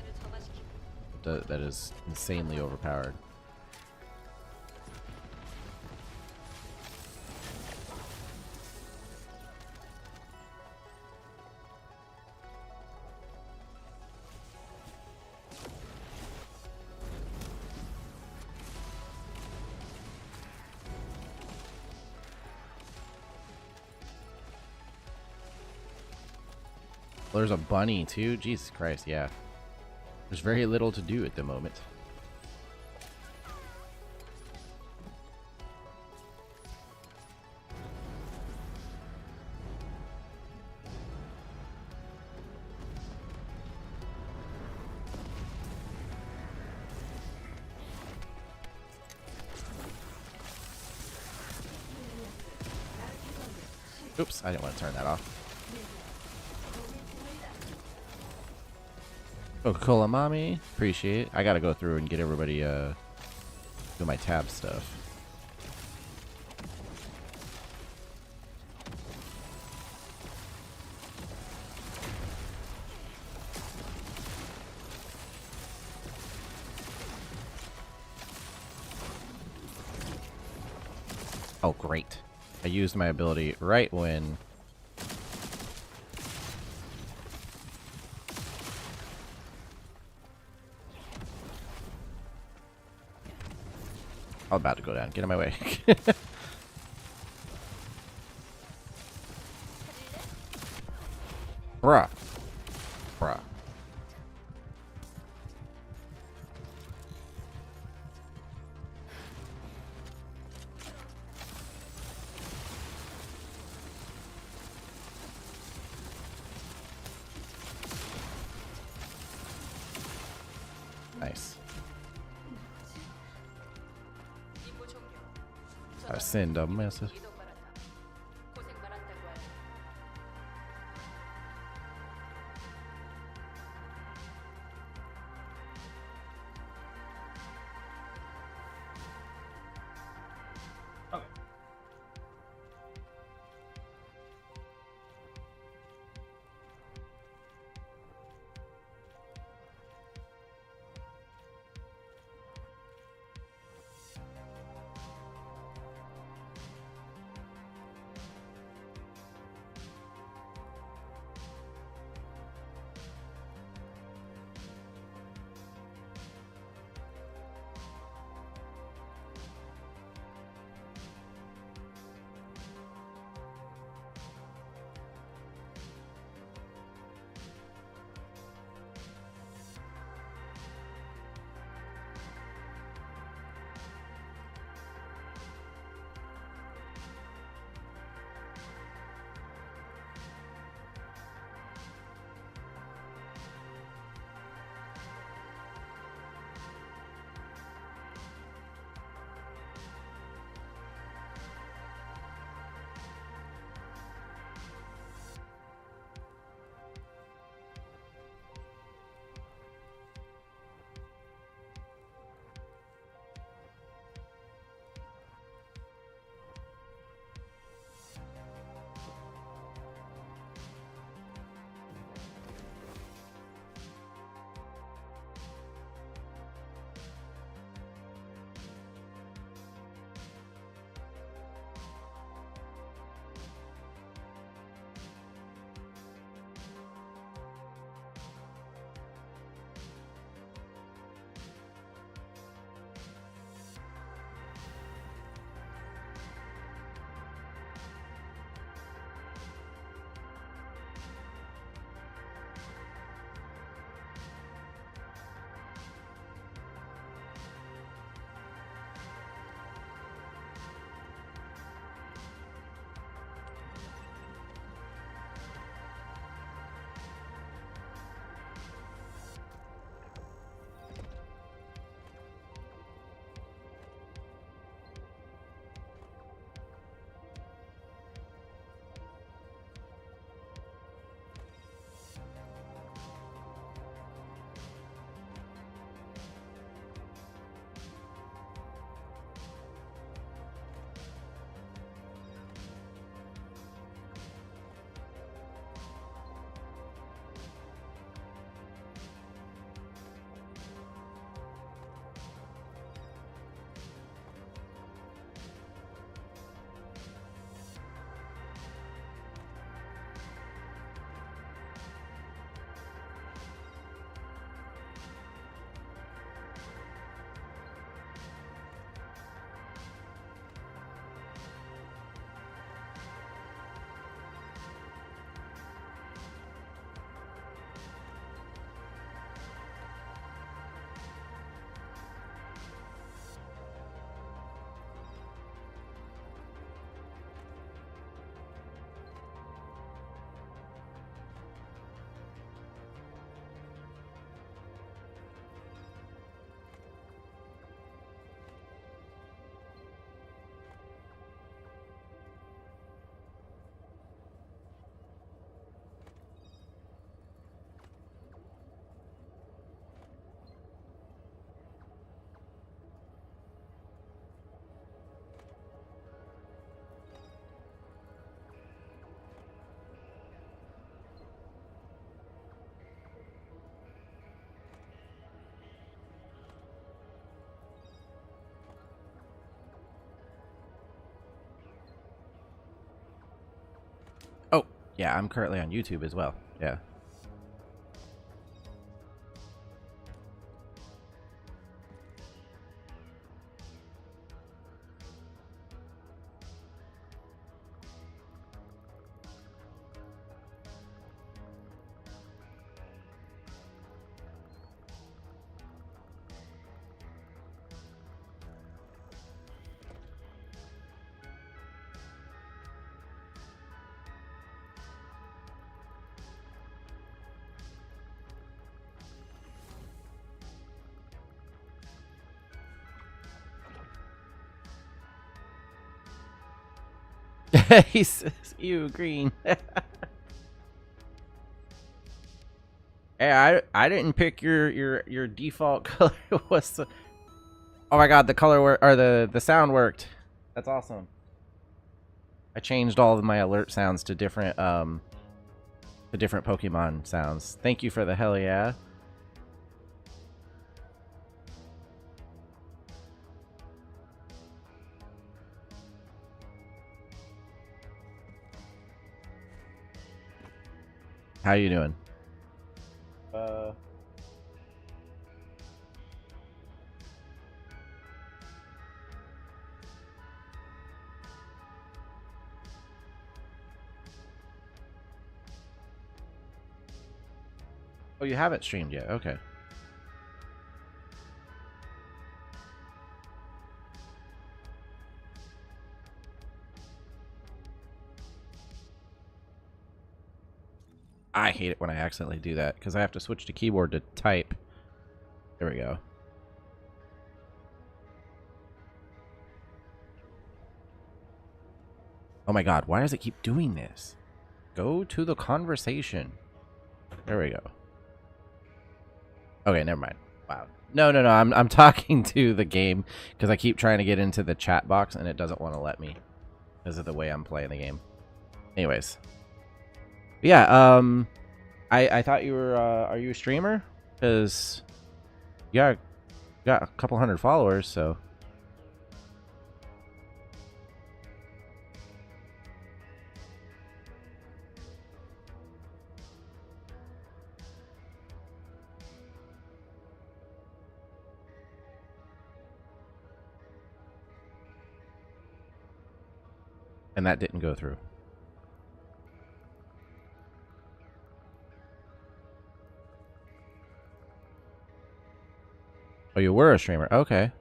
that is insanely overpowered. Well, there's a bunny too. Jesus Christ, yeah. There's very little to do at the moment. Oops, I didn't want to turn that off. Coca-Cola Mommy, appreciate it. I gotta go through and get everybody do my tab stuff. Oh great. I used my ability right when I'm about to go down. Get in my way. Bruh. Bruh. Nice. I send a message. Yeah, I'm currently on YouTube as well. Yeah. He says, "You green." Hey, I didn't pick your default color. What's the? Oh my god, the color or the sound worked. That's awesome. I changed all of my alert sounds to different Pokemon sounds. Thank you for the hell yeah. How you doing? Oh, you haven't streamed yet. Okay. I hate it when I accidentally do that because I have to switch to keyboard to type. There we go. Oh my god, why does it keep doing this? Go to the conversation. There we go. Okay, never mind. Wow. No. I'm talking to the game because I keep trying to get into the chat box and it doesn't want to let me because of the way I'm playing the game. Anyways. Yeah, I thought you were are you a streamer? Because you got a couple hundred followers, so and that didn't go through. Oh, you were a streamer. Okay.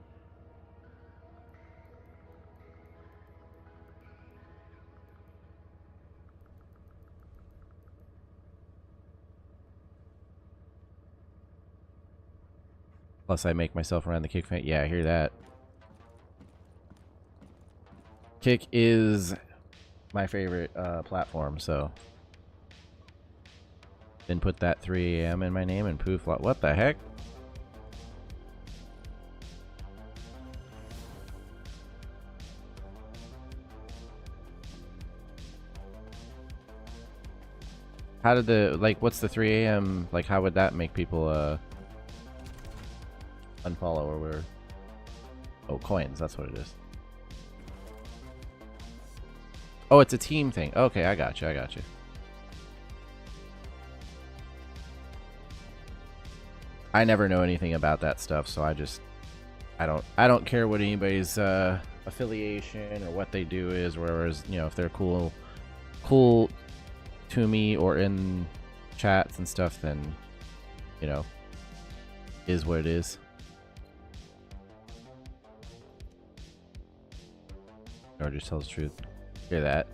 Plus, I make myself around the Kick fan. Yeah, I hear that. Kick is my favorite platform, so. Then put that 3 a.m. in my name and poof. What the heck? How did the, like, what's the 3 a.m., like, how would that make people, unfollow or whatever? Oh, coins, that's what it is. Oh, it's a team thing. Okay, I got you. I never know anything about that stuff, so I don't care what anybody's, affiliation or what they do is, whereas, you know, if they're cool to me or in chats and stuff, then, you know, is what it is. Or just tells the truth. Hear that.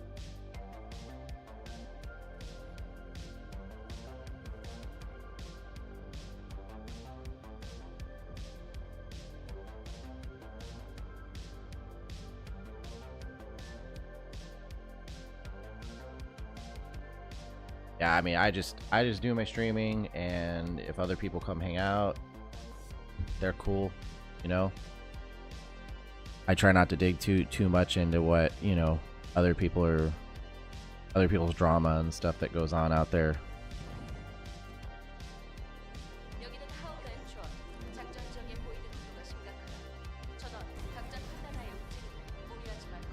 Yeah, I mean, I just do my streaming, and if other people come hang out, they're cool, you know. I try not to dig too much into what, you know, other people's drama and stuff that goes on out there.
여기는 하우더 앤 주원. 작전 지역에 보이는 구조가 심각하다. 전원 각자 판단하에 움직이고 무리하지 말고.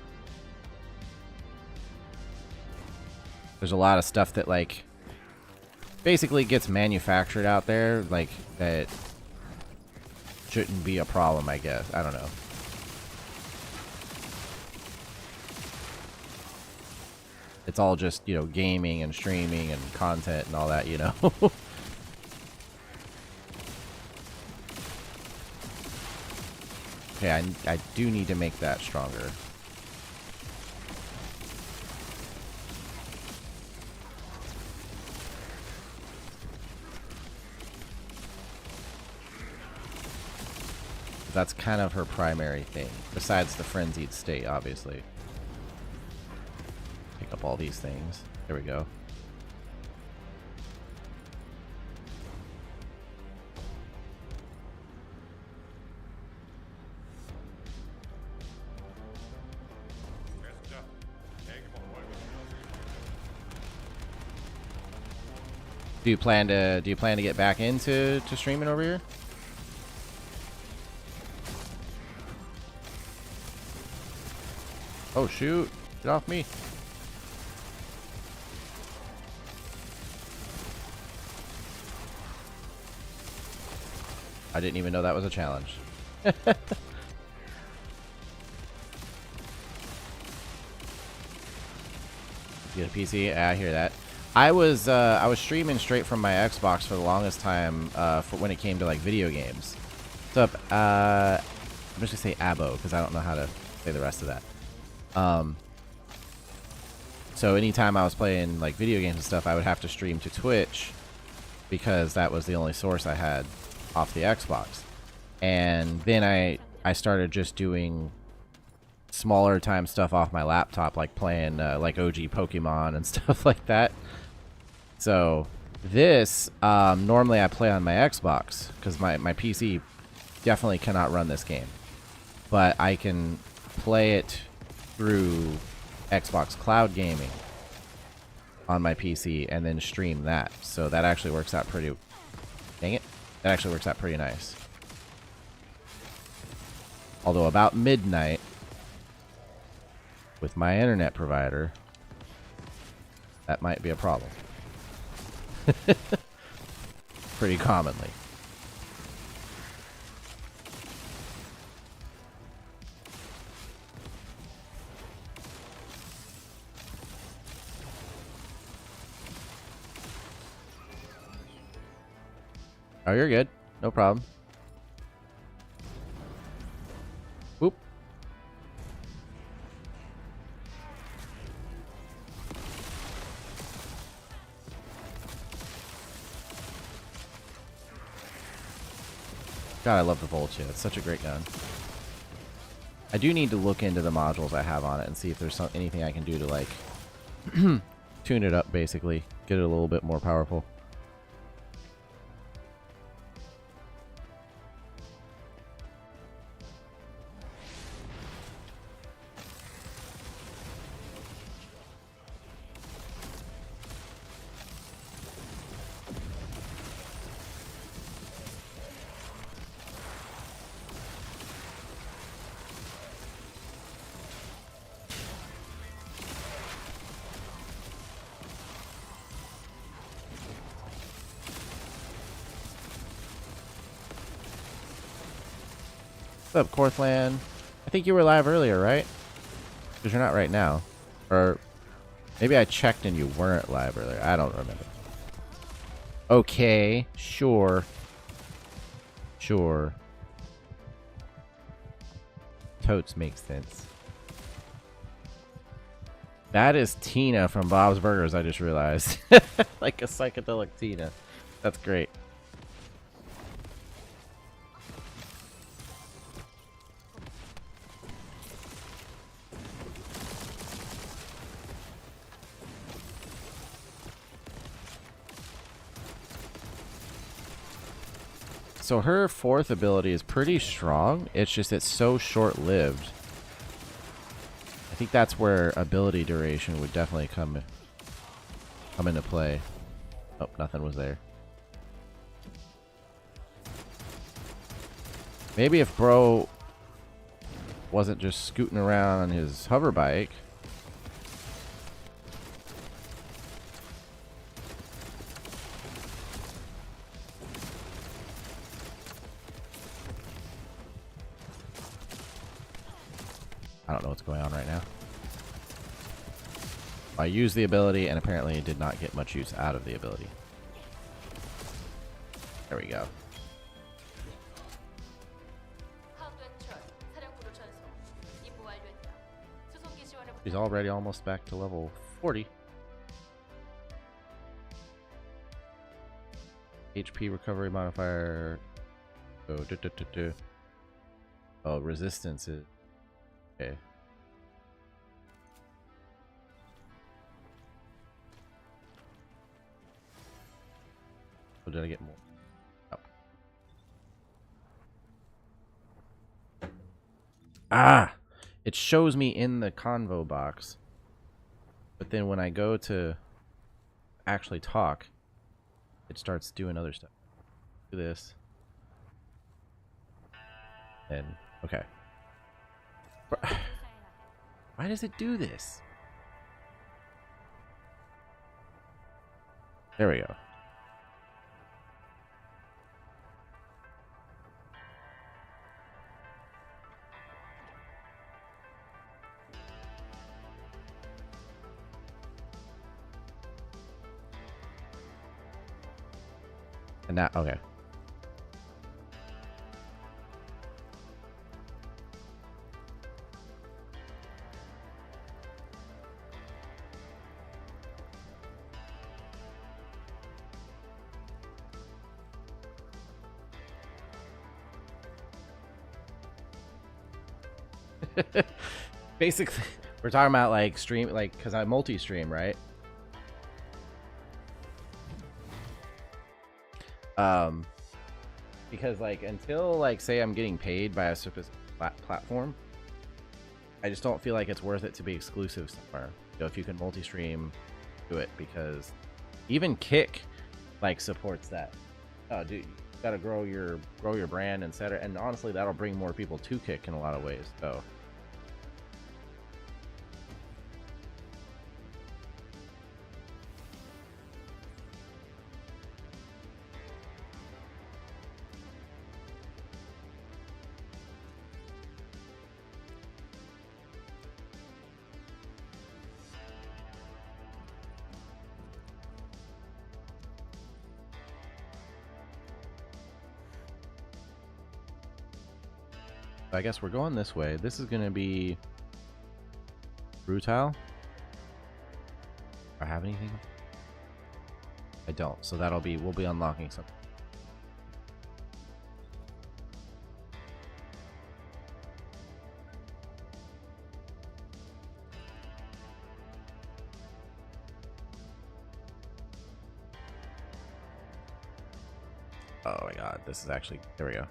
There's a lot of stuff that, like, basically gets manufactured out there, like, that shouldn't be a problem, I guess. I don't know. It's all just, you know, gaming and streaming and content and all that, you know. Okay, I do need to make that stronger. That's kind of her primary thing, besides the frenzied state, obviously. Pick up all these things. There we go. Do you plan to get back into streaming over here? Oh shoot, get off me. I didn't even know that was a challenge. Get a PC? I hear that. I was streaming straight from my Xbox for the longest time for when it came to like video games. What's up? I'm just gonna say Abo because I don't know how to say the rest of that. So anytime I was playing like video games and stuff, I would have to stream to Twitch because that was the only source I had off the Xbox. And then I started just doing smaller time stuff off my laptop, like playing like OG Pokemon and stuff like that. So this normally I play on my Xbox because my PC definitely cannot run this game, but I can play it through Xbox Cloud Gaming on my PC and then stream that. So that actually works out pretty... Dang it. That actually works out pretty nice. Although about midnight, with my internet provider, that might be a problem. Pretty commonly. Oh, you're good. No problem. Whoop. God, I love the Voltia. It's such a great gun. I do need to look into the modules I have on it and see if there's anything I can do to, like, tune it up, basically. Get it a little bit more powerful. What's up, Korthland? I think you were live earlier, right? Because you're not right now. Or maybe I checked and you weren't live earlier. I don't remember. Okay, sure. Sure. Totes makes sense. That is Tina from Bob's Burgers, I just realized. Like a psychedelic Tina. That's great. So her fourth ability is pretty strong. It's just it's so short-lived. I think that's where ability duration would definitely come into play. Oh, nothing was there. Maybe if bro wasn't just scooting around on his hover bike. going on right now. I used the ability and apparently did not get much use out of the ability. There we go. She's already almost back to level 40. HP recovery modifier. Oh, oh, resistance is okay. Oh, did I get more? Oh. Ah! It shows me in the convo box, but then when I go to actually talk, it starts doing other stuff. Do this. And, okay. Why does it do this? There we go. And now, okay. Basically, we're talking about like stream, like, because I multi-stream, right? Because like until like say I'm getting paid by a specific platform, I just don't feel like it's worth it to be exclusive somewhere. So if you can multi-stream, do it, because even Kick like supports that. Oh, dude, you gotta grow your brand and set it, and honestly, that'll bring more people to Kick in a lot of ways. So. I guess we're going this way. This is gonna be Brutal. Do I have anything? I don't, so that'll be, we'll be unlocking something. Oh my god, this is actually, there we go.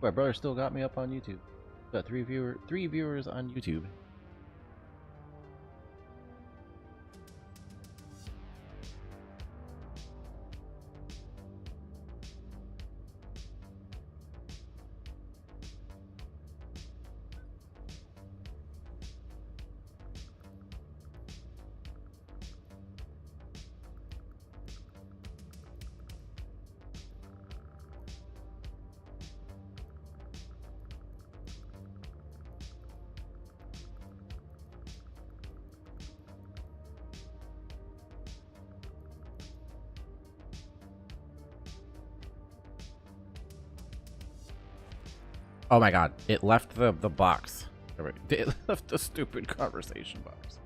My brother still got me up on YouTube. Got three viewers on YouTube. Oh my god, it left the box. It left the stupid conversation box.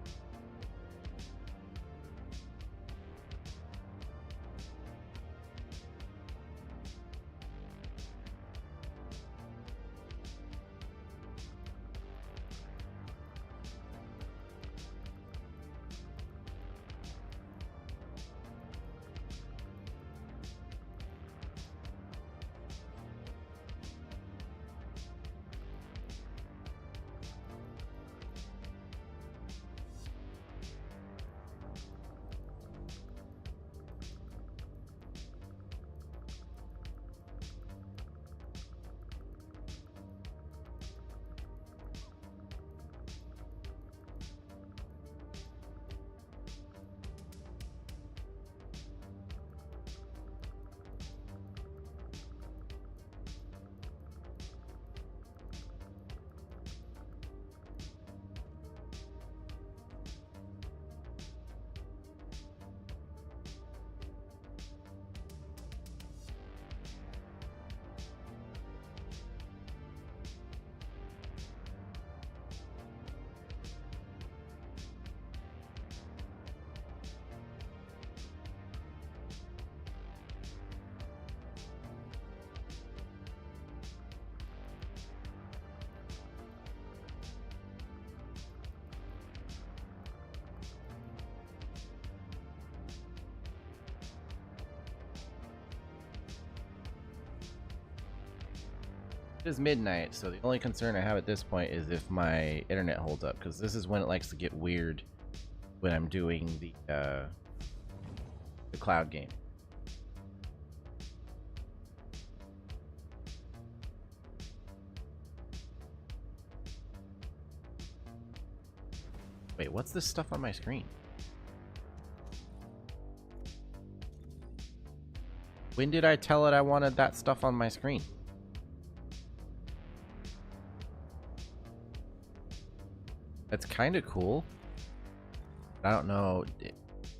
It is midnight, so the only concern I have at this point is if my internet holds up, because this is when it likes to get weird when I'm doing the cloud game. Wait, what's this stuff on my screen? When did I tell it I wanted that stuff on my screen? That's kind of cool. I don't know. It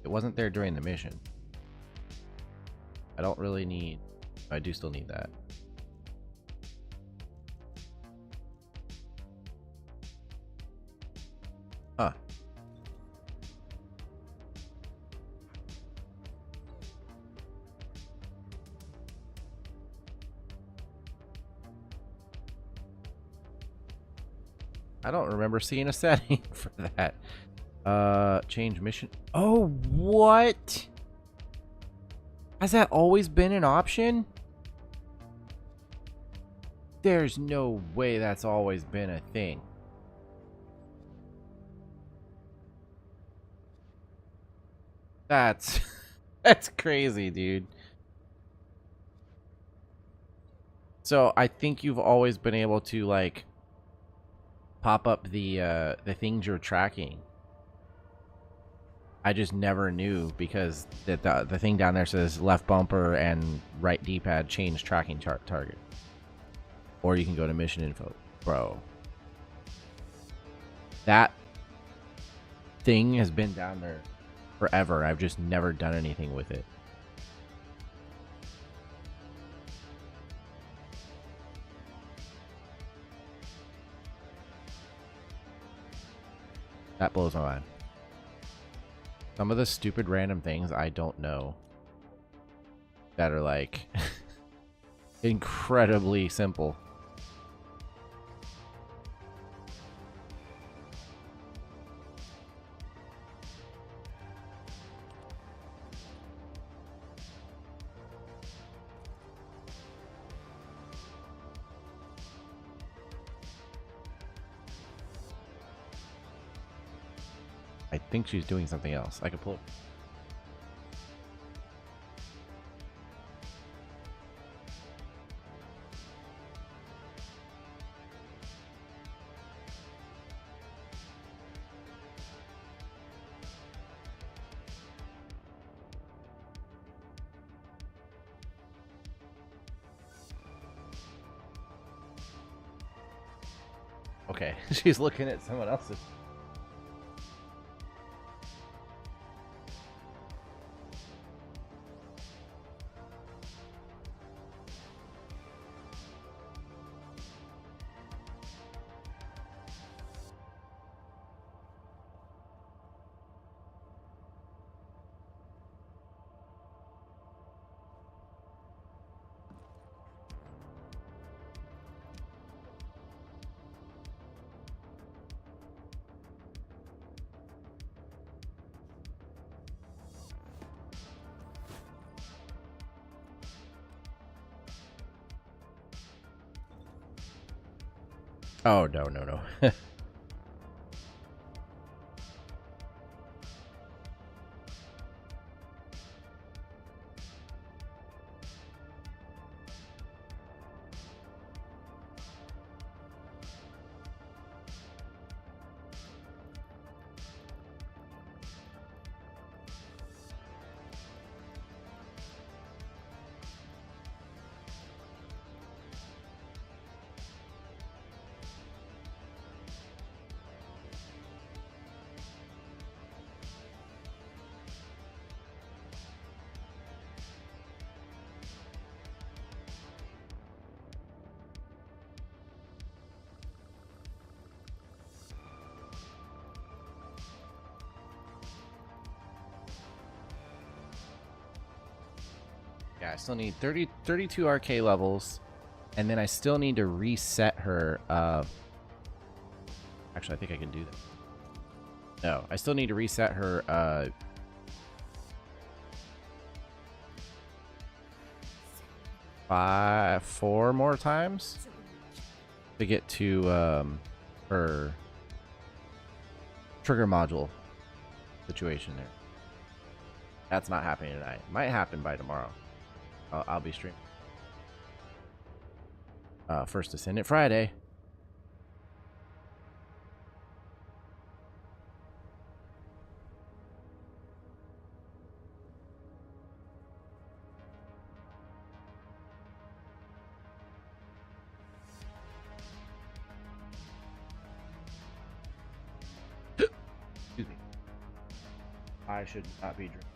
wasn't there during the mission. I don't really need... I do still need that. Huh. I don't remember seeing a setting for that. Change mission. Oh, what? Has that always been an option? There's no way that's always been a thing. That's that's crazy, dude. So I think you've always been able to like pop up the things you're tracking. I just never knew because the thing down there says left bumper and right D-pad change tracking target. Or you can go to mission info. Bro. That thing has been down there forever. I've just never done anything with it. That blows my mind. Some of the stupid random things I don't know that are like incredibly simple. I think she's doing something else. I could pull. Okay, she's looking at someone else's. Oh, no, no, no. Yeah, I still need 32 RK levels, and then I still need to reset her. Actually, I think I can do that. No, I still need to reset her. 4 more times to get to her trigger module situation there. That's not happening tonight. Might happen by tomorrow. I'll be streaming. First Descendant Friday. Excuse me. I should not be drinking.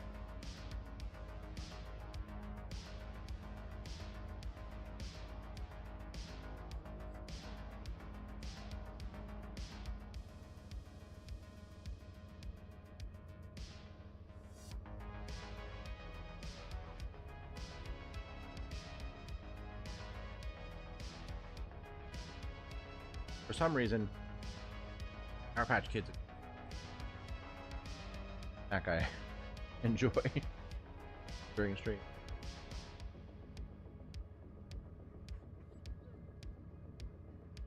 For some reason, Sour Patch Kids that guy enjoy during stream.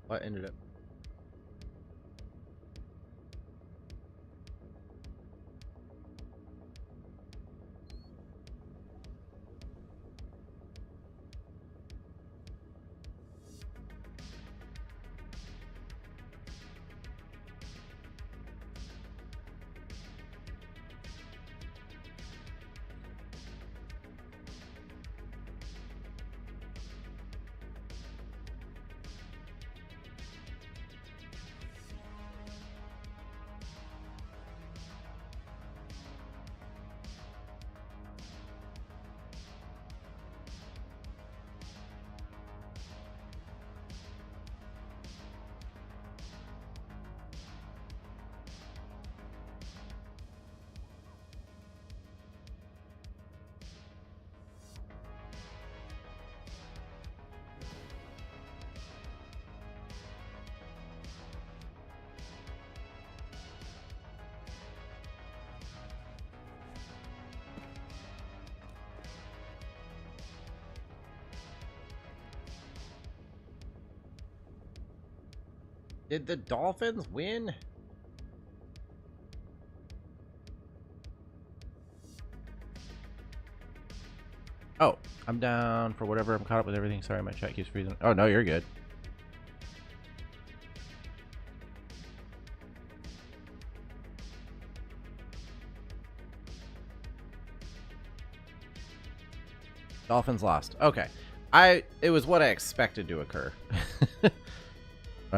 What ended up? Did the Dolphins win? Oh, I'm down for whatever. I'm caught up with everything. Sorry, my chat keeps freezing. Oh, no, you're good. Dolphins lost. Okay. It was what I expected to occur. Not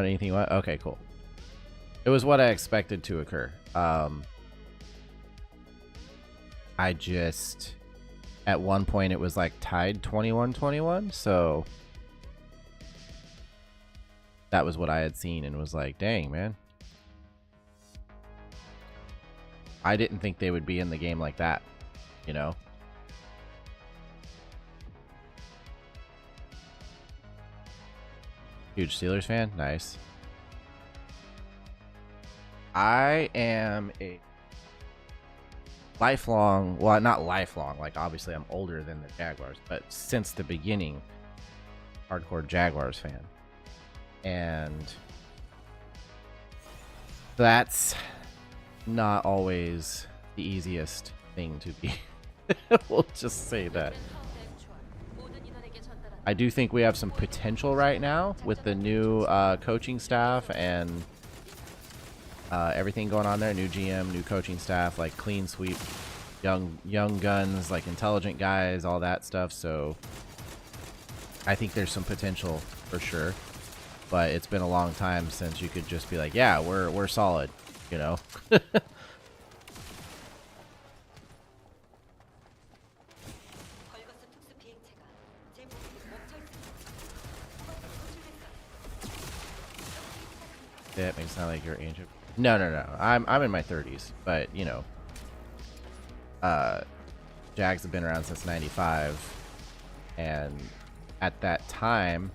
anything. Okay, cool. It was what I expected to occur. I just, at one point it was like tied 21-21, so that was what I had seen and was like, dang, man. I didn't think they would be in the game like that, you know? Huge Steelers fan? Nice. I am a lifelong, well, not lifelong, like obviously I'm older than the Jaguars, but since the beginning, hardcore Jaguars fan. And that's not always the easiest thing to be. We'll just say that. I do think we have some potential right now with the new coaching staff and everything going on there. New GM, new coaching staff, like clean sweep, young guns, like intelligent guys, all that stuff. So I think there's some potential for sure. But it's been a long time since you could just be like, yeah, we're solid, you know. That makes it sound like you're ancient. No. I'm in my 30s, but you know, Jags have been around since '95, and at that time,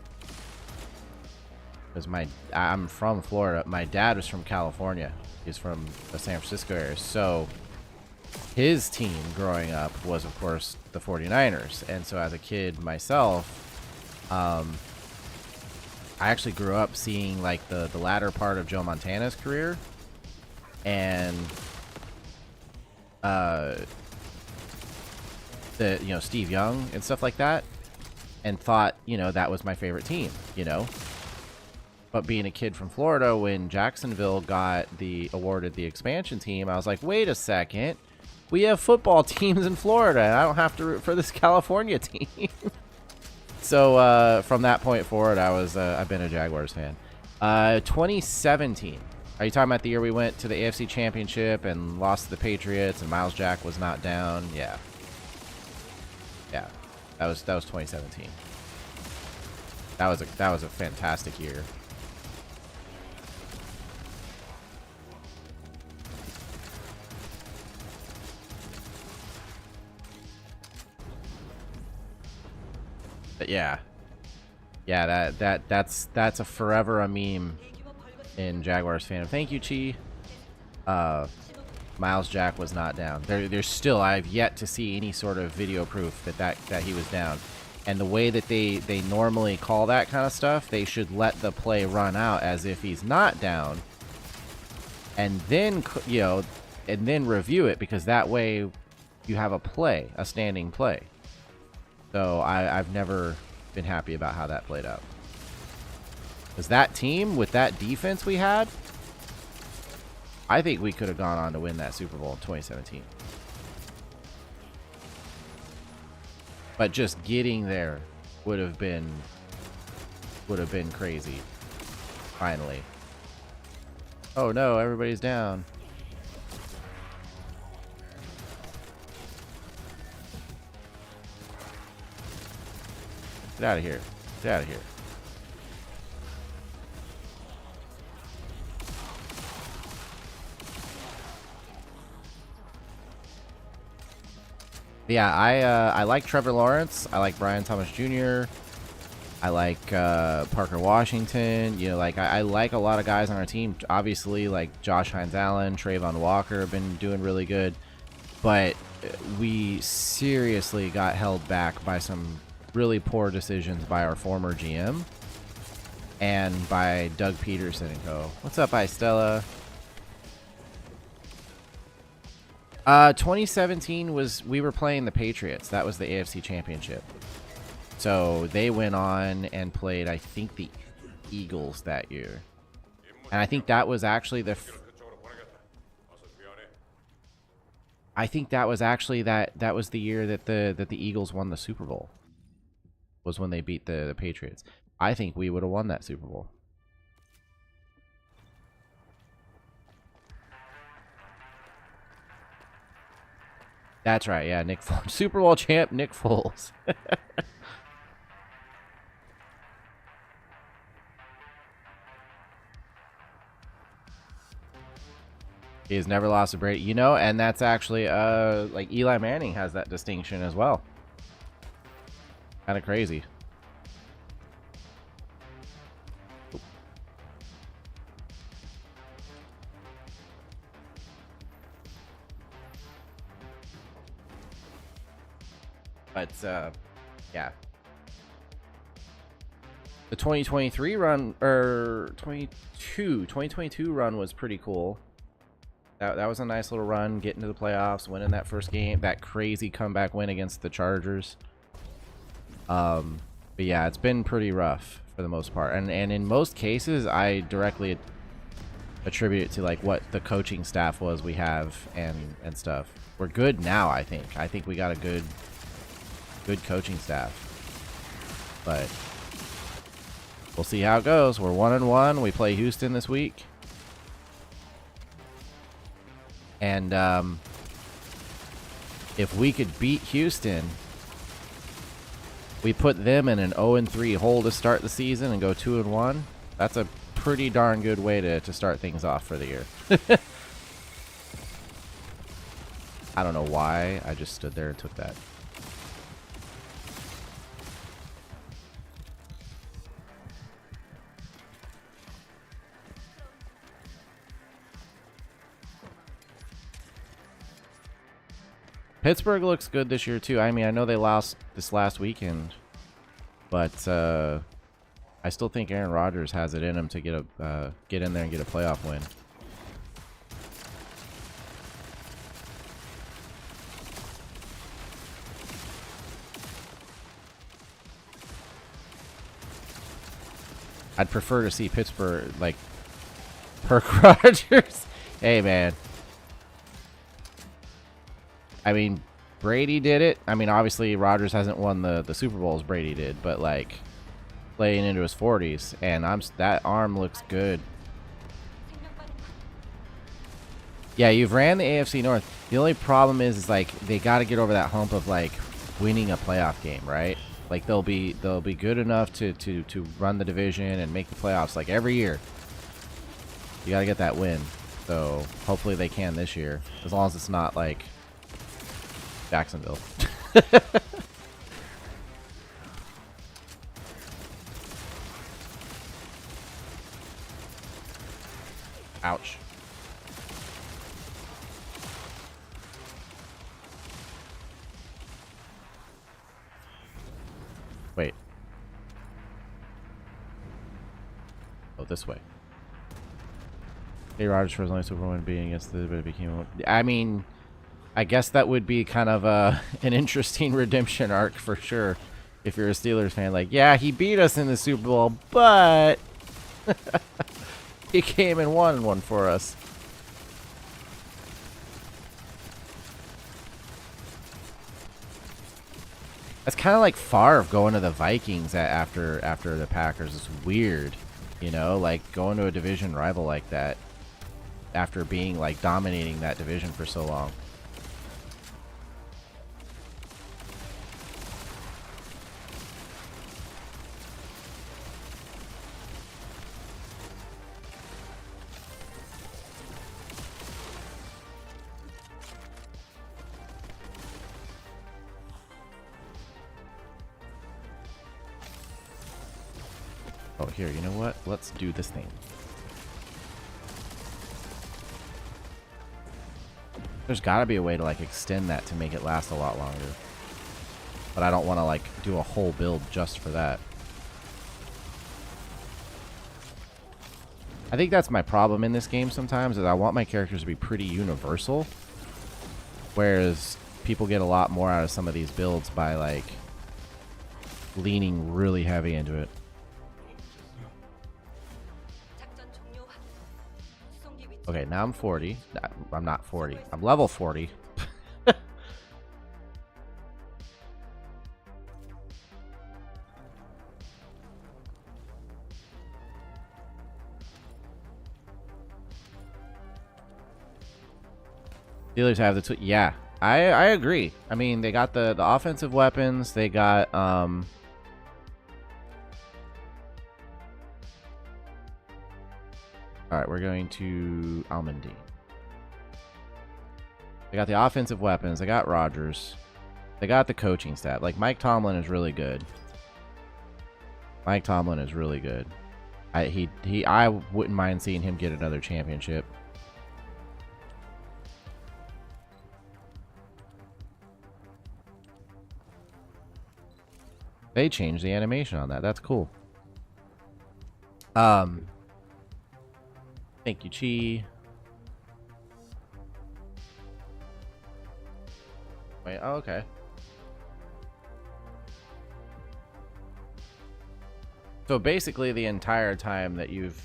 because I'm from Florida. My dad was from California. He's from the San Francisco area, so his team growing up was, of course, the 49ers. And so as a kid myself, I actually grew up seeing like the latter part of Joe Montana's career, and Steve Young and stuff like that, and thought, you know, that was my favorite team, you know. But being a kid from Florida, when Jacksonville got awarded the expansion team, I was like, wait a second, we have football teams in Florida, and I don't have to root for this California team. So from that point forward, I've been a Jaguars fan. 2017. Are you talking about the year we went to the AFC Championship and lost to the Patriots and Miles Jack was not down? Yeah. That was 2017. That was a fantastic year. But yeah, that's a forever a meme in Jaguars fandom. Thank you, Chi. Miles Jack was not down. There's still, I've yet to see any sort of video proof that he was down. And the way that they normally call that kind of stuff, they should let the play run out as if he's not down, and then and then review it, because that way you have a standing play. So I've never been happy about how that played out. Because that team, with that defense we had, I think we could have gone on to win that Super Bowl in 2017. But just getting there would have been crazy. Finally. Oh no, everybody's down. Get out of here. Get out of here. Yeah, I like Trevor Lawrence. I like Brian Thomas Jr. I like Parker Washington. You know, like I like a lot of guys on our team. Obviously, like Josh Hines-Allen, Trayvon Walker have been doing really good. But we seriously got held back by some really poor decisions by our former GM and by Doug Peterson and co. What's up, Istella? 2017 was, we were playing the Patriots. That was the AFC Championship. So they went on and played, I think, the Eagles that year. And I think that was actually the
그쪽으로 보내겠다. 어서 귀환해.
I think that was actually that was the year that the Eagles won the Super Bowl. Was when they beat the Patriots. I think we would have won that Super Bowl. That's right, yeah, Nick Foles. Super Bowl champ Nick Foles. He has never lost a Brady, you know, and that's actually like Eli Manning has that distinction as well. Kind of crazy. But yeah. The 2023 run, or 2022 run was pretty cool. That was a nice little run, getting to the playoffs, winning that first game, that crazy comeback win against the Chargers. But yeah, it's been pretty rough for the most part, and in most cases, I directly attribute it to like what the coaching staff was we have and stuff. We're good now, I think. I think we got a good coaching staff, but we'll see how it goes. We're 1-1. We play Houston this week. And if we could beat Houston, we put them in an 0-3 hole to start the season and go 2-1. That's a pretty darn good way to start things off for the year. I don't know why. I just stood there and took that. Pittsburgh looks good this year too. I mean, I know they lost this last weekend, but I still think Aaron Rodgers has it in him to get in there and get a playoff win. I'd prefer to see Pittsburgh like Perk Rodgers. Hey man. I mean, Brady did it. I mean, obviously, Rodgers hasn't won the Super Bowl as Brady did, but like playing into his 40s, and that arm looks good. Yeah, you've ran the AFC North. The only problem is like they got to get over that hump of like winning a playoff game, right? Like they'll be good enough to run the division and make the playoffs like every year. You got to get that win. So hopefully they can this year, as long as it's not like Jacksonville. Ouch. Wait. Oh, this way. Hey, Rodgers for his only Super Bowl win being against the, but it became. I mean, I guess that would be kind of an interesting redemption arc for sure. If you're a Steelers fan, like, yeah, he beat us in the Super Bowl, but he came and won one for us. That's kind of like Favre going to the Vikings after the Packers. It's weird, you know, like going to a division rival like that after being like dominating that division for so long. Oh, here, you know what? Let's do this thing. There's gotta be a way to, like, extend that to make it last a lot longer. But I don't want to, like, do a whole build just for that. I think that's my problem in this game sometimes, is I want my characters to be pretty universal. Whereas people get a lot more out of some of these builds by like leaning really heavy into it.
작전 종료. 수송기 위치.
Okay, now I'm 40. I'm not 40. I'm level 40. Steelers have the yeah, I agree. I mean, they got the offensive weapons. They got all right, we're going to Almondine. They got the offensive weapons. They got Rodgers. They got the coaching staff. Like Mike Tomlin is really good. Mike Tomlin is really good. I wouldn't mind seeing him get another championship. They changed the animation on that. That's cool. Thank you, Chi. Wait, oh, okay. So basically the entire time that you've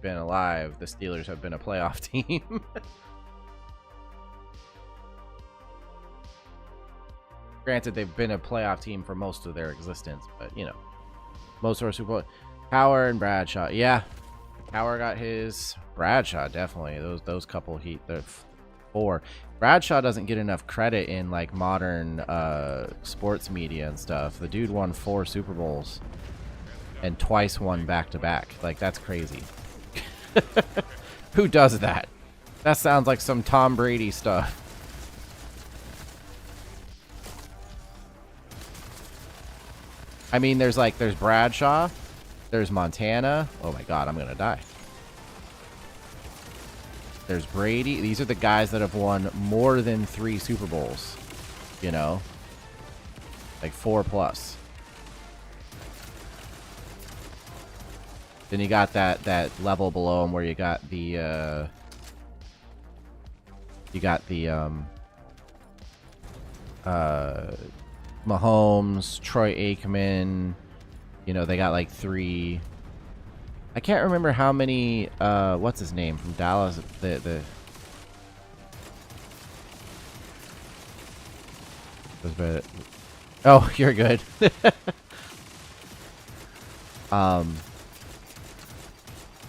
been alive, the Steelers have been a playoff team. Granted, they've been a playoff team for most of their existence, but you know, most of our Super Bowl. Power and Bradshaw, yeah. Power got his. Bradshaw definitely. Those couple the 4. Bradshaw doesn't get enough credit in like modern sports media and stuff. The dude won 4 Super Bowls and twice won back to back. Like that's crazy. Who does that? That sounds like some Tom Brady stuff. I mean, there's Bradshaw, there's Montana. Oh my God, I'm gonna die. There's Brady. These are the guys that have won more than 3 Super Bowls. You know, like 4+. Then you got that level below him where you got the Mahomes, Troy Aikman. You know, they got like 3. I can't remember how many. What's his name from Dallas? The oh, you're good.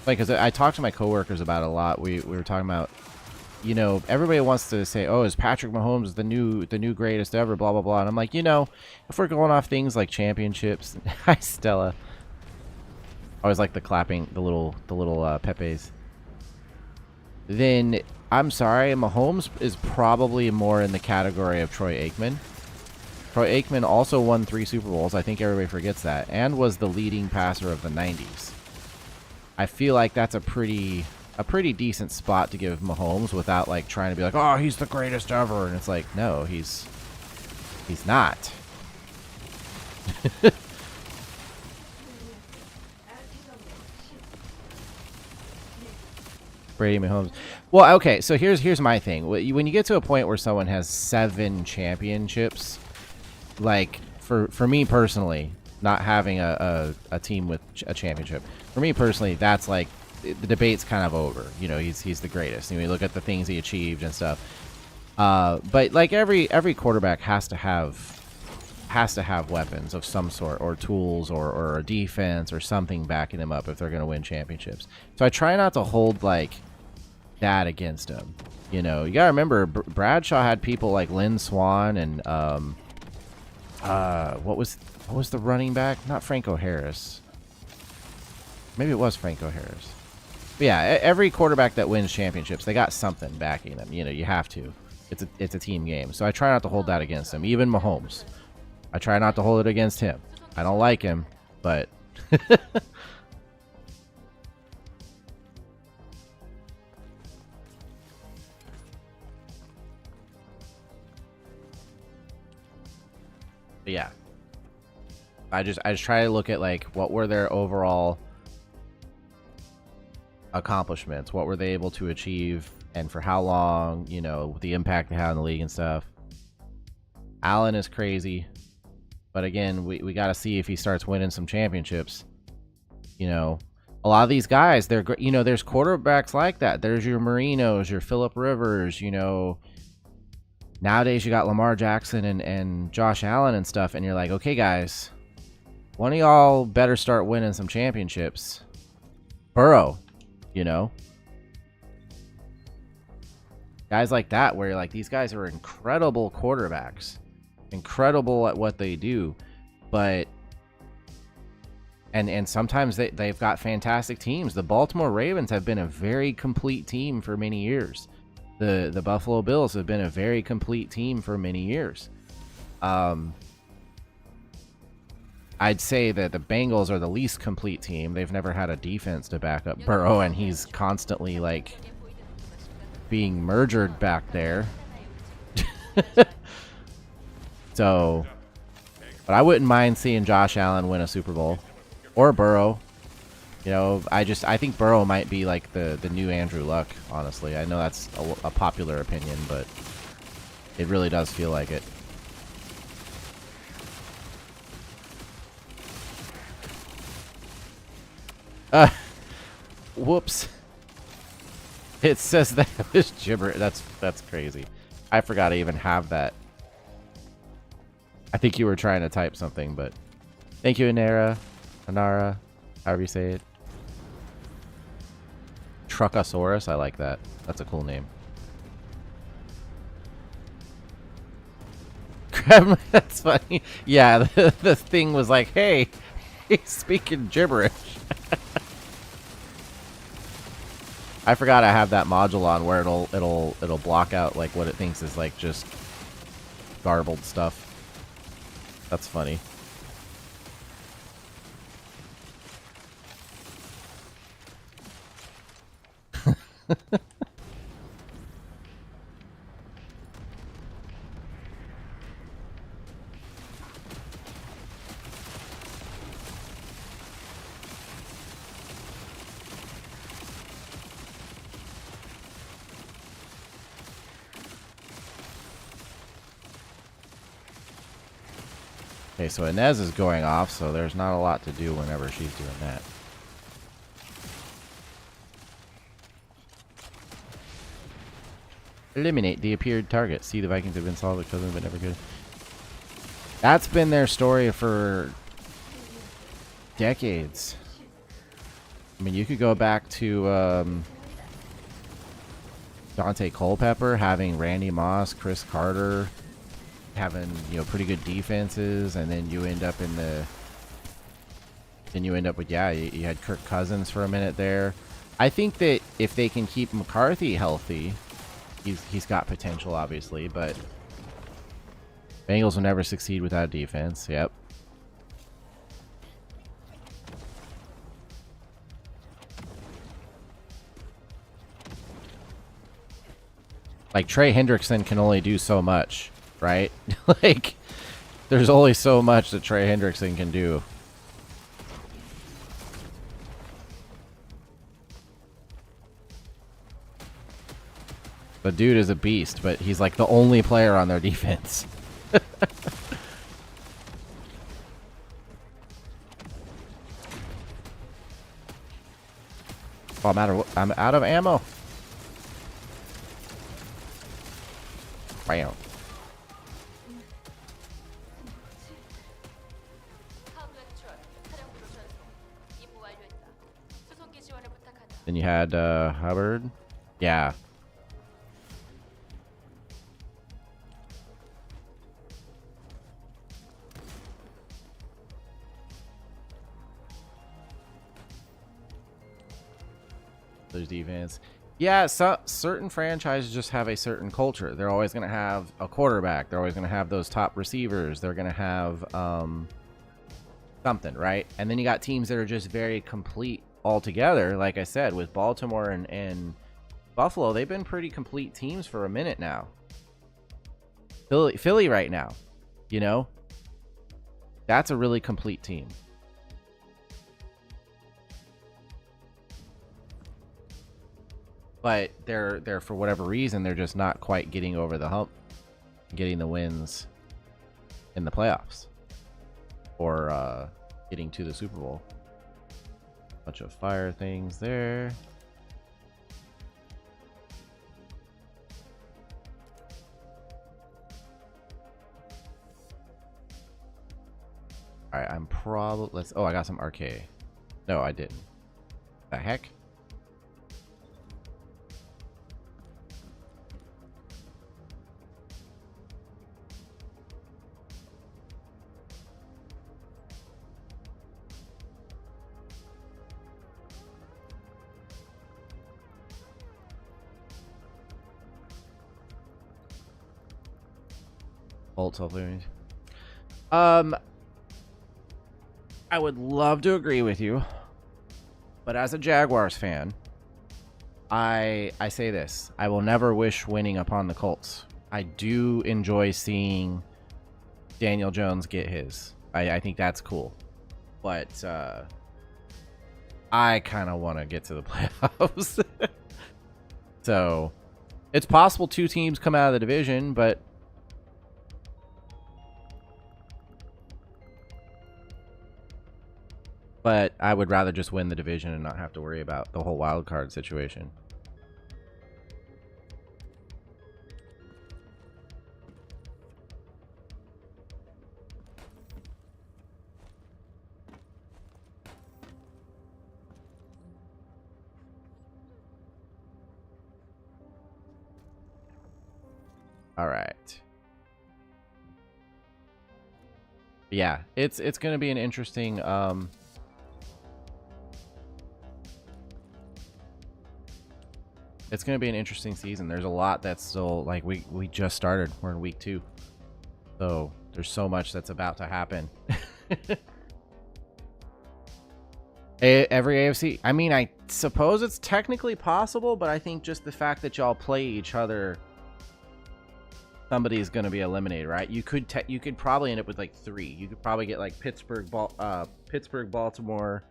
Like, because I talked to my coworkers about it a lot. We were talking about, you know, everybody wants to say, oh, is Patrick Mahomes the new greatest ever, blah blah blah. And I'm like, you know, if we're going off things like championships, hi Stella. I always like the clapping, the little Pepes. Then I'm sorry, Mahomes is probably more in the category of Troy Aikman. Troy Aikman also won 3 Super Bowls. I think everybody forgets that, and was the leading passer of the 90s. I feel like that's a pretty decent spot to give Mahomes without like trying to be like, oh, he's the greatest ever, and it's like, no, he's not. Brady Mahomes. Well, okay, so here's my thing. When you get to a point where someone has 7 championships, like for me personally, not having a team with a championship, for me personally, that's like the debate's kind of over. You know, he's the greatest. You know, you look at the things he achieved and stuff. But like every quarterback has to have weapons of some sort, or tools, or a defense, or something backing them up if they're going to win championships. So I try not to hold like that against him. You know, you gotta remember Bradshaw had people like Lynn Swann and what was the running back? Not Franco Harris. Maybe it was Franco Harris. But yeah, every quarterback that wins championships, they got something backing them. You know, you have to. It's a team game. So I try not to hold that against him. Even Mahomes, I try not to hold it against him. I don't like him, but yeah. I just try to look at like what were their overall accomplishments, what were they able to achieve and for how long, you know, the impact they had in the league and stuff. Allen is crazy, but again, we got to see if he starts winning some championships. You know, a lot of these guys, they're, you know, there's quarterbacks like that. There's your Marinos, your Phillip Rivers, you know. Nowadays, you got Lamar Jackson and Josh Allen and stuff, and you're like, okay, guys, one of y'all better start winning some championships. Burrow, you know. Guys like that, where you're like, these guys are incredible quarterbacks. Incredible at what they do. But, and sometimes they've got fantastic teams. The Baltimore Ravens have been a very complete team for many years. The Buffalo Bills have been a very complete team for many years. I'd say that the Bengals are the least complete team. They've never had a defense to back up Burrow, and he's constantly like being murdered back there. So, but I wouldn't mind seeing Josh Allen win a Super Bowl or Burrow. You know, I think Burrow might be like the new Andrew Luck, honestly. I know that's a popular opinion, but it really does feel like it. Whoops. It says that was gibberish. That's crazy. I forgot I even have that. I think you were trying to type something, but thank you, Anara, however you say it. Truckosaurus, I like that. That's a cool name. That's funny. Yeah, the thing was like, hey, he's speaking gibberish. I forgot I have that module on where it'll block out like what it thinks is like just garbled stuff. That's funny. Okay, so Inez is going off, so there's not a lot to do whenever she's doing that. Eliminate the appeared target. See, the Vikings have been solid because they've been never good. That's been their story for decades. I mean, you could go back to Dante Culpepper having Randy Moss, Chris Carter, having, you know, pretty good defenses, and then you end up with, yeah, you had Kirk Cousins for a minute there. I think that if they can keep McCarthy healthy, he's got potential, obviously, but Bengals will never succeed without a defense. Yep. Like, Trey Hendrickson can only do so much, right? Like, there's only so much that Trey Hendrickson can do. The dude is a beast, but he's like the only player on their defense. Oh, I'm out of ammo. Bam. Then you had Hubbard. Yeah. There's defense. Yeah, so certain franchises just have a certain culture. They're always going to have a quarterback. They're always going to have those top receivers. They're going to have something, right? And then you got teams that are just very complete altogether. Like I said, with Baltimore and Buffalo, they've been pretty complete teams for a minute now. Philly right now, you know? That's a really complete team. but they're for whatever reason they're just not quite getting over the hump, getting the wins in the playoffs, or getting to the Super Bowl. Bunch of fire things there. All right, I'm probably let's. Oh, I got some arcade. No, I didn't. The heck? Alt hopefully. I would love to agree with you, but as a Jaguars fan, I say this: I will never wish winning upon the Colts. I do enjoy seeing Daniel Jones get his. I think that's cool, but I kind of want to get to the playoffs. So it's possible two teams come out of the division, but I would rather just win the division and not have to worry about the whole wild card situation. All right. Yeah, it's going to be an interesting it's going to be an interesting season. There's a lot that's still, like, we just started. We're in week 2. So there's so much that's about to happen. Every AFC. I mean, I suppose it's technically possible, but I think just the fact that y'all play each other, somebody's going to be eliminated, right? You could probably end up with like 3. You could probably get like Pittsburgh, Baltimore,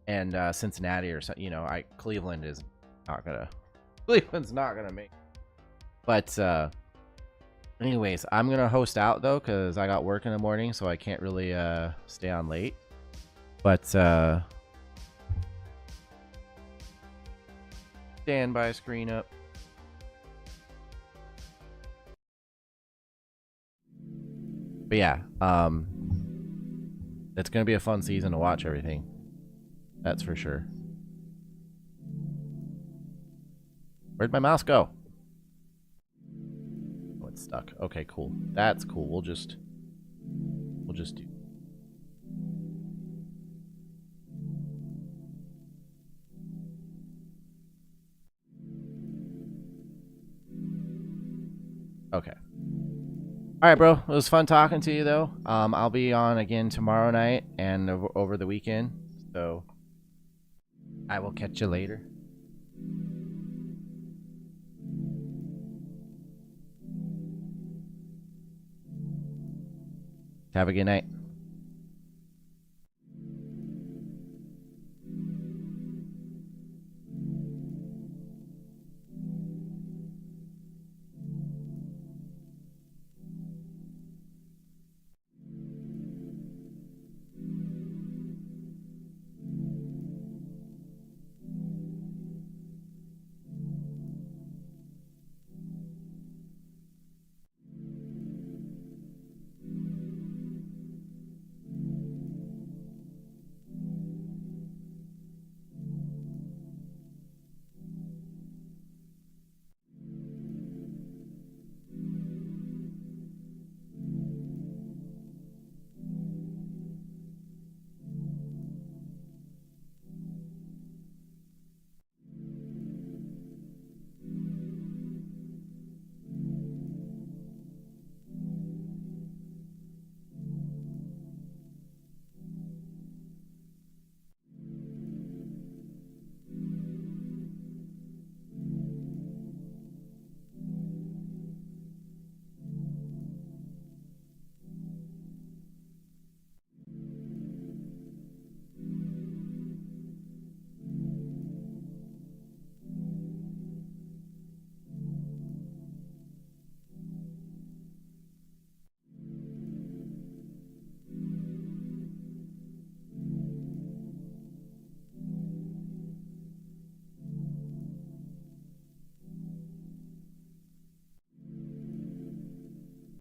and Cincinnati or something. You know, Cleveland is not gonna. Cleveland's not gonna make. But anyways, I'm gonna host out though because I got work in the morning, so I can't really stay on late. But standby screen up. But yeah, it's gonna be a fun season to watch everything. That's for sure. Where'd my mouse go? Oh, it's stuck. Okay, cool. That's cool. We'll just do. Okay. All right, bro. It was fun talking to you, though. I'll be on again tomorrow night and over the weekend. So I will catch you later. Have a good night.